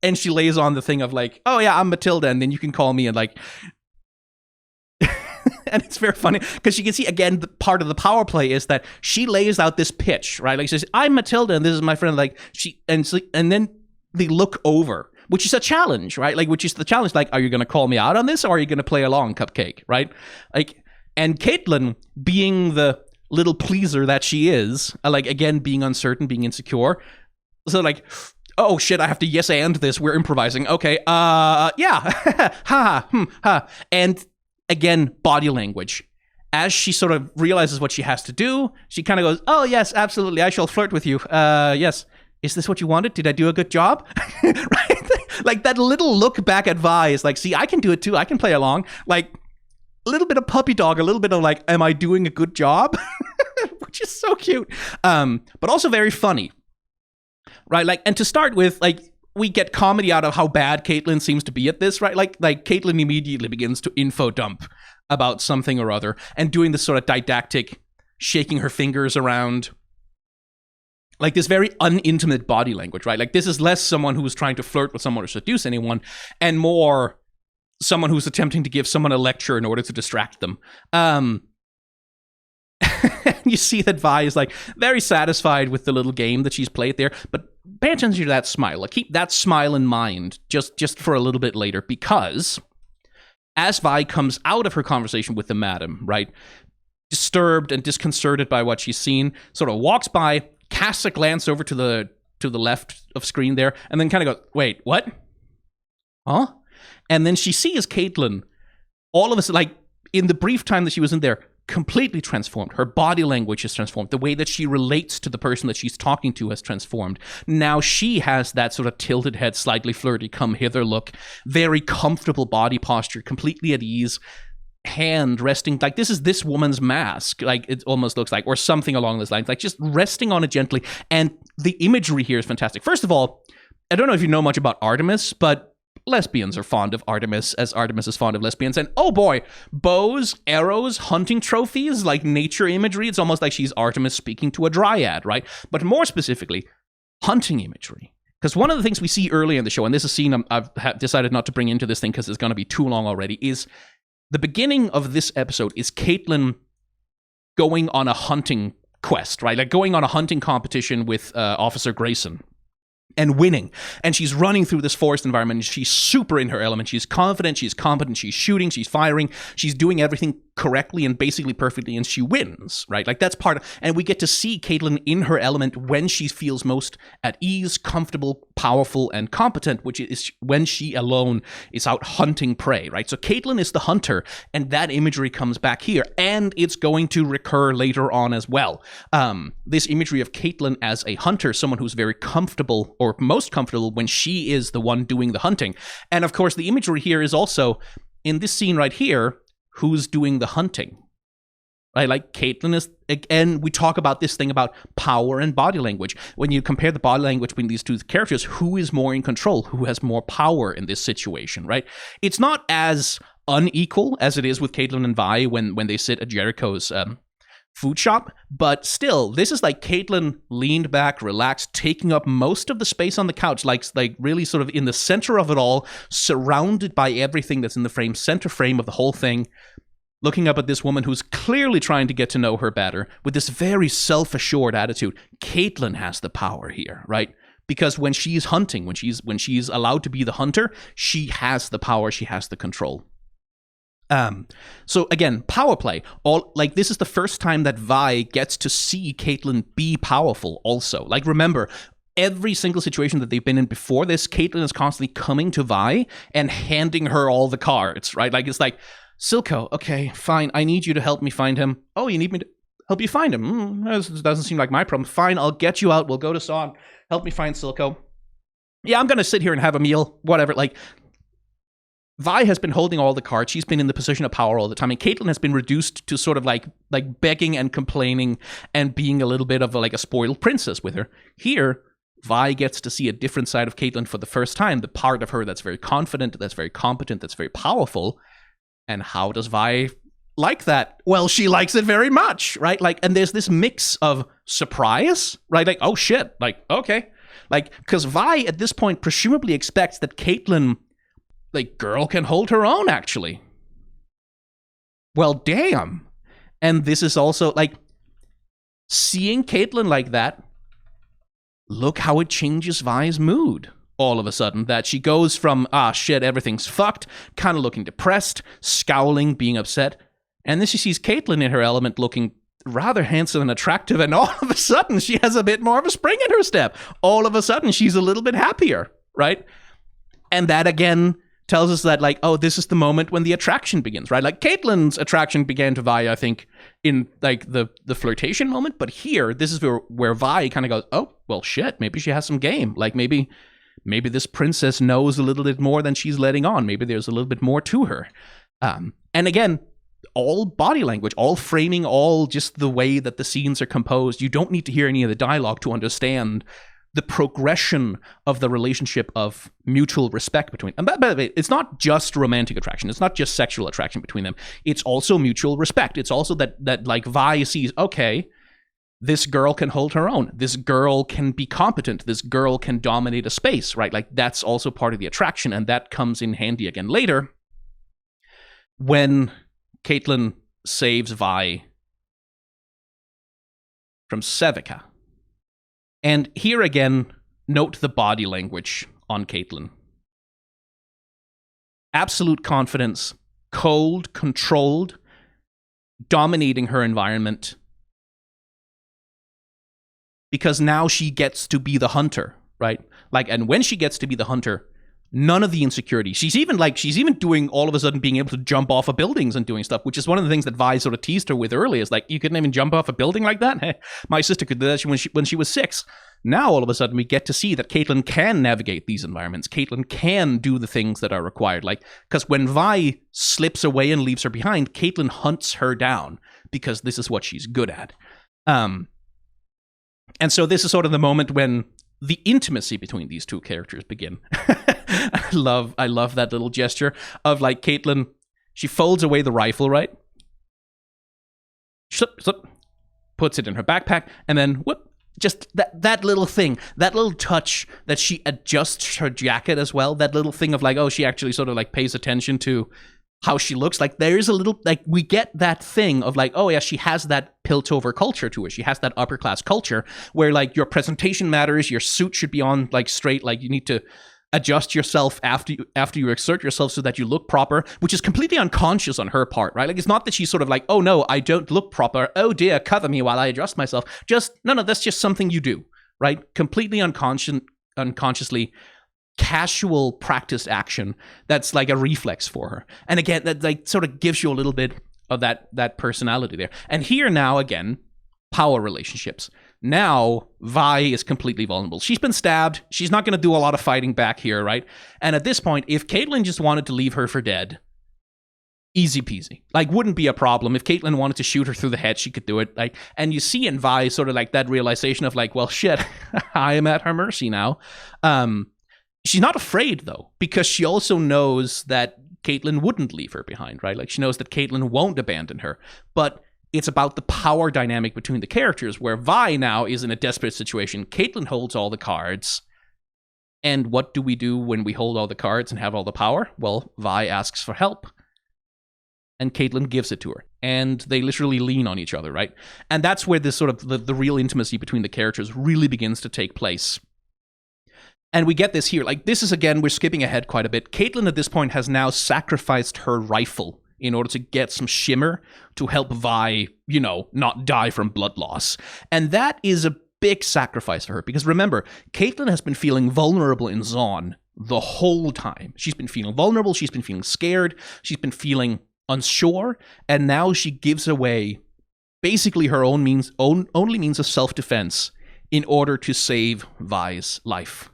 [SPEAKER 2] And she lays on the thing of like, oh yeah, I'm Matilda, and then you can call me, and like... And it's very funny, because you can see, again, the part of the power play is that she lays out this pitch, right? Like, she says, I'm Matilda, and this is my friend. Like, and then they look over, which is a challenge, right? Like, which is the challenge, like, are you going to call me out on this, or are you going to play along, cupcake, right? Like, and Caitlyn, being the little pleaser that she is, like, again, being uncertain, being insecure, so like, oh shit, I have to yes and this, we're improvising, okay, yeah, ha. And again, body language. As she sort of realizes what she has to do, she kind of goes, oh yes, absolutely, I shall flirt with you, yes. Is this what you wanted? Did I do a good job? Right? Like, that little look back at Vi is like, see, I can do it too. I can play along. Like, a little bit of puppy dog, a little bit of like, am I doing a good job? Which is so cute. But also very funny. Right? Like, and to start with, like, we get comedy out of how bad Caitlyn seems to be at this, right? Like Caitlyn immediately begins to info dump about something or other and doing this sort of didactic, shaking her fingers around, like this very unintimate body language, right? Like, this is less someone who's trying to flirt with someone or seduce anyone, and more someone who's attempting to give someone a lecture in order to distract them. You see that Vi is like very satisfied with the little game that she's played there, but pay attention to that smile. Like, keep that smile in mind just for a little bit later, because as Vi comes out of her conversation with the madam, right, disturbed and disconcerted by what she's seen, sort of walks by, casts a glance over to the left of screen there, and then kind of goes, wait, what? Huh? And then she sees Caitlyn, all of a sudden, like, in the brief time that she was in there, completely transformed. Her body language is transformed. The way that she relates to the person that she's talking to has transformed. Now she has that sort of tilted head, slightly flirty, come hither look, very comfortable body posture, completely at ease, hand resting, like, this is this woman's mask, like, it almost looks like, or something along those lines, like, just resting on it gently. And the imagery here is fantastic. First of all, I don't know if you know much about Artemis, but lesbians are fond of Artemis, as Artemis is fond of lesbians. And oh boy, bows, arrows, hunting trophies, like nature imagery. It's almost like she's Artemis speaking to a dryad, right? But more specifically, hunting imagery Because one of the things we see early in the show, and this is a scene I've decided not to bring into this thing because it's going to be too long already, is the beginning of this episode is Caitlyn going on a hunting quest, right? Like going on a hunting competition with Officer Grayson. And winning. And she's running through this forest environment. And she's super in her element. She's confident. She's competent. She's shooting. She's firing. She's doing everything correctly and basically perfectly. And she wins, right? Like that's part of... And we get to see Caitlyn in her element when she feels most at ease, comfortable, powerful, and competent, which is when she alone is out hunting prey, right? So Caitlyn is the hunter. And that imagery comes back here. And it's going to recur later on as well. This imagery of Caitlyn as a hunter, someone who's very comfortable or most comfortable when she is the one doing the hunting. And of course, the imagery here is also, in this scene right here, who's doing the hunting? Right? Like Caitlyn is, again, we talk about this thing about power and body language. When you compare the body language between these two characters, who is more in control? Who has more power in this situation, right? It's not as unequal as it is with Caitlyn and Vi when they sit at Jericho's food shop, but still, this is like Caitlyn leaned back, relaxed, taking up most of the space on the couch, like really sort of in the center of it all, surrounded by everything that's in the frame, center frame of the whole thing, looking up at this woman who's clearly trying to get to know her better, with this very self-assured attitude. Caitlyn has the power here, right? Because when she's hunting, when she's allowed to be the hunter, she has the power, she has the control. So again, power play. This is the first time that Vi gets to see Caitlyn be powerful also. Like, remember, every single situation that they've been in before this, Caitlyn is constantly coming to Vi and handing her all the cards, right? Like, it's like, Silco, okay, fine, I need you to help me find him. Oh, you need me to help you find him? This doesn't seem like my problem. Fine, I'll get you out. We'll go to Son. Help me find Silco. Yeah, I'm going to sit here and have a meal, whatever. Like, Vi has been holding all the cards. She's been in the position of power all the time. And Caitlyn has been reduced to sort of like begging and complaining and being a little bit of a spoiled princess with her. Here, Vi gets to see a different side of Caitlyn for the first time. The part of her that's very confident, that's very competent, that's very powerful. And how does Vi like that? Well, she likes it very much, right? Like, and there's this mix of surprise, right? Like, oh shit, like, okay. Like, because Vi at this point presumably expects that Caitlyn, girl can hold her own, actually. Well, damn. And this is also, seeing Caitlyn like that, look how it changes Vi's mood all of a sudden. That she goes from, shit, everything's fucked, kind of looking depressed, scowling, being upset. And then she sees Caitlyn in her element looking rather handsome and attractive, and all of a sudden she has a bit more of a spring in her step. All of a sudden she's a little bit happier, right? And that, again, tells us that, this is the moment when the attraction begins, right? Like, Caitlyn's attraction began to Vi, I think, in, the flirtation moment. But here, this is where Vi kind of goes, oh, well, shit, maybe she has some game. Like, maybe this princess knows a little bit more than she's letting on. Maybe there's a little bit more to her. And again, all body language, all framing, all just the way that the scenes are composed. You don't need to hear any of the dialogue to understand the progression of the relationship of mutual respect between them. And by the way, it's not just romantic attraction. It's not just sexual attraction between them. It's also mutual respect. It's also that Vi sees, okay, this girl can hold her own. This girl can be competent. This girl can dominate a space, right? Like, that's also part of the attraction, and that comes in handy again later when Caitlyn saves Vi from Sevica. And here again, note the body language on Caitlyn. Absolute confidence, cold, controlled, dominating her environment. Because now she gets to be the hunter, right? And when she gets to be the hunter, none of the insecurity. She's even doing, all of a sudden, being able to jump off of buildings and doing stuff, which is one of the things that Vi sort of teased her with earlier. Is you couldn't even jump off a building like that? Hey, my sister could do that when she was 6. Now, all of a sudden, we get to see that Caitlyn can navigate these environments. Caitlyn can do the things that are required. Because when Vi slips away and leaves her behind, Caitlyn hunts her down because this is what she's good at. And so this is sort of the moment when the intimacy between these two characters begin. I love that little gesture of Caitlyn, she folds away the rifle, right? Slip, puts it in her backpack, and then whoop, Just that little thing, that little touch that she adjusts her jacket as well, that little thing of like, oh, she actually sort of like pays attention to how she looks. Like there is a little, like we get that thing of like, oh yeah, she has that Piltover culture to her. She has that upper class culture where like your presentation matters, your suit should be on like straight, like you need to adjust yourself after you exert yourself so that you look proper, which is completely unconscious on her part, right? Like it's not that she's sort of like, oh no, I don't look proper. Oh dear, cover me while I adjust myself. Just no, that's just something you do, right? Completely unconsciously casual practice action that's like a reflex for her. And again, that like sort of gives you a little bit of that personality there. And here now again, power relationships. Now, Vi is completely vulnerable. She's been stabbed. She's not going to do a lot of fighting back here, right? And at this point, if Caitlyn just wanted to leave her for dead, easy peasy. Like, wouldn't be a problem. If Caitlyn wanted to shoot her through the head, she could do it. Like, and you see in Vi sort of like that realization of like, well, shit, I am at her mercy now. She's not afraid, though, because she also knows that Caitlyn wouldn't leave her behind, right? Like, she knows that Caitlyn won't abandon her. But it's about the power dynamic between the characters, where Vi now is in a desperate situation. Caitlyn holds all the cards. And what do we do when we hold all the cards and have all the power? Well, Vi asks for help. And Caitlyn gives it to her. And they literally lean on each other, right? And that's where this sort of the real intimacy between the characters really begins to take place. And we get this here. Like, this is, again, we're skipping ahead quite a bit. Caitlyn at this point has now sacrificed her rifle in order to get some shimmer to help Vi, not die from blood loss. And that is a big sacrifice for her, because remember, Caitlyn has been feeling vulnerable in Zaun the whole time. She's been feeling vulnerable, she's been feeling scared, she's been feeling unsure, and now she gives away basically her only means of self-defense in order to save Vi's life.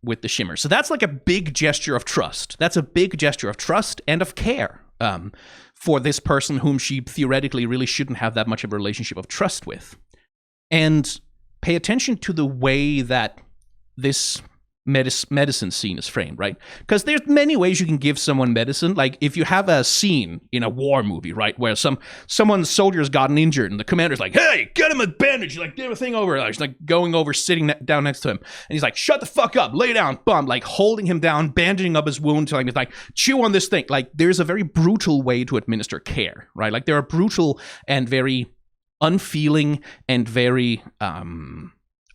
[SPEAKER 2] With the shimmer. So that's like a big gesture of trust. That's a big gesture of trust and of care for this person whom she theoretically really shouldn't have that much of a relationship of trust with. And pay attention to the way that this medicine scene is framed, right? Because there's many ways you can give someone medicine. Like if you have a scene in a war movie, right, where someone's soldier's gotten injured and the commander's like, hey, get him a bandage, like give a thing over. Like, she's like going over, sitting down next to him, and he's like, shut the fuck up, lay down, bum, like holding him down, bandaging up his wound, telling him like, chew on this thing. Like there's a very brutal way to administer care, right? Like there are brutal and very unfeeling and very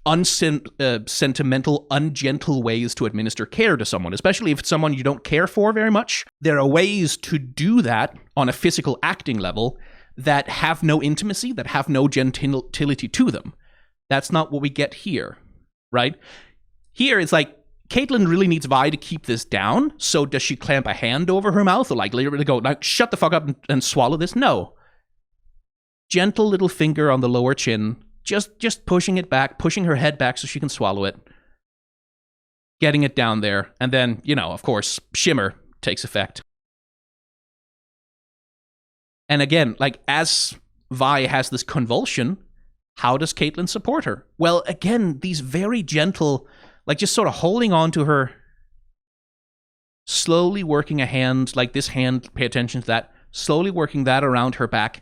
[SPEAKER 2] unsentimental, ungentle ways to administer care to someone, especially if it's someone you don't care for very much. There are ways to do that on a physical acting level that have no intimacy, that have no gentility to them. That's not what we get here, right? Here it's like, Caitlyn really needs Vi to keep this down, so does she clamp a hand over her mouth or like literally go, like, shut the fuck up and swallow this? No. Gentle little finger on the lower chin, just pushing it back, pushing her head back so she can swallow it. Getting it down there. And then, of course, shimmer takes effect. And again, like, as Vi has this convulsion, how does Caitlyn support her? Well, again, these very gentle, like, just sort of holding on to her, slowly working a hand, like this hand, pay attention to that, slowly working that around her back,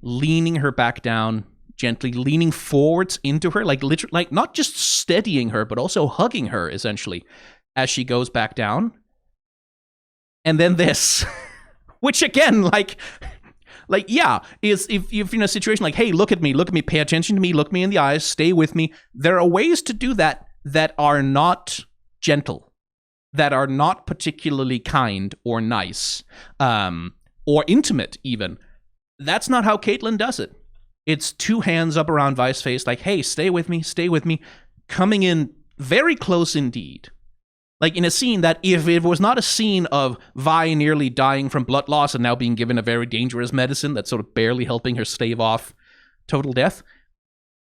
[SPEAKER 2] leaning her back down, gently leaning forwards into her, like literally, like not just steadying her, but also hugging her essentially as she goes back down. And then this, which again, like yeah, is if you're in a situation like, hey, look at me, pay attention to me, look me in the eyes, stay with me. There are ways to do that that are not gentle, that are not particularly kind or nice, or intimate even. That's not how Caitlyn does it. It's two hands up around Vi's face, like, hey, stay with me, coming in very close indeed. Like in a scene that, if it was not a scene of Vi nearly dying from blood loss and now being given a very dangerous medicine that's sort of barely helping her stave off total death,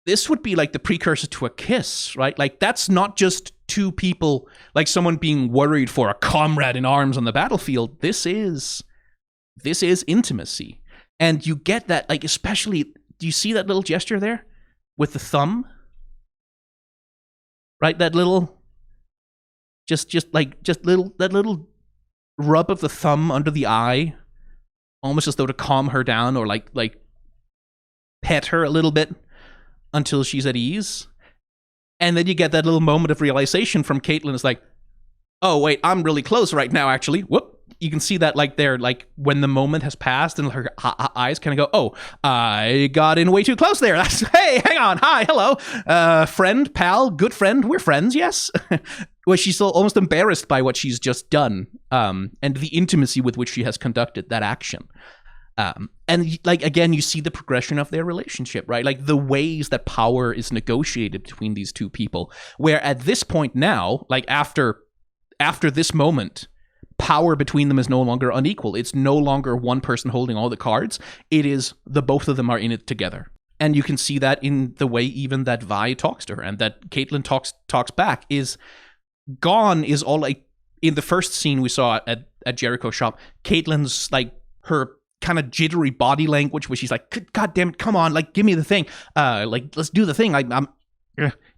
[SPEAKER 2] this would be like the precursor to a kiss, right? Like that's not just two people, like someone being worried for a comrade in arms on the battlefield. This is intimacy. And you get that, like, especially, do you see that little gesture there with the thumb? Right? That little, that little rub of the thumb under the eye, almost as though to calm her down or like pet her a little bit. until she's at ease. And then you get that little moment of realization from Caitlyn. It's like, oh, wait, I'm really close right now, actually. Whoop. You can see that, like, there, like, when the moment has passed and her eyes kind of go, oh, I got in way too close there. That's, hey, hang on. Hi, hello. Friend, pal, good friend. We're friends, yes? Well, she's still almost embarrassed by what she's just done, and the intimacy with which she has conducted that action. And, like, again, you see the progression of their relationship, right? Like, the ways that power is negotiated between these two people, where at this point now, like, after this moment, power between them is no longer unequal. It's no longer one person holding all the cards. It is the both of them are in it together. And you can see that in the way even that Vi talks to her and that Caitlyn talks back. Is gone is all, like, in the first scene we saw at Jericho's shop, Caitlyn's, like, her kind of jittery body language where she's like, God damn it, come on, like, give me the thing. Like, let's do the thing. I'm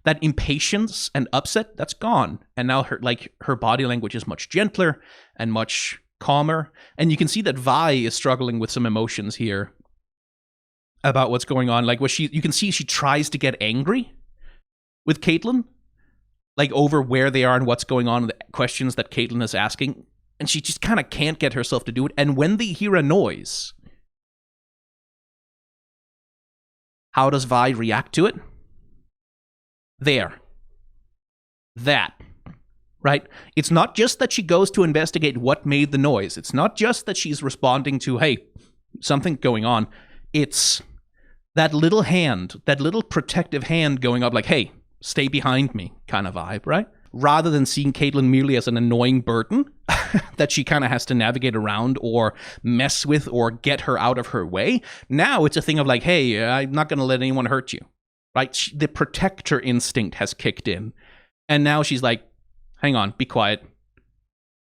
[SPEAKER 2] that impatience and upset, that's gone. And now her body language is much gentler and much calmer. And you can see that Vi is struggling with some emotions here about what's going on. Like, you can see she tries to get angry with Caitlyn, like, over where they are and what's going on, and the questions that Caitlyn is asking. And she just kind of can't get herself to do it. And when they hear a noise, how does Vi react to it? That, right? It's not just that she goes to investigate what made the noise. It's not just that she's responding to, hey, something going on. It's that little hand, that little protective hand going up like, hey, stay behind me kind of vibe, right? Rather than seeing Caitlyn merely as an annoying burden that she kind of has to navigate around or mess with or get her out of her way. Now it's a thing of like, hey, I'm not going to let anyone hurt you. Right? The protector instinct has kicked in. And now she's like, hang on, be quiet.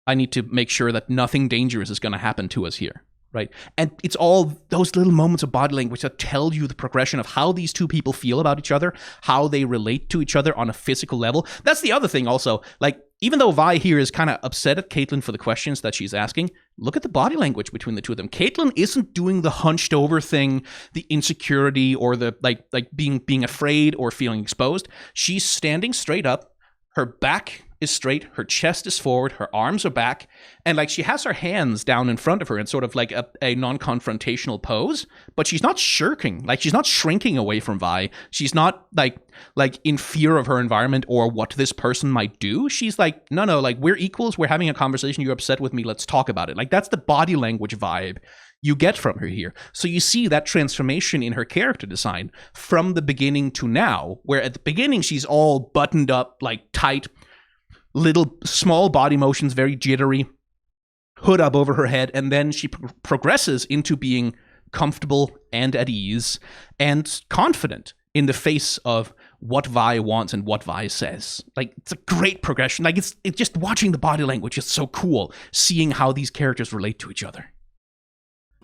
[SPEAKER 2] I need to make sure that nothing dangerous is going to happen to us here. Right? And it's all those little moments of body language that tell you the progression of how these two people feel about each other, how they relate to each other on a physical level. That's the other thing also. Like, even though Vi here is kind of upset at Caitlyn for the questions that she's asking, look at the body language between the two of them. Caitlyn isn't doing the hunched over thing, the insecurity, or the like being afraid or feeling exposed. She's standing straight up. Her back is straight, her chest is forward, her arms are back, and like she has her hands down in front of her in sort of like a non-confrontational pose, but she's not shirking, like she's not shrinking away from Vi. She's not like in fear of her environment or what this person might do. She's like, no, like we're equals, we're having a conversation, you're upset with me, let's talk about it. Like that's the body language vibe you get from her here. So you see that transformation in her character design from the beginning to now, where at the beginning she's all buttoned up, like tight, little small body motions, very jittery, hood up over her head, and then she progresses into being comfortable and at ease and confident in the face of what Vi wants and what Vi says. Like, it's a great progression. Like, it's just watching the body language is so cool, seeing how these characters relate to each other.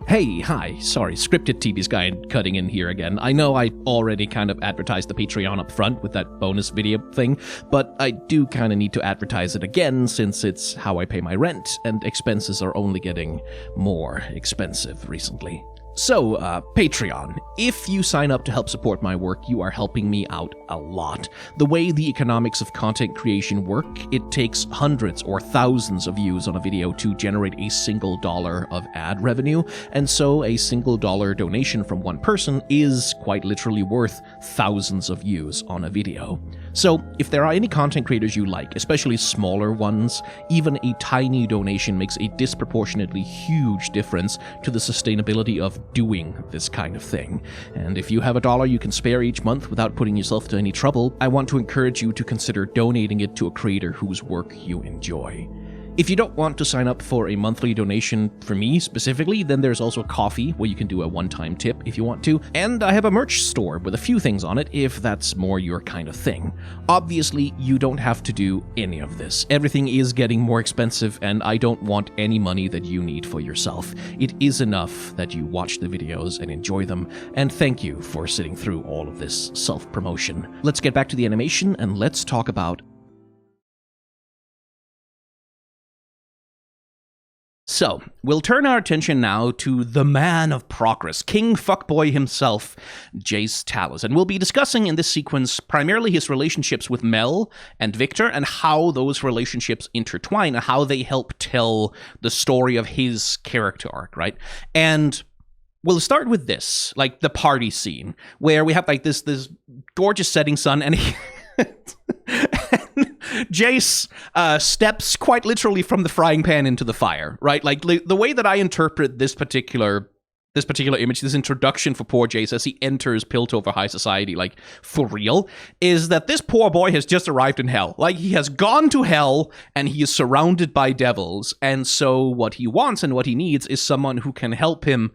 [SPEAKER 2] Hey, hi, sorry, Scripted TV's guy cutting in here again. I know I already kind of advertised the Patreon up front with that bonus video thing, but I do kind of need to advertise it again since it's how I pay my rent, and expenses are only getting more expensive recently. So, Patreon. If you sign up to help support my work, you are helping me out a lot. The way the economics of content creation work, it takes hundreds or thousands of views on a video to generate a single dollar of ad revenue, and so a single dollar donation from one person is quite literally worth thousands of views on a video. So, if there are any content creators you like, especially smaller ones, even a tiny donation makes a disproportionately huge difference to the sustainability of doing this kind of thing. And if you have $1 you can spare each month without putting yourself to any trouble, I want to encourage you to consider donating it to a creator whose work you enjoy. If you don't want to sign up for a monthly donation for me specifically, then there's also Coffee, where you can do a one-time tip if you want to, and I have a merch store with a few things on it if that's more your kind of thing. Obviously, you don't have to do any of this. Everything is getting more expensive, and I don't want any money that you need for yourself. It is enough that you watch the videos and enjoy them, and thank you for sitting through all of this self-promotion. Let's get back to the animation, and let's talk about So, we'll turn our attention now to the man of progress, King Fuckboy himself, Jayce Talis. And we'll be discussing in this sequence primarily his relationships with Mel and Viktor and how those relationships intertwine and how they help tell the story of his character arc, right? And we'll start with this, like the party scene, where we have like this gorgeous setting sun, and Jayce steps quite literally from the frying pan into the fire, right? Like the way that I interpret this particular image, this introduction for poor Jayce as he enters Piltover High Society, like for real, is that this poor boy has just arrived in hell. Like he has gone to hell and he is surrounded by devils. And so what he wants and what he needs is someone who can help him,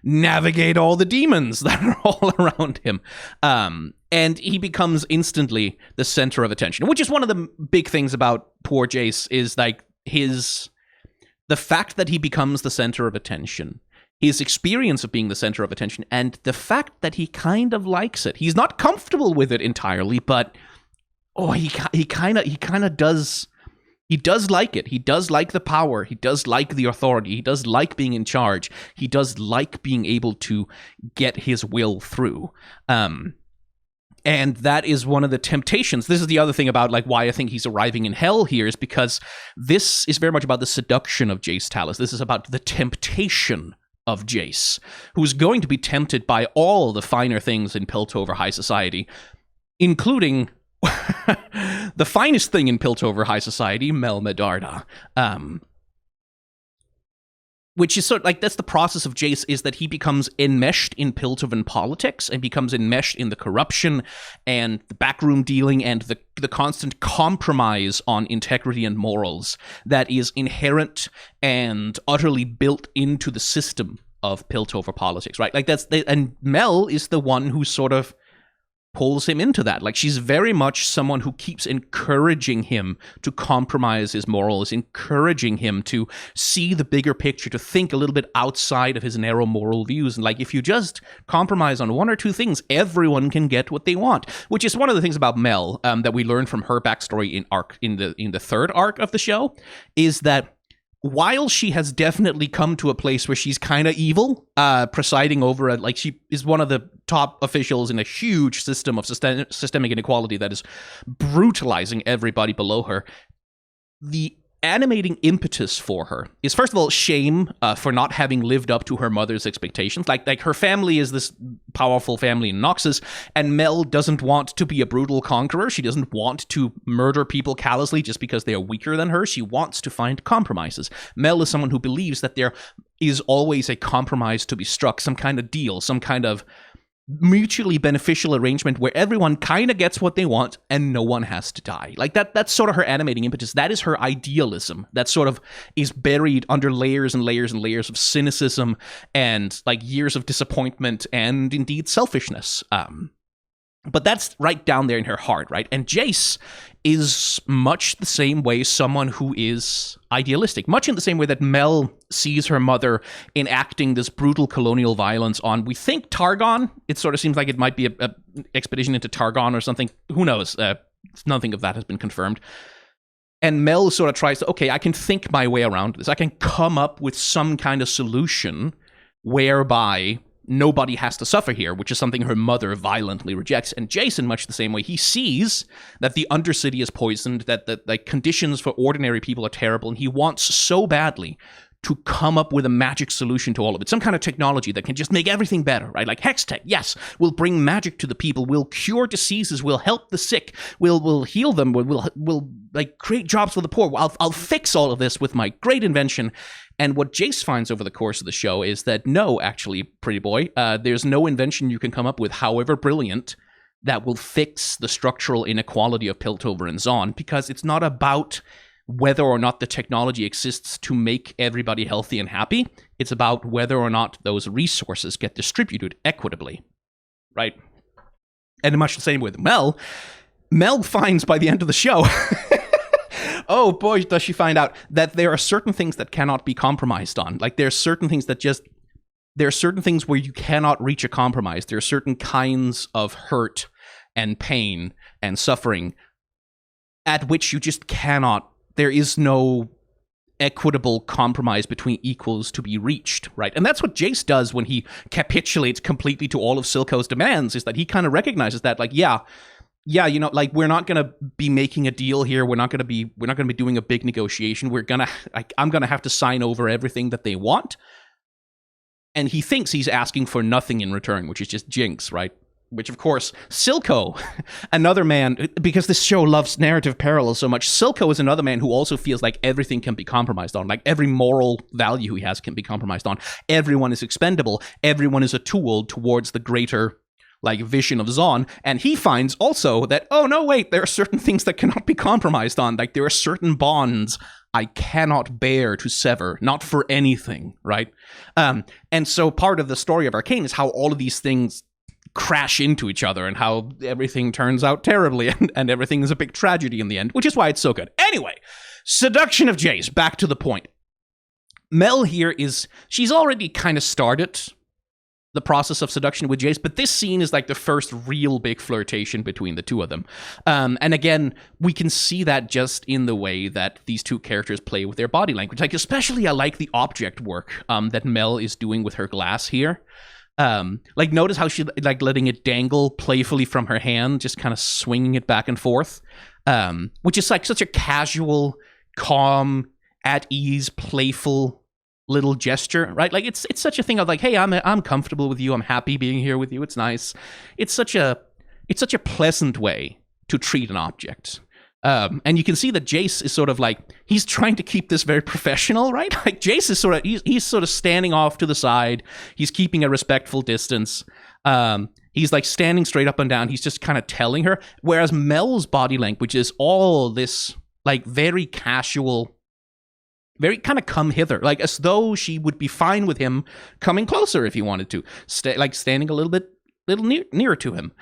[SPEAKER 2] navigate all the demons that are all around him. And he becomes instantly the center of attention, which is one of the big things about poor Jayce is like the fact that he becomes the center of attention, his experience of being the center of attention, and the fact that he kind of likes it. He's not comfortable with it entirely, but he kind of does. He does like it. He does like the power. He does like the authority. He does like being in charge. He does like being able to get his will through. And that is one of the temptations. This is the other thing about like why I think he's arriving in hell here, is because this is very much about the seduction of Jayce Talis. This is about the temptation of Jayce, who's going to be tempted by all the finer things in Piltover High Society, including the finest thing in Piltover High Society, Mel Medarda. Which is sort of like, that's the process of Jayce, is that he becomes enmeshed in Piltovan politics and becomes enmeshed in the corruption and the backroom dealing and the constant compromise on integrity and morals that is inherent and utterly built into the system of Piltover politics, right? Like and Mel is the one who sort of pulls him into that. Like, she's very much someone who keeps encouraging him to compromise his morals, encouraging him to see the bigger picture, to think a little bit outside of his narrow moral views. And like, if you just compromise on one or two things, everyone can get what they want. Which is one of the things about Mel that we learned from her backstory in the third arc of the show, is that while she has definitely come to a place where she's kind of evil, presiding over it, like she is one of the top officials in a huge system of systemic inequality that is brutalizing everybody below her, the animating impetus for her is, first of all, shame for not having lived up to her mother's expectations. Like her family is this powerful family in Noxus, and Mel doesn't want to be a brutal conqueror. She doesn't want to murder people callously just because they are weaker than her. She wants to find compromises. Mel is someone who believes that there is always a compromise to be struck, some kind of deal, some kind of mutually beneficial arrangement where everyone kind of gets what they want and no one has to die. Like that's sort of her animating impetus. That is her idealism that sort of is buried under layers and layers and layers of cynicism and like years of disappointment and indeed selfishness. But that's right down there in her heart, right? And Jayce is much the same way someone who is idealistic, much in the same way that Mel sees her mother enacting this brutal colonial violence on, we think, Targon. It sort of seems like it might be a expedition into Targon or something. Who knows? Nothing of that has been confirmed. And Mel sort of tries to, okay, I can think my way around this. I can come up with some kind of solution whereby nobody has to suffer here, which is something her mother violently rejects. And Jayce, in much the same way, he sees that the Undercity is poisoned, that the conditions for ordinary people are terrible, and he wants so badly to come up with a magic solution to all of it. Some kind of technology that can just make everything better, right? Like Hextech, yes, we'll bring magic to the people, we'll cure diseases, we'll help the sick, we'll heal them, we'll like create jobs for the poor. I'll fix all of this with my great invention. And what Jayce finds over the course of the show is that no, actually, pretty boy, there's no invention you can come up with, however brilliant, that will fix the structural inequality of Piltover and Zaun, because it's not about whether or not the technology exists to make everybody healthy and happy. It's about whether or not those resources get distributed equitably, right? And in much the same with Mel finds by the end of the show, oh boy, does she find out that there are certain things that cannot be compromised on. Like there are certain things where you cannot reach a compromise. There are certain kinds of hurt and pain and suffering at which you just cannot. There is no equitable compromise between equals to be reached, right? And that's what Jayce does when he capitulates completely to all of Silco's demands, is that he kind of recognizes that, like, yeah, you know, like, we're not going to be making a deal here. We're not going to be doing a big negotiation. I'm going to have to sign over everything that they want. And he thinks he's asking for nothing in return, which is just Jinx, right? Which, of course, Silco, another man, because this show loves narrative parallels so much, Silco is another man who also feels like everything can be compromised on. Like, every moral value he has can be compromised on. Everyone is expendable. Everyone is a tool towards the greater, like, vision of Zaun. And he finds also that, oh, no, wait, there are certain things that cannot be compromised on. Like, there are certain bonds I cannot bear to sever, not for anything, right? And so part of the story of ARCANE is how all of these things crash into each other and how everything turns out terribly and everything is a big tragedy in the end, which is why it's so good. Anyway, seduction of Jayce, back to the point. Mel here she's already kind of started the process of seduction with Jayce, but this scene is like the first real big flirtation between the two of them. And again, we can see that just in the way that these two characters play with their body language. Like, especially I like the object work that Mel is doing with her glass here. Like, notice how she, like, letting it dangle playfully from her hand, just kind of swinging it back and forth, which is like such a casual, calm, at ease, playful little gesture, right? Like, it's such a thing of like, hey, I'm comfortable with you, I'm happy being here with you, it's nice. It's such a pleasant way to treat an object. And you can see that Jayce is sort of like, he's trying to keep this very professional, right? Like, Jayce is he's sort of standing off to the side. He's keeping a respectful distance. He's like standing straight up and down. He's just kind of telling her. Whereas Mel's body language is all this, like, very casual, very kind of come hither, like as though she would be fine with him coming closer if he wanted to, like standing a little nearer to him.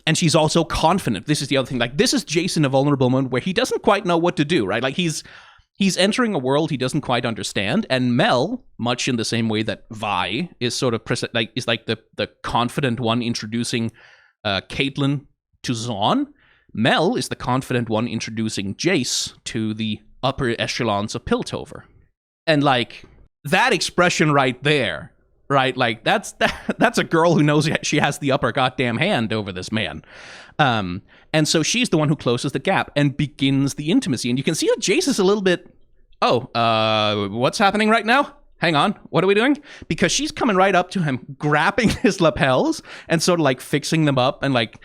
[SPEAKER 2] And she's also confident. This is the other thing. Like, this is Jayce in a vulnerable moment where he doesn't quite know what to do, right? Like, he's entering a world he doesn't quite understand. And Mel, much in the same way that Vi is sort of is like the confident one introducing Caitlyn to Zaun, Mel is the confident one introducing Jayce to the upper echelons of Piltover. And, like, that expression right there, right? Like, that's a girl who knows she has the upper goddamn hand over this man. And so she's the one who closes the gap and begins the intimacy. And you can see that Jayce is a little bit, what's happening right now? Hang on, what are we doing? Because she's coming right up to him, grabbing his lapels and sort of like fixing them up and like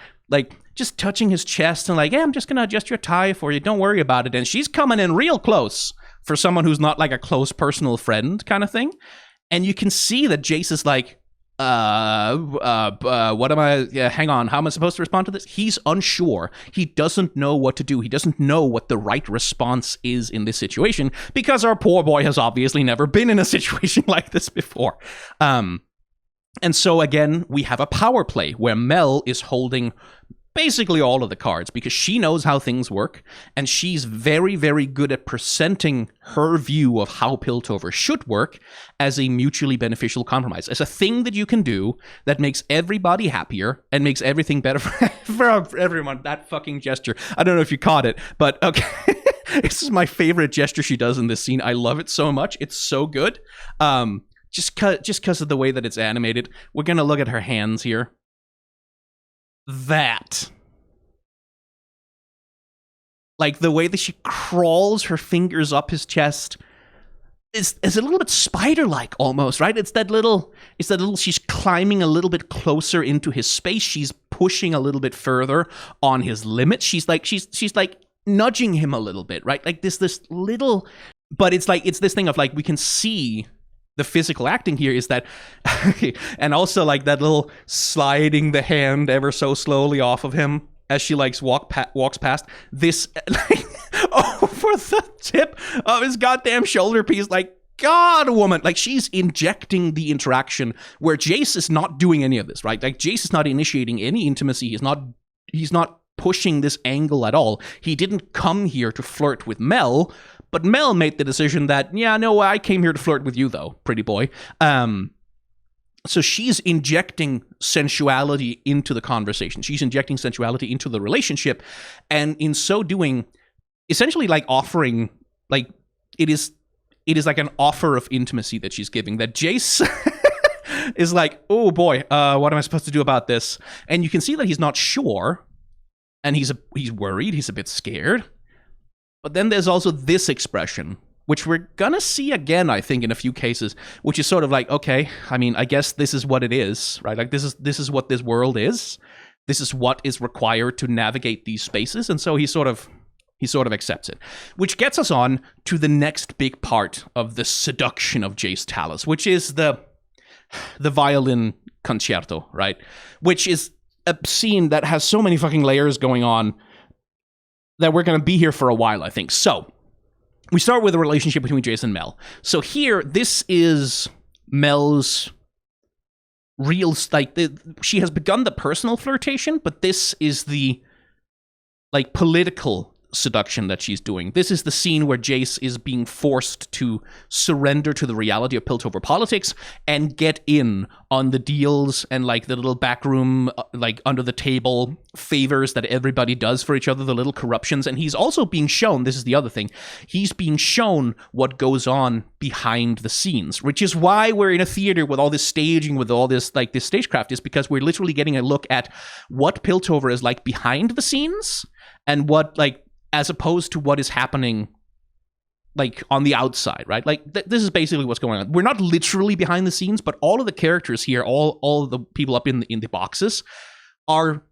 [SPEAKER 2] just touching his chest and like, hey, I'm just going to adjust your tie for you. Don't worry about it. And she's coming in real close for someone who's not like a close personal friend kind of thing. And you can see that Jayce is like, what am I, hang on, how am I supposed to respond to this? He's unsure. He doesn't know what to do. He doesn't know what the right response is in this situation because our poor boy has obviously never been in a situation like this before. And so again, we have a power play where Mel is holding basically all of the cards because she knows how things work and she's very, very good at presenting her view of how Piltover should work as a mutually beneficial compromise, as a thing that you can do that makes everybody happier and makes everything better for everyone. That fucking gesture. I don't know if you caught it, but okay. This is my favorite gesture she does in this scene. I love it so much. It's so good. Just because of the way that it's animated. We're going to look at her hands here. That, like the way that she crawls her fingers up his chest is a little bit spider-like almost, right? It's that little, she's climbing a little bit closer into his space. She's pushing a little bit further on his limits. She's like nudging him a little bit, right? Like this little, but it's this thing of like, we can see the physical acting here is that, and also like that little sliding the hand ever so slowly off of him as she like walks past this, like, over the tip of his goddamn shoulder piece. Like, God, woman, like she's injecting the interaction where Jayce is not doing any of this, right? Like Jayce is not initiating any intimacy. He's not pushing this angle at all. He didn't come here to flirt with Mel. But Mel made the decision that, yeah, no, I came here to flirt with you, though, pretty boy. So she's injecting sensuality into the conversation. She's injecting sensuality into the relationship. And in so doing, essentially like offering like, it is like an offer of intimacy that she's giving, that Jayce is like, oh boy, what am I supposed to do about this? And you can see that he's not sure, and he's worried, he's a bit scared. But then there's also this expression, which we're gonna see again, I think, in a few cases, which is sort of like, okay, I mean, I guess this is what it is, right? Like, this is what this world is. This is what is required to navigate these spaces, and so he sort of accepts it. Which gets us on to the next big part of the seduction of Jayce Talis, which is the violin concerto, right? Which is a scene that has so many fucking layers going on that we're going to be here for a while, I think. So, we start with the relationship between Jayce and Mel. So here, this is Mel's real, like, she has begun the personal flirtation, but this is the, like, political seduction that she's doing. This is the scene where Jayce is being forced to surrender to the reality of Piltover politics and get in on the deals and, like, the little backroom, like, under the table favors that everybody does for each other, the little corruptions. And he's also being shown, this is the other thing, he's being shown what goes on behind the scenes, which is why we're in a theater with all this staging, with all this, like, this stagecraft, is because we're literally getting a look at what Piltover is like behind the scenes and what, like, as opposed to what is happening, like, on the outside, right? Like, this is basically what's going on. We're not literally behind the scenes, but all of the characters here, all of the people up in the boxes, are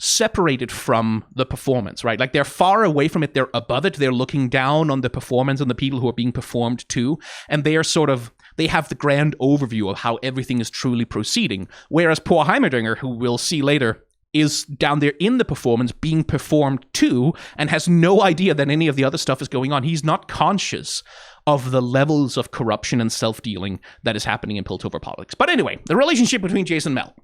[SPEAKER 2] separated from the performance, right? Like, they're far away from it, they're above it, they're looking down on the performance and the people who are being performed to, and they are sort of, they have the grand overview of how everything is truly proceeding, whereas poor Heimerdinger, who we'll see later, is down there in the performance being performed to and has no idea that any of the other stuff is going on. He's not conscious of the levels of corruption and self-dealing that is happening in Piltover politics. But anyway, the relationship between Jayce and Mel.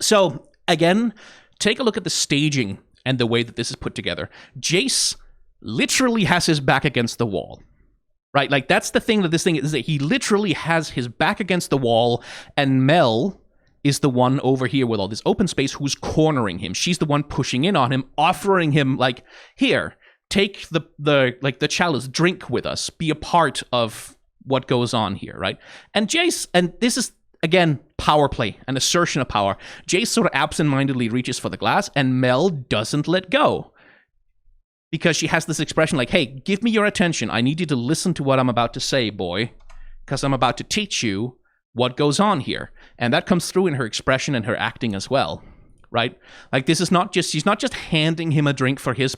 [SPEAKER 2] So, again, take a look at the staging and the way that this is put together. Jayce literally has his back against the wall. Right? Like, that's the thing that this thing is, that he literally has his back against the wall, and Mel is the one over here with all this open space who's cornering him. She's the one pushing in on him, offering him, like, here, take the chalice, drink with us, be a part of what goes on here, right? And Jayce, and this is, again, power play, an assertion of power. Jayce sort of absentmindedly reaches for the glass, and Mel doesn't let go. Because she has this expression like, hey, give me your attention. I need you to listen to what I'm about to say, boy, because I'm about to teach you what goes on here. And that comes through in her expression and her acting as well, right? Like, this is not just, she's not just handing him a drink for his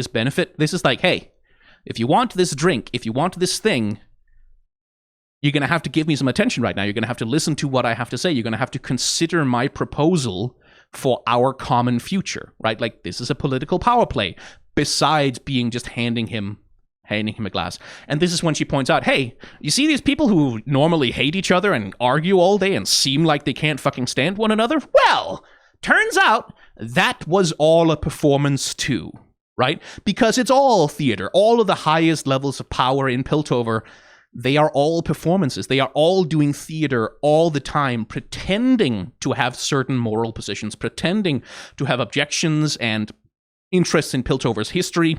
[SPEAKER 2] benefit. This is like, hey, if you want this drink, if you want this thing, you're going to have to give me some attention right now. You're going to have to listen to what I have to say. You're going to have to consider my proposal for our common future, right? Like, this is a political power play, besides being just handing him a glass. And this is when she points out, hey, you see these people who normally hate each other and argue all day and seem like they can't fucking stand one another? Well, turns out that was all a performance too, right? Because it's all theater. All of the highest levels of power in Piltover, they are all performances. They are all doing theater all the time, pretending to have certain moral positions, pretending to have objections and interests in Piltover's history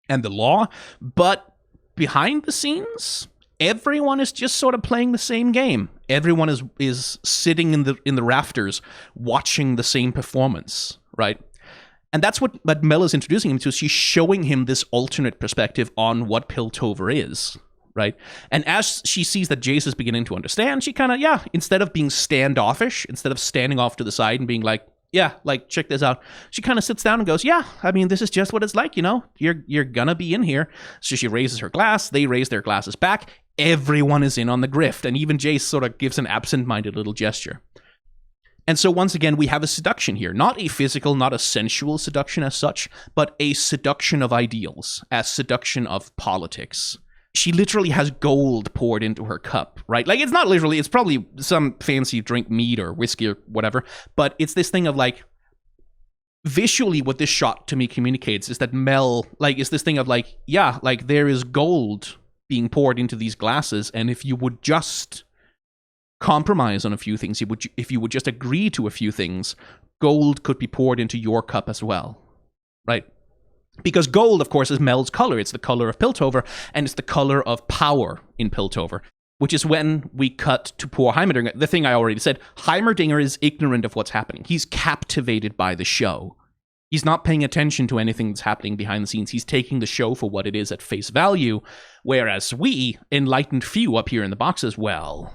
[SPEAKER 2] and the law, but behind the scenes, everyone is just sort of playing the same game. Everyone is sitting in the rafters watching the same performance, right? And that's what Mel is introducing him to. She's showing him this alternate perspective on what Piltover is, right? And as she sees that Jayce is beginning to understand, she kind of, instead of being standoffish, instead of standing off to the side and being like, yeah, like, check this out, she kind of sits down and goes, yeah, I mean, this is just what it's like, you know? You're gonna be in here. So she raises her glass, they raise their glasses back, everyone is in on the grift, and even Jayce sort of gives an absent-minded little gesture. And so once again, we have a seduction here. Not a physical, not a sensual seduction as such, but a seduction of ideals, a seduction of politics. She literally has gold poured into her cup, right? Like, it's not literally, it's probably some fancy drink, mead or whiskey or whatever, but it's this thing of, like, visually what this shot to me communicates is that Mel, like, is this thing of, like, yeah, like, there is gold being poured into these glasses, and if you would just compromise on a few things, if you would just agree to a few things, gold could be poured into your cup as well, right? Because gold, of course, is Mel's color. It's the color of Piltover, and it's the color of power in Piltover, which is when we cut to poor Heimerdinger. The thing I already said, Heimerdinger is ignorant of what's happening. He's captivated by the show. He's not paying attention to anything that's happening behind the scenes. He's taking the show for what it is at face value, whereas we, enlightened few up here in the boxes, well,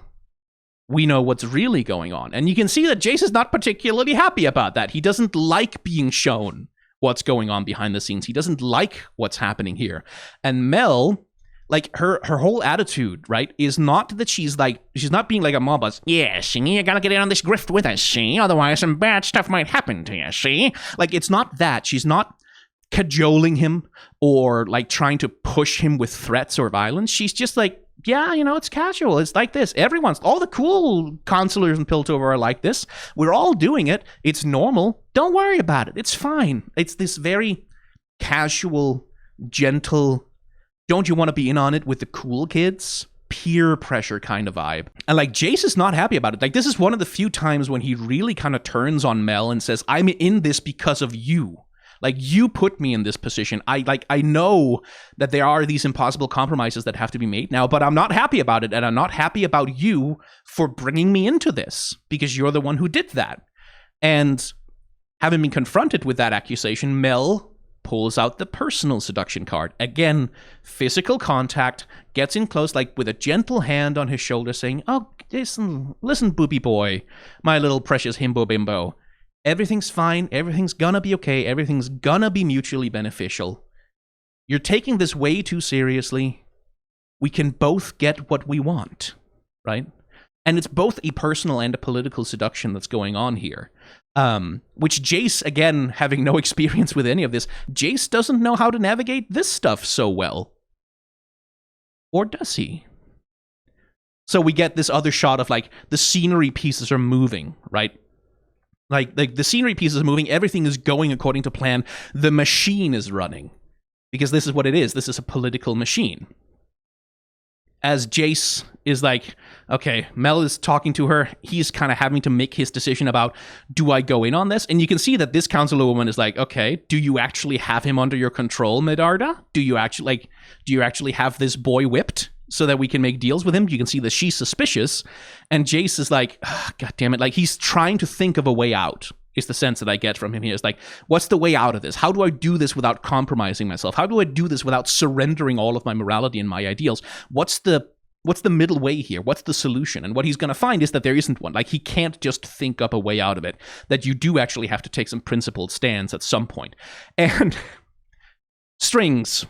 [SPEAKER 2] we know what's really going on. And you can see that Jayce is not particularly happy about that. He doesn't like being shown what's going on behind the scenes. He doesn't like what's happening here. And Mel, like, her whole attitude, right, is not that she's not being like a mob boss. Yeah, see, you gotta get in on this grift with us, see? Otherwise some bad stuff might happen to you, see? Like, it's not that. She's not cajoling him or, like, trying to push him with threats or violence. She's just like, yeah, you know, it's casual. It's like this. All the cool consulars in Piltover are like this. We're all doing it. It's normal. Don't worry about it. It's fine. It's this very casual, gentle, don't you want to be in on it with the cool kids? Peer pressure kind of vibe. And like, Jayce is not happy about it. Like, this is one of the few times when he really kind of turns on Mel and says, I'm in this because of you. Like, you put me in this position. I know that there are these impossible compromises that have to be made now, but I'm not happy about it, and I'm not happy about you for bringing me into this, because you're the one who did that. And having been confronted with that accusation, Mel pulls out the personal seduction card. Again, physical contact, gets in close, like with a gentle hand on his shoulder, saying, oh, listen, booby boy, my little precious himbo bimbo. Everything's fine. Everything's gonna be okay. Everything's gonna be mutually beneficial. You're taking this way too seriously. We can both get what we want, right? And it's both a personal and a political seduction that's going on here. Which Jayce, again, having no experience with any of this, Jayce doesn't know how to navigate this stuff so well. Or does he? So we get this other shot of, like, the scenery pieces are moving, right? Like the scenery pieces are moving, everything is going according to plan, the machine is running. Because this is what it is, this is a political machine. As Jayce is like, okay, Mel is talking to her, he's kind of having to make his decision about, do I go in on this? And you can see that this counselor woman is like, okay, do you actually have him under your control, Medarda? Do you actually have this boy whipped so that we can make deals with him? You can see that she's suspicious, and Jayce is like, God damn it, like, he's trying to think of a way out, is the sense that I get from him here. It's like, what's the way out of this? How do I do this without compromising myself? How do I do this without surrendering all of my morality and my ideals? What's the middle way here? What's the solution? And what he's going to find is that there isn't one. Like, he can't just think up a way out of it, that you do actually have to take some principled stands at some point. And strings,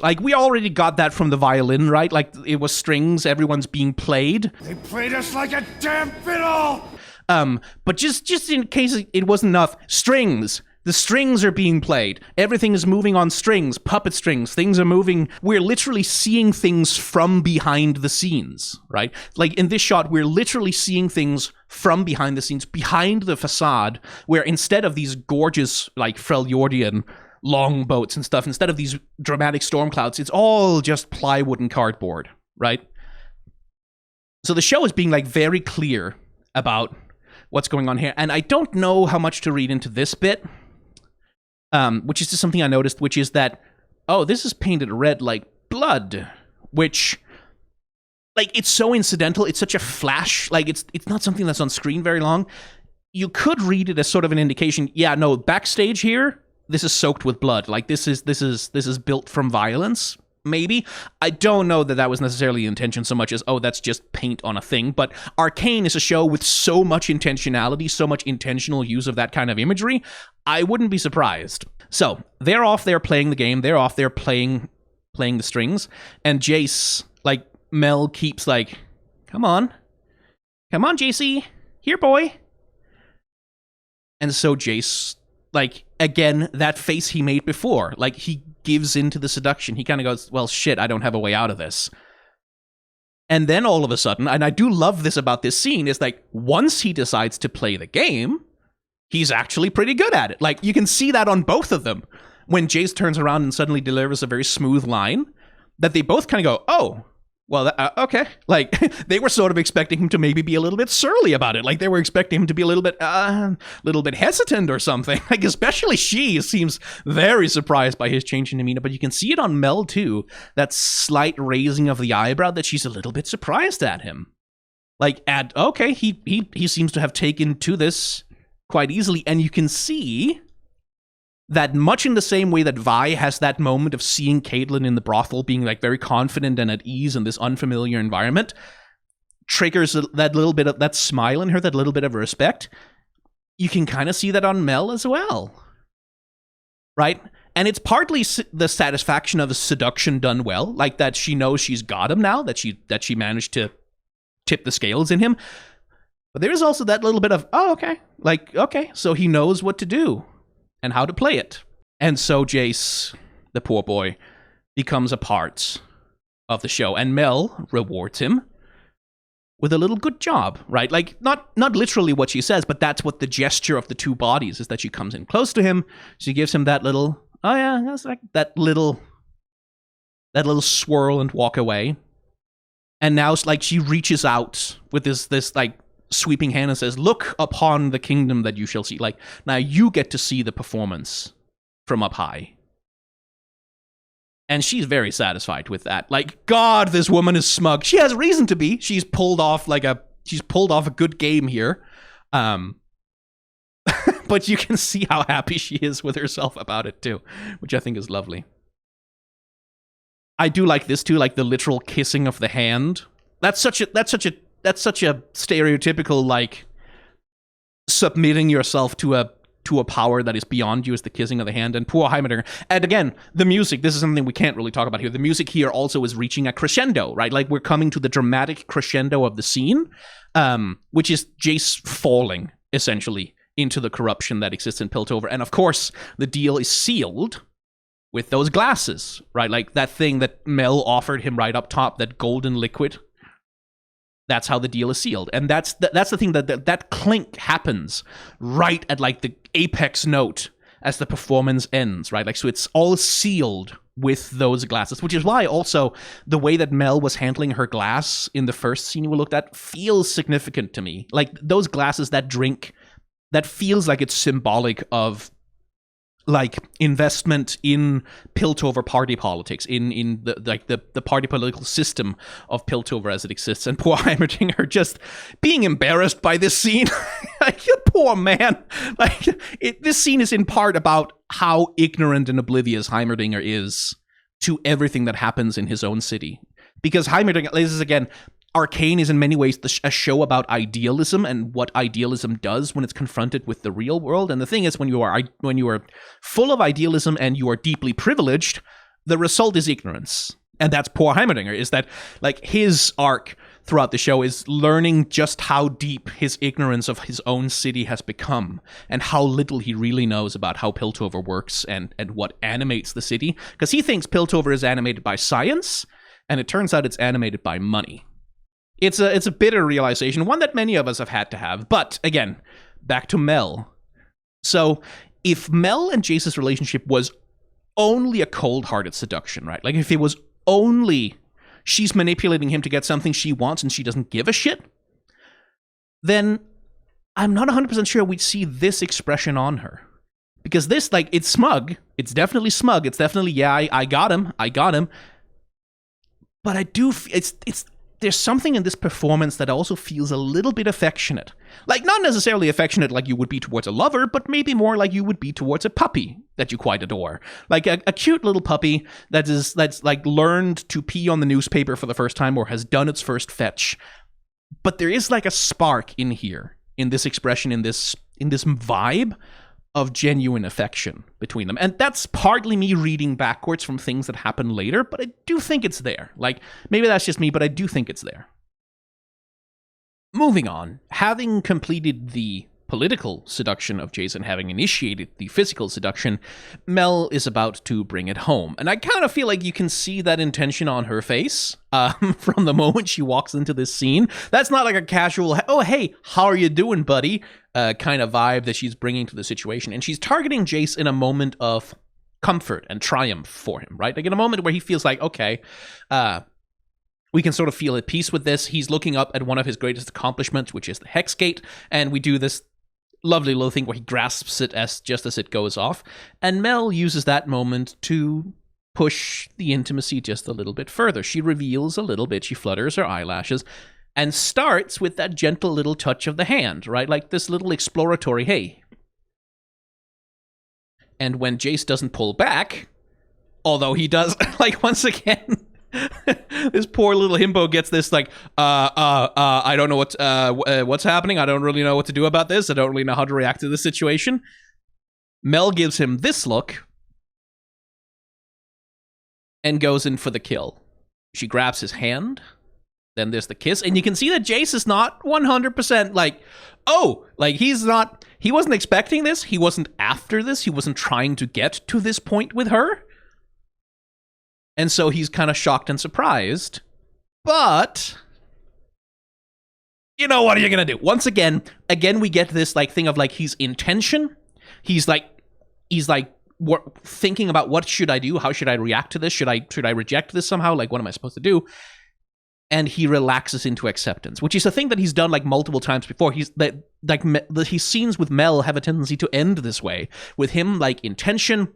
[SPEAKER 2] like, we already got that from the violin, right? Like, it was strings, everyone's being played.
[SPEAKER 3] They played us like a damn fiddle!
[SPEAKER 2] But just in case it wasn't enough, strings. The strings are being played. Everything is moving on strings, puppet strings. Things are moving. We're literally seeing things from behind the scenes, right? Like, in this shot, we're literally seeing things from behind the scenes, behind the facade, where instead of these gorgeous, like, Freljordian longboats and stuff, instead of these dramatic storm clouds, it's all just plywood and cardboard, right? So the show is being, like, very clear about what's going on here. And I don't know how much to read into this bit, which is just something I noticed, which is that, oh, this is painted red like blood, which, like, it's so incidental. It's such a flash. Like, it's not something that's on screen very long. You could read it as sort of an indication, yeah, no, backstage here, this is soaked with blood. Like, this is built from violence. Maybe. I don't know that that was necessarily the intention so much as, oh, that's just paint on a thing. But ARCANE is a show with so much intentionality, so much intentional use of that kind of imagery. I wouldn't be surprised. So they're off there playing the game. They're off there playing the strings. And Jayce, like, Mel keeps like, come on, Jayce, here, boy. And so Jayce, like, again, that face he made before, like, he gives into the seduction. He kind of goes, well, shit, I don't have a way out of this. And then all of a sudden, and I do love this about this scene, is like, once he decides to play the game, he's actually pretty good at it. Like, you can see that on both of them. When Jayce turns around and suddenly delivers a very smooth line, that they both kind of go, oh, Well, okay. Like, they were sort of expecting him to maybe be a little bit surly about it. Like, they were expecting him to be a little bit hesitant or something. Like, especially she seems very surprised by his change in demeanor. But you can see it on Mel, too. That slight raising of the eyebrow, that she's a little bit surprised at him. Like, okay, he seems to have taken to this quite easily. And you can see that much in the same way that Vi has that moment of seeing Caitlyn in the brothel being like very confident and at ease in this unfamiliar environment, triggers that little bit of that smile in her, that little bit of respect. You can kind of see that on Mel as well. Right? And it's partly the satisfaction of a seduction done well, like that she knows she's got him now, that she managed to tip the scales in him. But there is also that little bit of, oh, okay. Like, okay, so he knows what to do and how to play it. And so Jayce, the poor boy, becomes a part of the show. And Mel rewards him with a little good job, right? Like, not literally what she says, but that's what the gesture of the two bodies is, that she comes in close to him. She gives him that little, oh yeah, that's like that little swirl and walk away. And now it's like she reaches out with this like sweeping hand and says, look upon the kingdom that you shall see. Like, now you get to see the performance from up high. And she's very satisfied with that. Like, God, this woman is smug. She has reason to be. She's pulled off a good game here. But you can see how happy she is with herself about it too, which I think is lovely. I do like this too, like the literal kissing of the hand. That's such a stereotypical, like, submitting yourself to a power that is beyond you, is the kissing of the hand. And poor Heimerdinger. And again, the music, this is something we can't really talk about here. The music here also is reaching a crescendo, right? Like, we're coming to the dramatic crescendo of the scene, which is Jayce falling, essentially, into the corruption that exists in Piltover. And of course, the deal is sealed with those glasses, right? Like that thing that Mel offered him right up top, that golden liquid. That's how the deal is sealed. And that's the thing, that clink happens right at like the apex note as the performance ends, right? Like, so it's all sealed with those glasses, which is why also the way that Mel was handling her glass in the first scene we looked at feels significant to me. Like, those glasses, that drink, that feels like it's symbolic of like investment in Piltover party politics, in the party political system of Piltover as it exists. And poor Heimerdinger just being embarrassed by this scene. Like, you poor man. Like, this scene is in part about how ignorant and oblivious Heimerdinger is to everything that happens in his own city. Because Heimerdinger, this is again, ARCANE is in many ways a show about idealism and what idealism does when it's confronted with the real world. And the thing is, when you are full of idealism and you are deeply privileged, the result is ignorance. And that's poor Heimerdinger, is that like his arc throughout the show is learning just how deep his ignorance of his own city has become and how little he really knows about how Piltover works and what animates the city. Because he thinks Piltover is animated by science, and it turns out it's animated by money. It's a bitter realization, one that many of us have had to have. But again, back to Mel. So if Mel and Jayce's relationship was only a cold-hearted seduction, right? Like, if it was only she's manipulating him to get something she wants and she doesn't give a shit, then I'm not 100% sure we'd see this expression on her. Because this, like, it's smug. It's definitely smug. It's definitely, yeah, I got him. But I do, there's something in this performance that also feels a little bit affectionate. Like, not necessarily affectionate like you would be towards a lover, but maybe more like you would be towards a puppy that you quite adore. Like a cute little puppy that's like learned to pee on the newspaper for the first time or has done its first fetch. But there is like a spark in here, in this expression, in this vibe of genuine affection between them. And that's partly me reading backwards from things that happen later, but I do think it's there. Like, maybe that's just me, but I do think it's there. Moving on, having completed the political seduction of Jayce and having initiated the physical seduction, Mel is about to bring it home. And I kind of feel like you can see that intention on her face from the moment she walks into this scene. That's not like a casual, oh, hey, how are you doing, buddy? Kind of vibe that she's bringing to the situation. And she's targeting Jayce in a moment of comfort and triumph for him, right? Like in a moment where he feels like, okay, we can sort of feel at peace with this. He's looking up at one of his greatest accomplishments, which is the Hex Gate, and we do this lovely little thing where he grasps it just as it goes off, and Mel uses that moment to push the intimacy just a little bit further. She reveals a little bit, she flutters her eyelashes, and starts with that gentle little touch of the hand, right? Like this little exploratory, hey. And when Jayce doesn't pull back, although he does, like, once again, this poor little himbo gets this, like, I don't know what's happening. I don't really know what to do about this. I don't really know how to react to this situation. Mel gives him this look and goes in for the kill. She grabs his hand. Then there's the kiss. And you can see that Jayce is not 100% like, oh, like he wasn't expecting this. He wasn't after this. He wasn't trying to get to this point with her. And so he's kind of shocked and surprised. But, you know, what are you going to do? Once again, we get this like thing of like his intention. He's like thinking about what should I do? How should I react to this? Should I reject this somehow? Like, what am I supposed to do? And he relaxes into acceptance, which is a thing that he's done like multiple times before. His scenes with Mel have a tendency to end this way, with him like intention,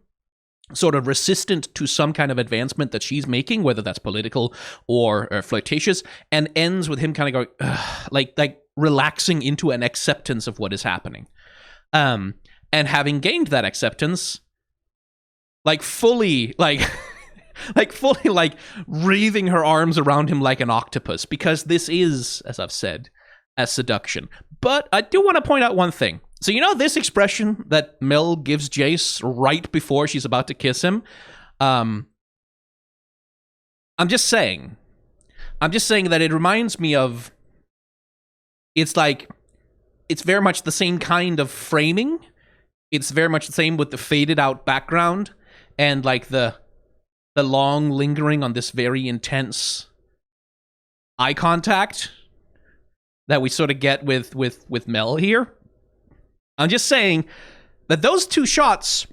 [SPEAKER 2] sort of resistant to some kind of advancement that she's making, whether that's political or flirtatious, and ends with him kind of going like relaxing into an acceptance of what is happening, and having gained that acceptance, like fully wreathing her arms around him like an octopus, because this is, as I've said, a seduction. But I do want to point out one thing. So, you know, this expression that Mel gives Jayce right before she's about to kiss him? I'm just saying that it reminds me of, it's very much the same kind of framing. It's very much the same with the faded out background and like the long lingering on this very intense eye contact that we sort of get with Mel here. I'm just saying that those two shots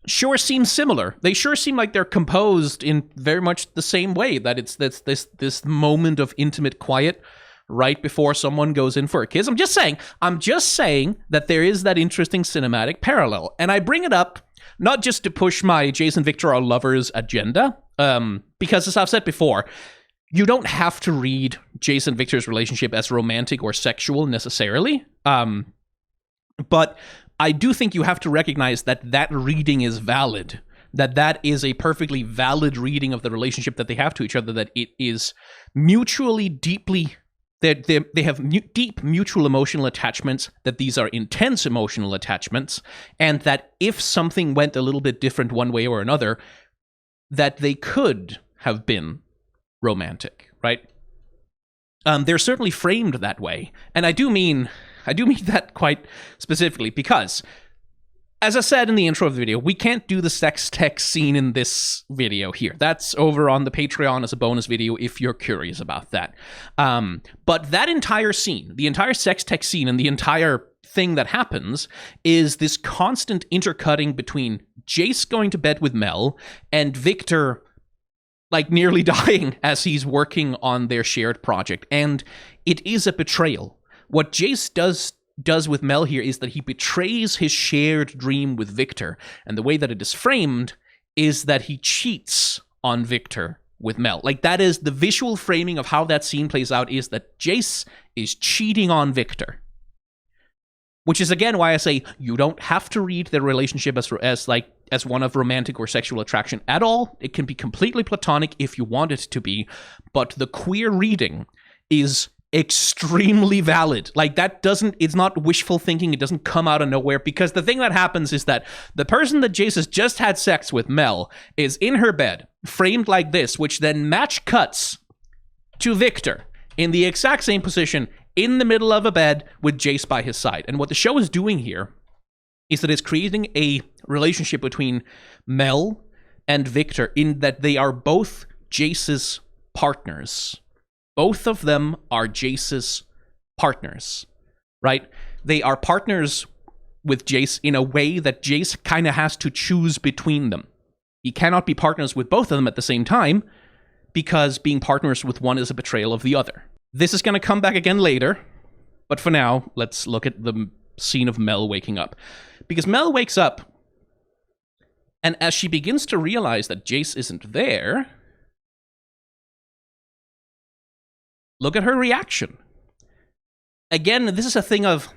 [SPEAKER 2] sure seem similar. They sure seem like they're composed in very much the same way, that it's this moment of intimate quiet right before someone goes in for a kiss. I'm just saying that there is that interesting cinematic parallel. And I bring it up not just to push my Jayce and Viktor are lovers agenda, because as I've said before, you don't have to read Jayce and Viktor's relationship as romantic or sexual necessarily. But I do think you have to recognize that reading is valid, that is a perfectly valid reading of the relationship that they have to each other, that it is mutually deeply, they have deep mutual emotional attachments, that these are intense emotional attachments, and that if something went a little bit different one way or another, that they could have been romantic, right? They're certainly framed that way, and I do mean that quite specifically, because, as I said in the intro of the video, we can't do the sex text scene in this video here. That's over on the Patreon as a bonus video if you're curious about that. But that entire scene, the entire sex text scene and the entire thing that happens is this constant intercutting between Jayce going to bed with Mel and Viktor like nearly dying as he's working on their shared project. And it is a betrayal. What Jayce does with Mel here is that he betrays his shared dream with Viktor. And the way that it is framed is that he cheats on Viktor with Mel. Like, that is the visual framing of how that scene plays out, is that Jayce is cheating on Viktor. Which is, again, why I say you don't have to read their relationship as one of romantic or sexual attraction at all. It can be completely platonic if you want it to be. But the queer reading is extremely valid. Like, it's not wishful thinking. It doesn't come out of nowhere, because the thing that happens is that the person that Jayce has just had sex with, Mel, is in her bed, framed like this, which then match cuts to Viktor in the exact same position in the middle of a bed with Jayce by his side. And what the show is doing here is that it's creating a relationship between Mel and Viktor, in that they are both Jayce's partners. Both of them are Jayce's partners, right? They are partners with Jayce in a way that Jayce kind of has to choose between them. He cannot be partners with both of them at the same time, because being partners with one is a betrayal of the other. This is going to come back again later, but for now, let's look at the scene of Mel waking up. Because Mel wakes up, and as she begins to realize that Jayce isn't there, look at her reaction. Again, this is a thing of...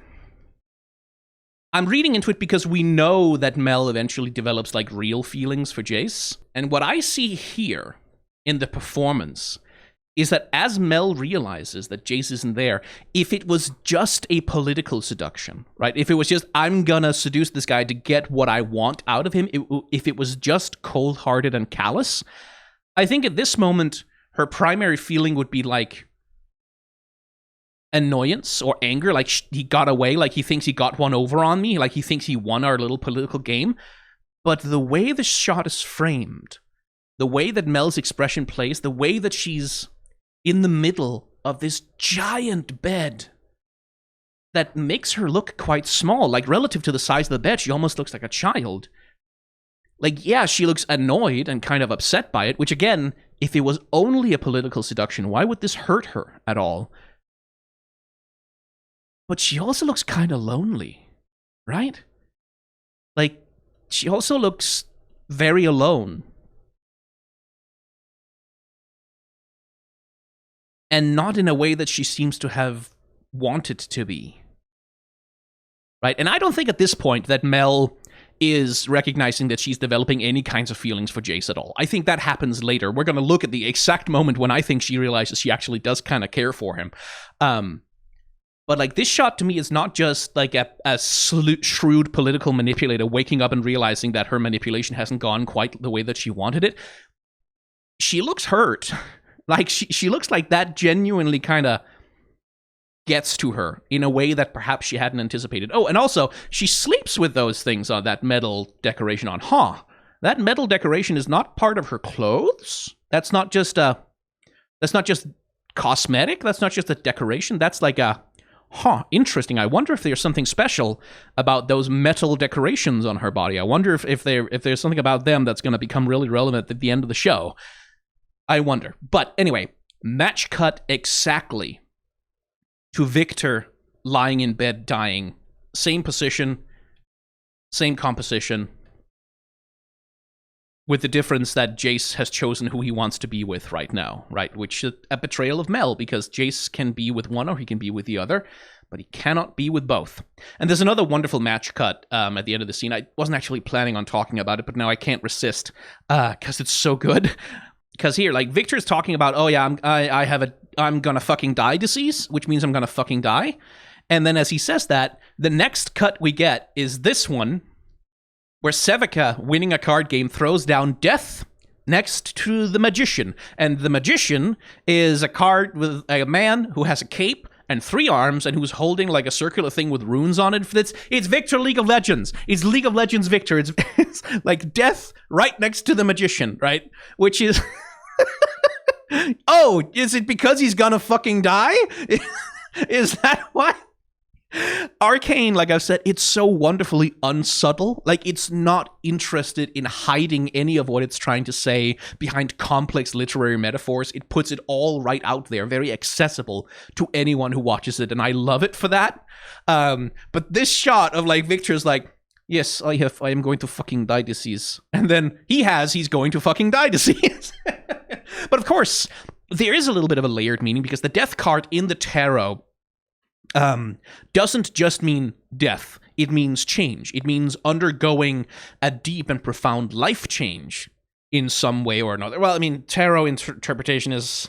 [SPEAKER 2] I'm reading into it because we know that Mel eventually develops, like, real feelings for Jayce. And what I see here in the performance is that as Mel realizes that Jayce isn't there, if it was just a political seduction, right? If it was just, I'm gonna seduce this guy to get what I want out of him, if it was just cold-hearted and callous, I think at this moment, her primary feeling would be, like, annoyance or anger, like he got away, like he thinks he got one over on me, like he thinks he won our little political game. But the way the shot is framed, the way that Mel's expression plays, the way that she's in the middle of this giant bed that makes her look quite small, like relative to the size of the bed, she almost looks like a child. Like, yeah, she looks annoyed and kind of upset by it, which again, if it was only a political seduction, why would this hurt her at all? But she also looks kind of lonely, right? Like, she also looks very alone. And not in a way that she seems to have wanted to be. Right? And I don't think at this point that Mel is recognizing that she's developing any kinds of feelings for Jayce at all. I think that happens later. We're going to look at the exact moment when I think she realizes she actually does kind of care for him. But, like, this shot to me is not just, like, a shrewd political manipulator waking up and realizing that her manipulation hasn't gone quite the way that she wanted it. She looks hurt. Like, she looks like that genuinely kind of gets to her in a way that perhaps she hadn't anticipated. Oh, and also, she sleeps with those things on that metal decoration on. Huh. That metal decoration is not part of her clothes? That's not just cosmetic? That's not just a decoration? That's like a... Huh, interesting. I wonder if there's something special about those metal decorations on her body. I wonder if there's something about them that's going to become really relevant at the end of the show. I wonder. But anyway, match cut exactly to Viktor lying in bed dying. Same position, same composition, with the difference that Jayce has chosen who he wants to be with right now, right? Which is a betrayal of Mel, because Jayce can be with one or he can be with the other, but he cannot be with both. And there's another wonderful match cut at the end of the scene. I wasn't actually planning on talking about it, but now I can't resist because it's so good. Because here, like, Viktor's talking about, oh yeah, I'm gonna fucking die disease, which means I'm gonna fucking die. And then as he says that, the next cut we get is this one, where Sevica, winning a card game, throws down Death next to the Magician. And the Magician is a card with a man who has a cape and 3 arms and who's holding like a circular thing with runes on it. It's Viktor League of Legends. It's League of Legends Viktor. It's like Death right next to the Magician, right? Which is... Oh, is it because he's gonna fucking die? Is that why? ARCANE, like I've said, it's so wonderfully unsubtle. Like, it's not interested in hiding any of what it's trying to say behind complex literary metaphors. It puts it all right out there, very accessible to anyone who watches it, and I love it for that. But this shot of, like, Viktor's like, yes, I am going to fucking die disease. And then he's going to fucking die disease. But of course, there is a little bit of a layered meaning, because the death card in the tarot doesn't just mean death. It means change. It means undergoing a deep and profound life change in some way or another. Well, I mean, tarot interpretation is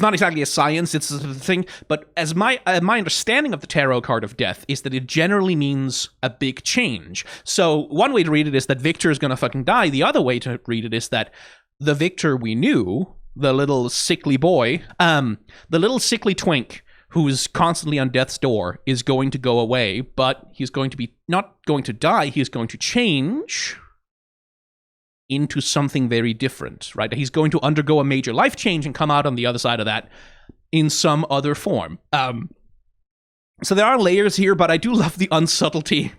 [SPEAKER 2] not exactly a science, it's a thing, but as my understanding of the tarot card of death is that it generally means a big change. So one way to read it is that Viktor is going to fucking die. The other way to read it is that the Viktor we knew, the little sickly boy, the little sickly twink who's constantly on death's door, is going to go away, but he's going to be not going to die, he's going to change into something very different, right? He's going to undergo a major life change and come out on the other side of that in some other form. So there are layers here, but I do love the unsubtlety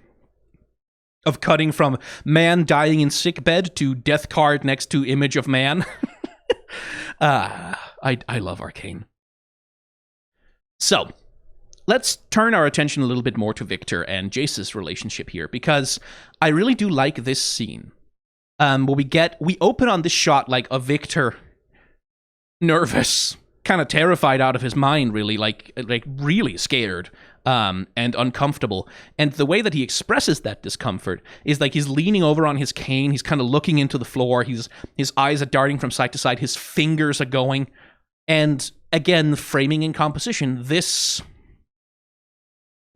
[SPEAKER 2] of cutting from man dying in sick bed to death card next to image of man. I love Arcane. So, let's turn our attention a little bit more to Viktor and Jayce's relationship here, because I really do like this scene. Where we open on this shot like a Viktor nervous, kind of terrified out of his mind, really, like really scared and uncomfortable. And the way that he expresses that discomfort is like he's leaning over on his cane, he's kind of looking into the floor, his eyes are darting from side to side, his fingers are going. And again, framing and composition, this...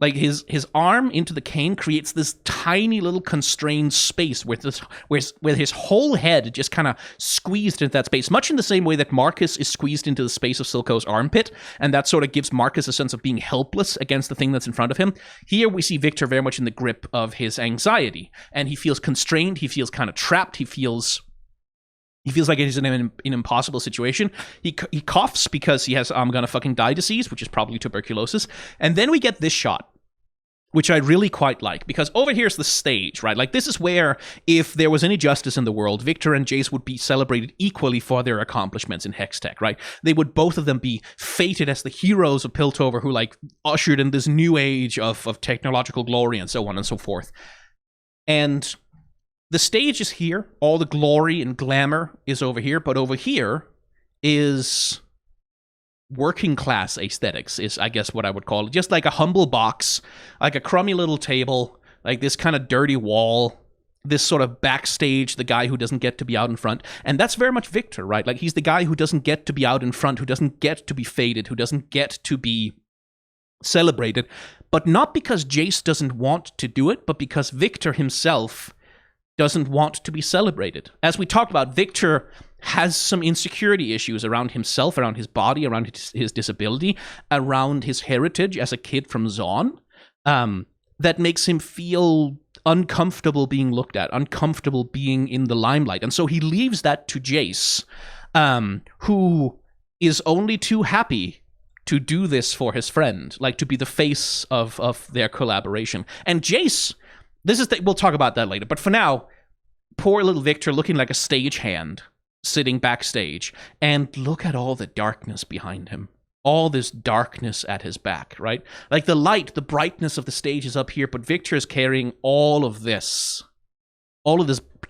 [SPEAKER 2] like his arm into the cane creates this tiny little constrained space with his whole head just kind of squeezed into that space, much in the same way that Marcus is squeezed into the space of Silco's armpit, and that sort of gives Marcus a sense of being helpless against the thing that's in front of him. Here we see Viktor very much in the grip of his anxiety, and he feels constrained, he feels kind of trapped, he feels like he's in an impossible situation. He coughs because he has I'm gonna fucking die disease, which is probably tuberculosis. And then we get this shot, which I really quite like, because over here's the stage, right? Like, this is where, if there was any justice in the world, Viktor and Jayce would be celebrated equally for their accomplishments in Hextech, right? They would both of them be fated as the heroes of Piltover who, like, ushered in this new age of technological glory and so on and so forth. And the stage is here. All the glory and glamour is over here. But over here is working class aesthetics, is I guess what I would call it. Just like a humble box, like a crummy little table, like this kind of dirty wall, this sort of backstage, the guy who doesn't get to be out in front. And that's very much Viktor, right? Like, he's the guy who doesn't get to be out in front, who doesn't get to be faded, who doesn't get to be celebrated. But not because Jayce doesn't want to do it, but because Viktor himself doesn't want to be celebrated. As we talked about, Viktor has some insecurity issues around himself, around his body, around his disability, around his heritage as a kid from Zaun, that makes him feel uncomfortable being looked at, uncomfortable being in the limelight. And so he leaves that to Jayce, who is only too happy to do this for his friend, like to be the face of their collaboration. And Jayce, we'll talk about that later, but for now, poor little Viktor looking like a stagehand sitting backstage, and look at all the darkness behind him. All this darkness at his back, right? Like, the light, the brightness of the stage is up here, but Viktor is carrying all of this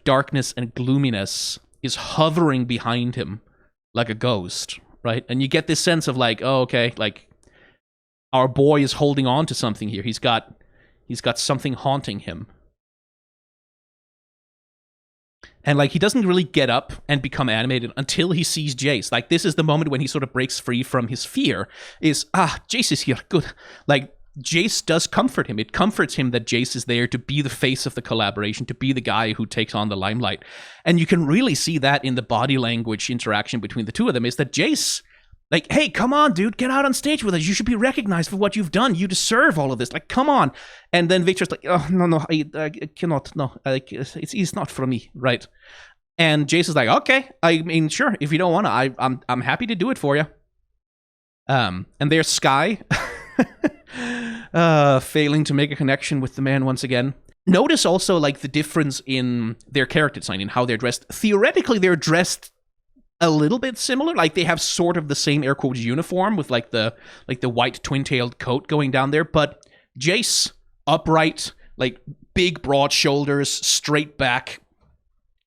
[SPEAKER 2] darkness and gloominess is hovering behind him like a ghost, right? And you get this sense of like, oh, okay, like, our boy is holding on to something here. He's got something haunting him. And, like, he doesn't really get up and become animated until he sees Jayce. Like, this is the moment when he sort of breaks free from his fear, is, Jayce is here, good. Like, Jayce does comfort him. It comforts him that Jayce is there to be the face of the collaboration, to be the guy who takes on the limelight. And you can really see that in the body language interaction between the two of them, is that Jayce, like, hey, come on, dude, get out on stage with us. You should be recognized for what you've done. You deserve all of this. Like, come on. And then Viktor's like, oh, no, I cannot. No, it's not for me, right? And Jayce is like, okay, I mean, sure, if you don't want to, I'm happy to do it for you. And there's Skye, failing to make a connection with the man once again. Notice also, like, the difference in their character design and how they're dressed. Theoretically, they're dressed a little bit similar. Like, they have sort of the same air quotes uniform with like the white twin-tailed coat going down there, but Jayce, upright, like big broad shoulders, straight back,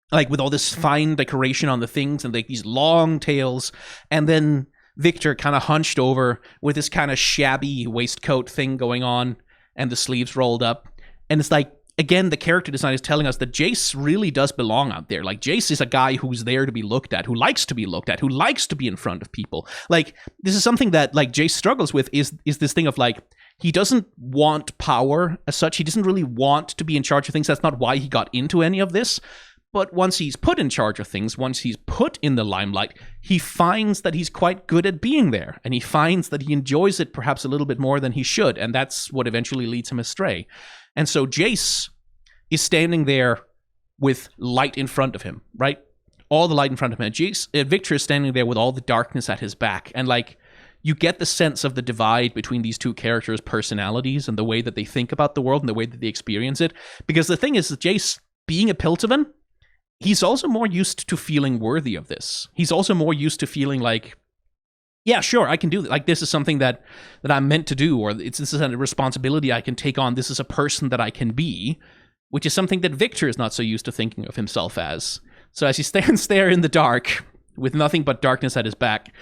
[SPEAKER 2] like with all this fine decoration on the things and like these long tails, and then Viktor kind of hunched over with this kind of shabby waistcoat thing going on and the sleeves rolled up. And it's like, again, the character design is telling us that Jayce really does belong out there. Like, Jayce is a guy who's there to be looked at, who likes to be looked at, who likes to be in front of people. Like, this is something that, like, Jayce struggles with, is this thing of, like, he doesn't want power as such. He doesn't really want to be in charge of things. That's not why he got into any of this. But once he's put in charge of things, once he's put in the limelight, he finds that he's quite good at being there. And he finds that he enjoys it perhaps a little bit more than he should. And that's what eventually leads him astray. And so Jayce is standing there with light in front of him, right? All the light in front of him. And Viktor is standing there with all the darkness at his back. And, like, you get the sense of the divide between these two characters' personalities and the way that they think about the world and the way that they experience it. Because the thing is, Jayce, being a Piltovan, he's also more used to feeling worthy of this. He's also more used to feeling like, yeah, sure, I can do that. Like, this is something that I'm meant to do, or this is a responsibility I can take on. This is a person that I can be, which is something that Viktor is not so used to thinking of himself as. So as he stands there in the dark, with nothing but darkness at his back,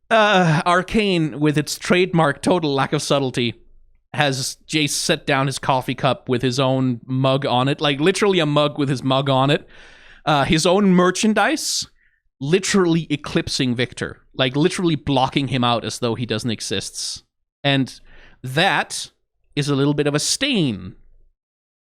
[SPEAKER 2] ARCANE, with its trademark total lack of subtlety, has Jayce set down his coffee cup with his own mug on it, like literally a mug with his mug on it. His own merchandise, literally eclipsing Viktor, like literally blocking him out as though he doesn't exist. And that is a little bit of a stain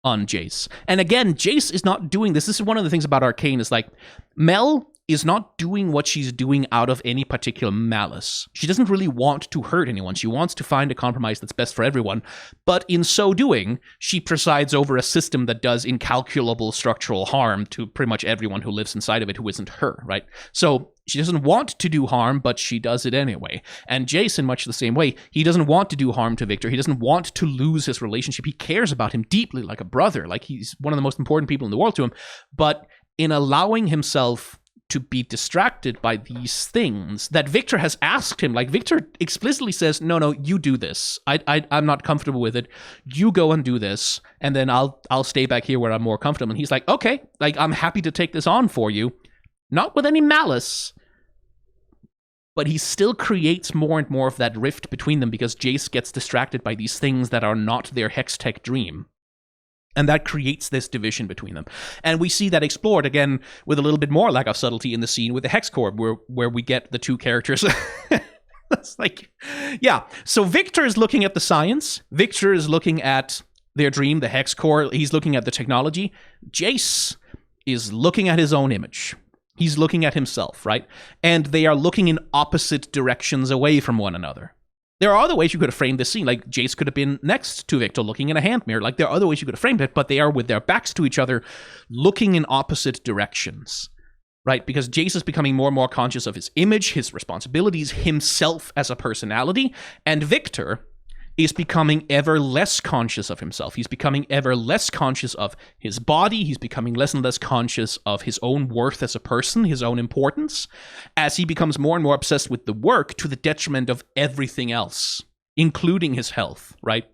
[SPEAKER 2] on Jayce. And again, Jayce is not doing this. This is one of the things about ARCANE, is like, Mel is not doing what she's doing out of any particular malice. She doesn't really want to hurt anyone. She wants to find a compromise that's best for everyone. But in so doing, she presides over a system that does incalculable structural harm to pretty much everyone who lives inside of it who isn't her, right? So she doesn't want to do harm, but she does it anyway. And Jayce, in much the same way, he doesn't want to do harm to Viktor. He doesn't want to lose his relationship. He cares about him deeply, like a brother. Like, he's one of the most important people in the world to him. But in allowing himself to be distracted by these things that Viktor has asked him. Like, Viktor explicitly says, no, you do this. I'm not comfortable with it. You go and do this, and then I'll stay back here where I'm more comfortable. And he's like, okay, like, I'm happy to take this on for you. Not with any malice, but he still creates more and more of that rift between them because Jayce gets distracted by these things that are not their Hextech dream. And that creates this division between them. And we see that explored, again, with a little bit more lack of subtlety in the scene with the Hex Corps, where we get the two characters. It's like, yeah. So Viktor is looking at the science. Viktor is looking at their dream, the Hex Corps. He's looking at the technology. Jayce is looking at his own image. He's looking at himself, right? And they are looking in opposite directions away from one another. There are other ways you could have framed this scene. Like, Jayce could have been next to Viktor looking in a hand mirror. Like, there are other ways you could have framed it, but they are with their backs to each other, looking in opposite directions, right? Because Jayce is becoming more and more conscious of his image, his responsibilities, himself as a personality, and Viktor is becoming ever less conscious of himself. He's becoming ever less conscious of his body. He's becoming less and less conscious of his own worth as a person, his own importance, as he becomes more and more obsessed with the work to the detriment of everything else, including his health, right?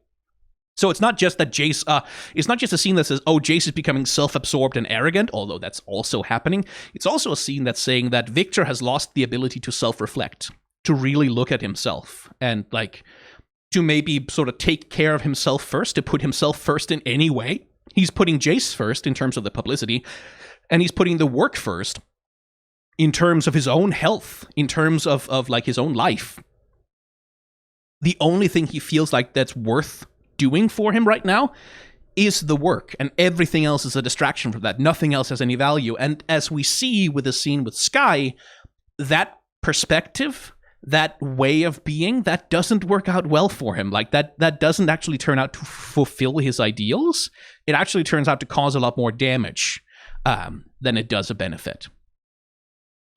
[SPEAKER 2] So it's not just that Jayce, it's not just a scene that says, oh, Jayce is becoming self-absorbed and arrogant, although that's also happening. It's also a scene that's saying that Viktor has lost the ability to self-reflect, to really look at himself, and like, to maybe sort of take care of himself first, to put himself first in any way. He's putting Jayce first in terms of the publicity, and he's putting the work first in terms of his own health, in terms of like his own life. The only thing he feels like that's worth doing for him right now is the work, and everything else is a distraction from that. Nothing else has any value. And as we see with the scene with Skye, that perspective, that way of being, that doesn't work out well for him. Like, that doesn't actually turn out to fulfill his ideals. It actually turns out to cause a lot more damage than it does a benefit.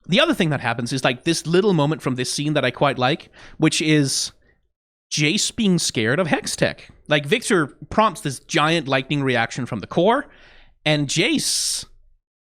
[SPEAKER 2] The other thing that happens is like this little moment from this scene that I quite like, which is Jayce being scared of Hextech. Like, Viktor prompts this giant lightning reaction from the core, and Jayce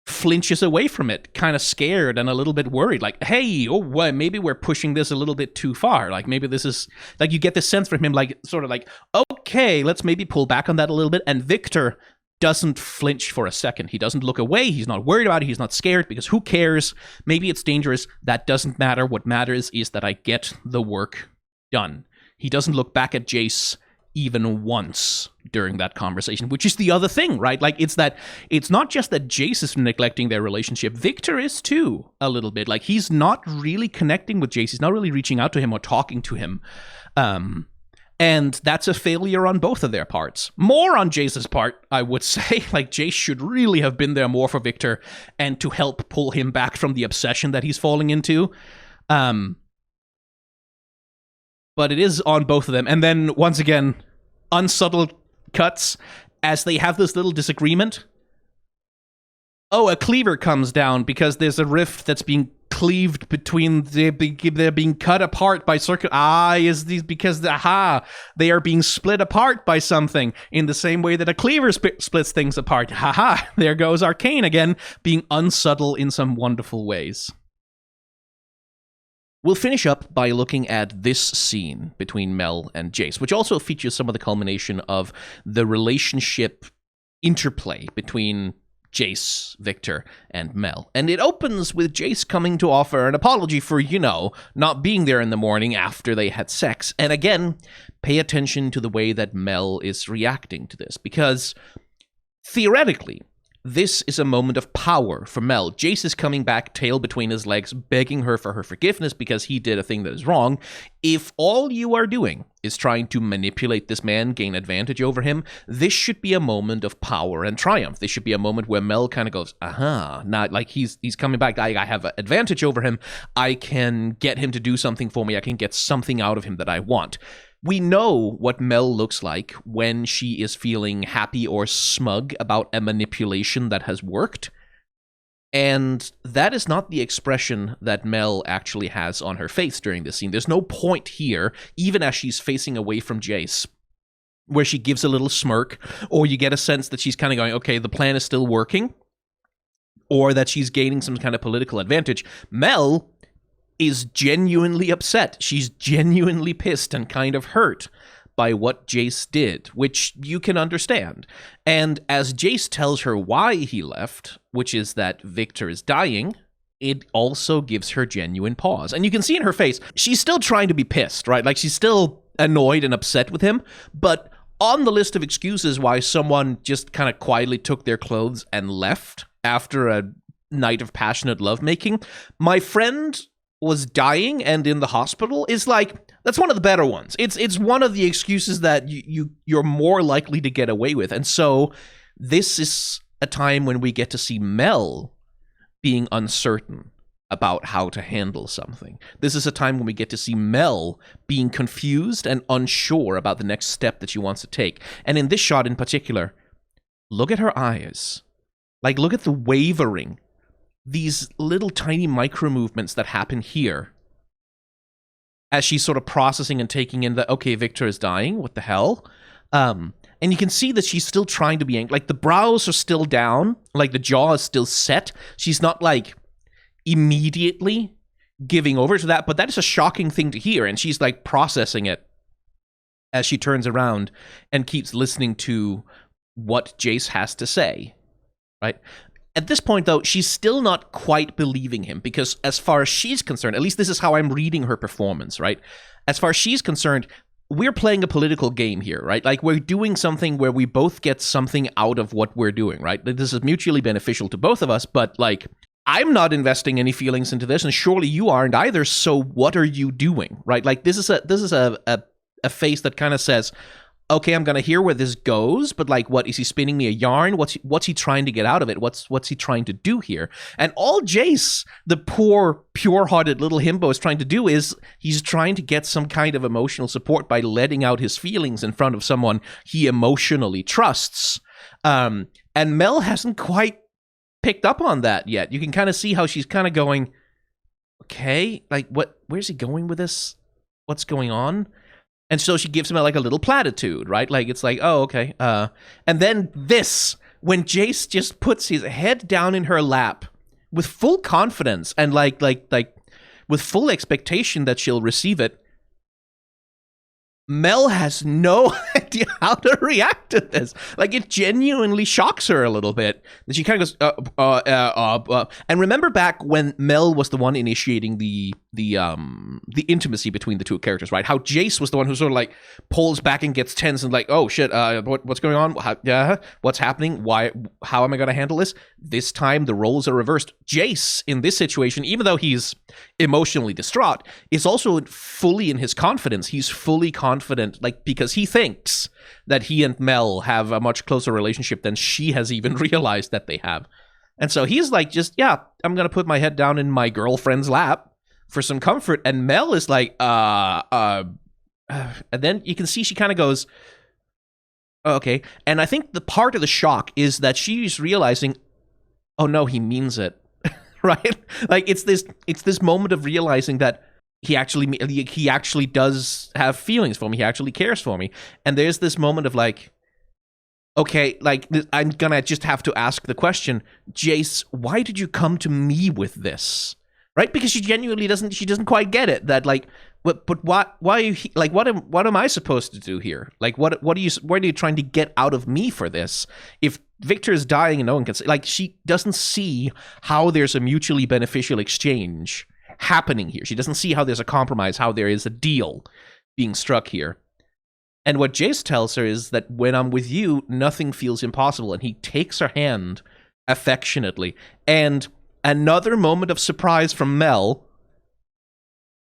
[SPEAKER 2] flinches away from it, kind of scared and a little bit worried, like, hey, maybe we're pushing this a little bit too far. Like, maybe this is, like, you get this sense from him, like, sort of like, okay, let's maybe pull back on that a little bit. And Viktor doesn't flinch for a second. He doesn't look away. He's not worried about it. He's not scared, because who cares? Maybe it's dangerous. That doesn't matter. What matters is that I get the work done. He doesn't look back at Jayce even once during that conversation, which is the other thing, right? Like, it's not just that Jayce is neglecting their relationship. Viktor is too, a little bit. Like, he's not really connecting with Jayce. He's not really reaching out to him or talking to him. And that's a failure on both of their parts. More on Jayce's part, I would say. Like, Jayce should really have been there more for Viktor and to help pull him back from the obsession that he's falling into. But it is on both of them. And then, once again, unsubtle cuts as they have this little disagreement. Oh, a cleaver comes down because there's a rift that's being cleaved between, they're being cut apart by circuit. Is these because they are being split apart by something in the same way that a cleaver splits things apart. There goes Arcane again, being unsubtle in some wonderful ways.
[SPEAKER 1] We'll finish up by looking at this scene between Mel and Jayce, which also features some of the culmination of the relationship interplay between Jayce, Viktor, and Mel. And it opens with Jayce coming to offer an apology for, not being there in the morning after they had sex. And again, pay attention to the way that Mel is reacting to this, because theoretically, this is a moment of power for Mel. Jayce is coming back, tail between his legs, begging her for her forgiveness because he did a thing that is wrong. If all you are doing is trying to manipulate this man, gain advantage over him, this should be a moment of power and triumph. This should be a moment where Mel kind of goes, not like he's coming back. I have an advantage over him. I can get him to do something for me. I can get something out of him that I want. We know what Mel looks like when she is feeling happy or smug about a manipulation that has worked. And that is not the expression that Mel actually has on her face during this scene. There's no point here, even as she's facing away from Jayce, where she gives a little smirk, or you get a sense that she's kind of going, okay, the plan is still working, or that she's gaining some kind of political advantage. Mel is genuinely upset. She's genuinely pissed and kind of hurt by what Jayce did, which you can understand. And as Jayce tells her why he left, which is that Viktor is dying, it also gives her genuine pause. And you can see in her face, she's still trying to be pissed, right? Like, she's still annoyed and upset with him, but on the list of excuses why someone just kind of quietly took their clothes and left after a night of passionate lovemaking, my friend was dying and in the hospital is like, that's one of the better ones. It's one of the excuses that you're more likely to get away with. And so this is a time when we get to see Mel being uncertain about how to handle something. This is a time when we get to see Mel being confused and unsure about the next step that she wants to take. And in this shot in particular, look at her eyes. Like, look at the wavering, these little tiny micro movements that happen here as she's sort of processing and taking in that, okay, Viktor is dying, what the hell? And you can see that she's still trying to be angry. Like, the brows are still down, like the jaw is still set. She's not like immediately giving over to that, but that is a shocking thing to hear, and she's like processing it as she turns around and keeps listening to what Jayce has to say, right? At this point, though, she's still not quite believing him, because as far as she's concerned, at least this is how I'm reading her performance, right? As far as she's concerned, we're playing a political game here, right? Like, we're doing something where we both get something out of what we're doing, right? This is mutually beneficial to both of us, but, like, I'm not investing any feelings into this, and surely you aren't either, so what are you doing, right? Like, this is a face that kind of says, okay, I'm gonna hear where this goes, but like, what is he spinning me a yarn? What's he trying to get out of it? What's he trying to do here? And all Jayce, the poor, pure-hearted little himbo, is trying to do is he's trying to get some kind of emotional support by letting out his feelings in front of someone he emotionally trusts. And Mel hasn't quite picked up on that yet. You can kind of see how she's kind of going, okay, like, where's he going with this? What's going on? And so she gives him like a little platitude, right? Like, it's like, oh, okay. And then this, when Jayce just puts his head down in her lap with full confidence and like with full expectation that she'll receive it, Mel has no idea how to react to this. Like, it genuinely shocks her a little bit. That she kind of goes, and remember back when Mel was the one initiating the intimacy between the two characters, right? How Jayce was the one who sort of like pulls back and gets tense and like, oh shit, what's going on? What's happening? Why? How am I going to handle this? This time the roles are reversed. Jayce in this situation, even though he's emotionally distraught, is also fully in his confidence. He's fully confident, like, because he thinks that he and Mel have a much closer relationship than she has even realized that they have. And so he's like, just, yeah, I'm going to put my head down in my girlfriend's lap for some comfort. And Mel is like, and then you can see she kind of goes, oh, okay. And I think the part of the shock is that she's realizing, oh no, he means it. right? Like it's this moment of realizing that he actually does have feelings for me. He actually cares for me. And there's this moment of like, okay, like I'm gonna just have to ask the question, Jayce, why did you come to me with this? Right? Because she genuinely doesn't quite get it. That like, but why are you like what am I supposed to do here? Like what are you trying to get out of me for this? If Viktor is dying and no one can say, like, she doesn't see how there's a mutually beneficial exchange happening here. She doesn't see how there's a compromise, how there is a deal being struck here. And what Jayce tells her is that when I'm with you, nothing feels impossible. And he takes her hand affectionately. And another moment of surprise from Mel.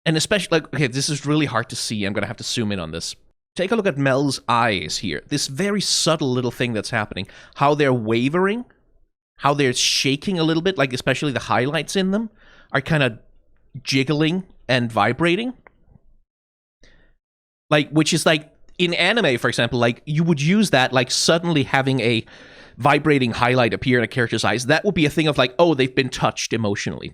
[SPEAKER 1] And especially, like, okay, this is really hard to see. I'm going to have to zoom in on this. Take a look at Mel's eyes here. This very subtle little thing that's happening. How they're wavering. How they're shaking a little bit, like especially the highlights in them are kind of jiggling and vibrating. Like, which is like, in anime, for example, like, you would use that, like, suddenly having a vibrating highlight appear in a character's eyes. That would be a thing of, like, oh, they've been touched emotionally.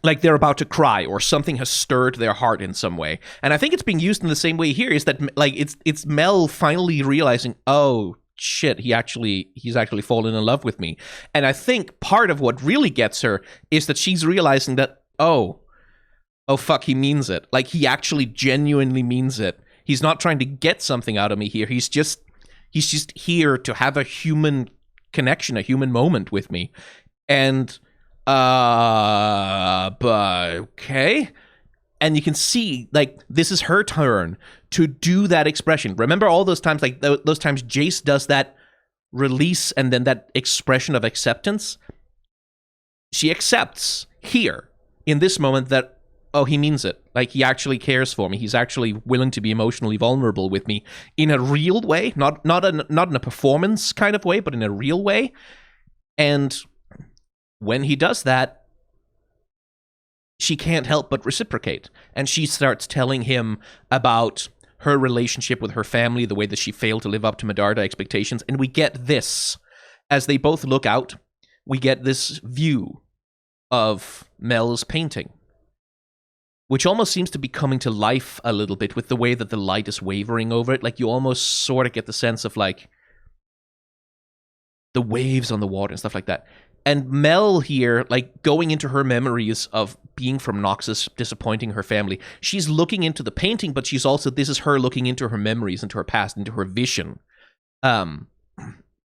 [SPEAKER 1] Like, they're about to cry, or something has stirred their heart in some way. And I think it's being used in the same way here, is that, like, it's Mel finally realizing, oh, shit, he's actually fallen in love with me. And I think part of what really gets her is that she's realizing that, oh, fuck, he means it. Like, he actually genuinely means it. He's not trying to get something out of me here. He's just here to have a human connection, a human moment with me. And, but, okay. And you can see, like, this is her turn to do that expression. Remember all those times, like, those times Jayce does that release and then that expression of acceptance? She accepts here, in this moment, that, oh, he means it. Like, he actually cares for me. He's actually willing to be emotionally vulnerable with me in a real way, not in a performance kind of way, but in a real way. And when he does that, she can't help but reciprocate. And she starts telling him about her relationship with her family, the way that she failed to live up to Medarda expectations. And we get this. As they both look out, we get this view of Mel's painting, which almost seems to be coming to life a little bit with the way that the light is wavering over it. Like, you almost sort of get the sense of, like, the waves on the water and stuff like that. And Mel here, like, going into her memories of being from Noxus, disappointing her family, she's looking into the painting, but she's also, this is her looking into her memories, into her past, into her vision,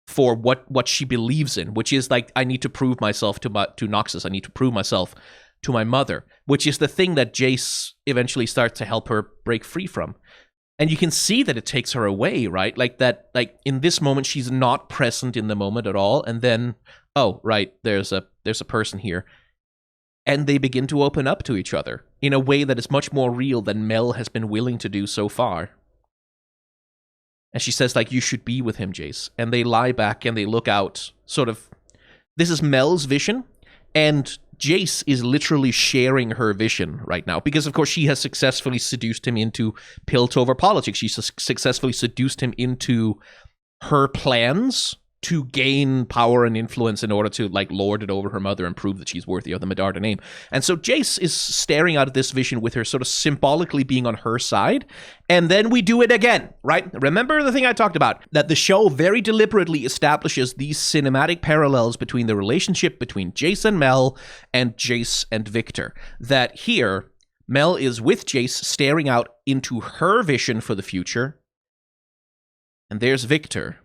[SPEAKER 1] for what she believes in, which is, like, I need to prove myself to Noxus. I need to prove myself to my mother, which is the thing that Jayce eventually starts to help her break free from. And you can see that it takes her away, right? Like that, like, in this moment, she's not present in the moment at all. And then, oh, right, there's a person here. And they begin to open up to each other in a way that is much more real than Mel has been willing to do so far. And she says, like, you should be with him, Jayce. And they lie back and they look out, sort of. This is Mel's vision, and Jayce is literally sharing her vision right now, because of course she has successfully seduced him into Piltover politics. She's successfully seduced him into her plans to gain power and influence in order to, like, lord it over her mother and prove that she's worthy of the Medarda name. And so Jayce is staring out at this vision with her sort of symbolically being on her side. And then we do it again, right? Remember the thing I talked about, that the show very deliberately establishes these cinematic parallels between the relationship between Jayce and Mel and Jayce and Viktor. That here, Mel is with Jayce staring out into her vision for the future. And there's Viktor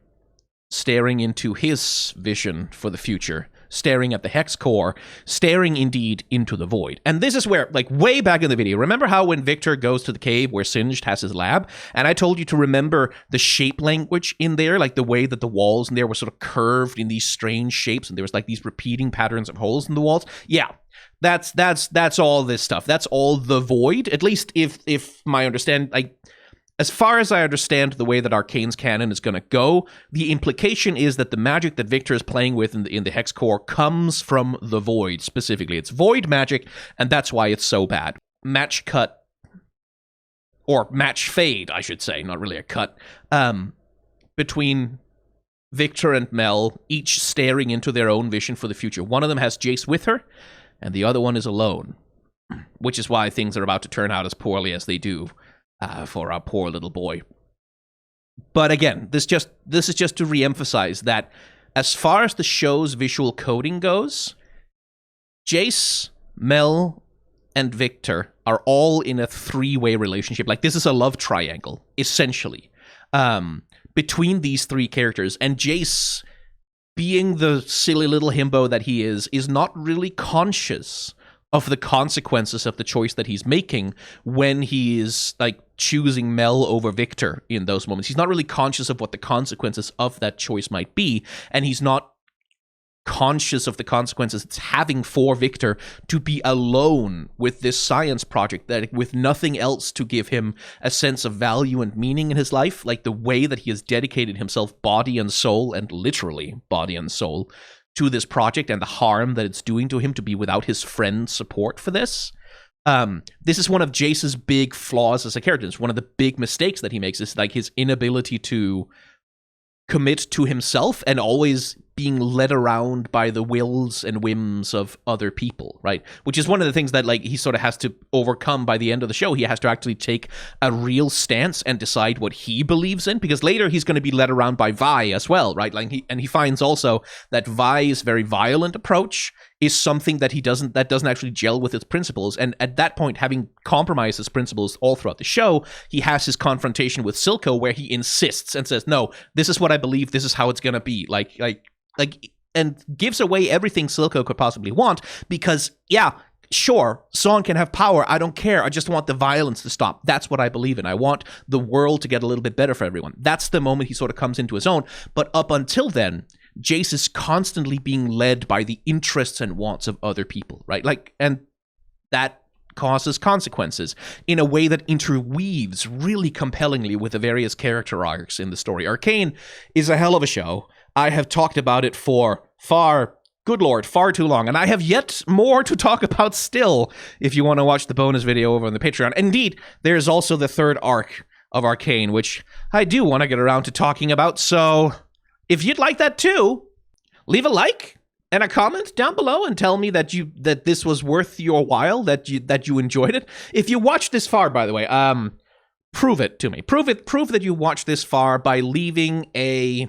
[SPEAKER 1] staring into his vision for the future, staring at the hex core, staring indeed into the void. And this is where, like, way back in the video, remember how when Viktor goes to the cave where Singed has his lab, and I told you to remember the shape language in there, like the way that the walls in there were sort of curved in these strange shapes, and there was like these repeating patterns of holes in the walls? Yeah, that's all this stuff. That's all the void, at least if my understand, like, as far as I understand the way that Arcane's canon is going to go, the implication is that the magic that Viktor is playing with in the Hex Core comes from the Void, specifically. It's Void magic, and that's why it's so bad. Match cut, or match fade, I should say, not really a cut, between
[SPEAKER 2] Viktor and Mel, each staring into their own vision for the future. One of them has Jayce with her, and the other one is alone, which is why things are about to turn out as poorly as they do for our poor little boy. But again, this is just to reemphasize that as far as the show's visual coding goes, Jayce, Mel, and Viktor are all in a three-way relationship. Like, this is a love triangle, essentially, between these three characters. And Jayce, being the silly little himbo that he is not really conscious of the consequences of the choice that he's making when he is, like, choosing Mel over Viktor in those moments. He's not really conscious of what the consequences of that choice might be, and he's not conscious of the consequences it's having for Viktor to be alone with this science project, that with nothing else to give him a sense of value and meaning in his life, like the way that he has dedicated himself body and soul, and literally body and soul, to this project, and the harm that it's doing to him to be without his friend's support for this. This is one of Jayce's big flaws as a character. It's one of the big mistakes that he makes, is like his inability to commit to himself and always being led around by the wills and whims of other people, right? Which is one of the things that, like, he sort of has to overcome by the end of the show. He has to actually take a real stance and decide what he believes in, because later he's going to be led around by Vi as well, right? Like, he finds also that Vi's very violent approach is something that doesn't actually gel with its principles. And at that point, having compromised his principles all throughout the show, he has his confrontation with Silco, where he insists and says, no, this is what I believe, this is how it's gonna be, and gives away everything Silco could possibly want, because, yeah, sure, Song can have power, I don't care, I just want the violence to stop. That's what I believe in. I want the world to get a little bit better for everyone. That's the moment he sort of comes into his own. But up until then, Jayce is constantly being led by the interests and wants of other people, right? Like, and that causes consequences in a way that interweaves really compellingly with the various character arcs in the story. ARCANE is a hell of a show. I have talked about it for far too long, and I have yet more to talk about still, if you want to watch the bonus video over on the Patreon. Indeed, there's also the third arc of ARCANE, which I do want to get around to talking about, so if you'd like that too, leave a like and a comment down below and tell me that this was worth your while, that you enjoyed it. If you watched this far, by the way, prove it to me. Prove that you watched this far by leaving a...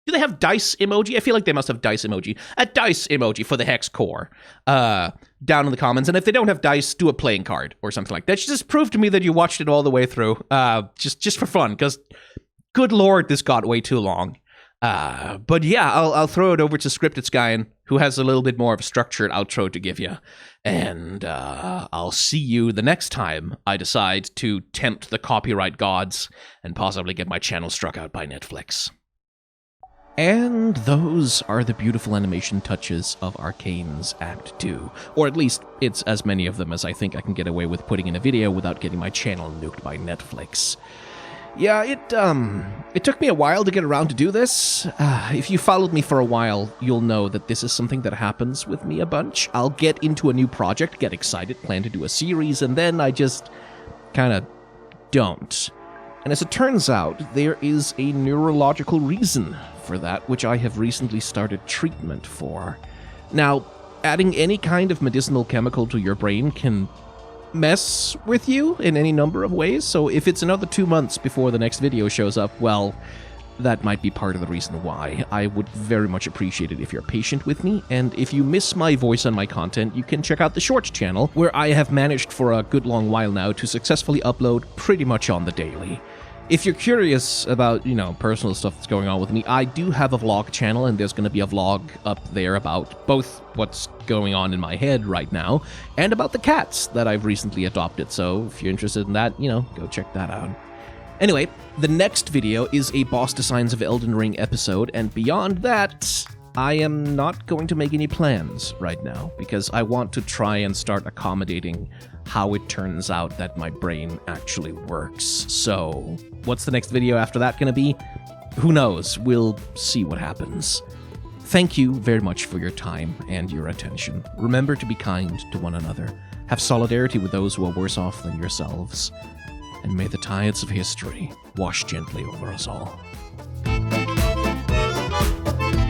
[SPEAKER 2] Do they have dice emoji? I feel like they must have dice emoji. A dice emoji for the hex core down in the comments. And if they don't have dice, do a playing card or something like that. Just prove to me that you watched it all the way through, just for fun, because good lord, this got way too long. But yeah, I'll throw it over to Scripted Skyen, who has a little bit more of a structured outro to give you. And I'll see you the next time I decide to tempt the copyright gods and possibly get my channel struck out by Netflix. And those are the beautiful animation touches of ARCANE's Act 2. Or at least, it's as many of them as I think I can get away with putting in a video without getting my channel nuked by Netflix. Yeah, it took me a while to get around to do this. If you followed me for a while, you'll know that this is something that happens with me a bunch. I'll get into a new project, get excited, plan to do a series, and then I just kind of don't. And as it turns out, there is a neurological reason for that, which I have recently started treatment for. Now, adding any kind of medicinal chemical to your brain can mess with you in any number of ways, so if it's another 2 months before the next video shows up, well, that might be part of the reason why. I would very much appreciate it if you're patient with me, and if you miss my voice on my content, you can check out the Shorts channel, where I have managed for a good long while now to successfully upload pretty much on the daily. If you're curious about, personal stuff that's going on with me, I do have a vlog channel, and there's going to be a vlog up there about both what's going on in my head right now, and about the cats that I've recently adopted, so if you're interested in that, go check that out. Anyway, the next video is a Boss Designs of Elden Ring episode, and beyond that, I am not going to make any plans right now, because I want to try and start accommodating how it turns out that my brain actually works. So, what's the next video after that going to be? Who knows? We'll see what happens. Thank you very much for your time and your attention. Remember to be kind to one another. Have solidarity with those who are worse off than yourselves. And may the tides of history wash gently over us all.
[SPEAKER 3] Bye.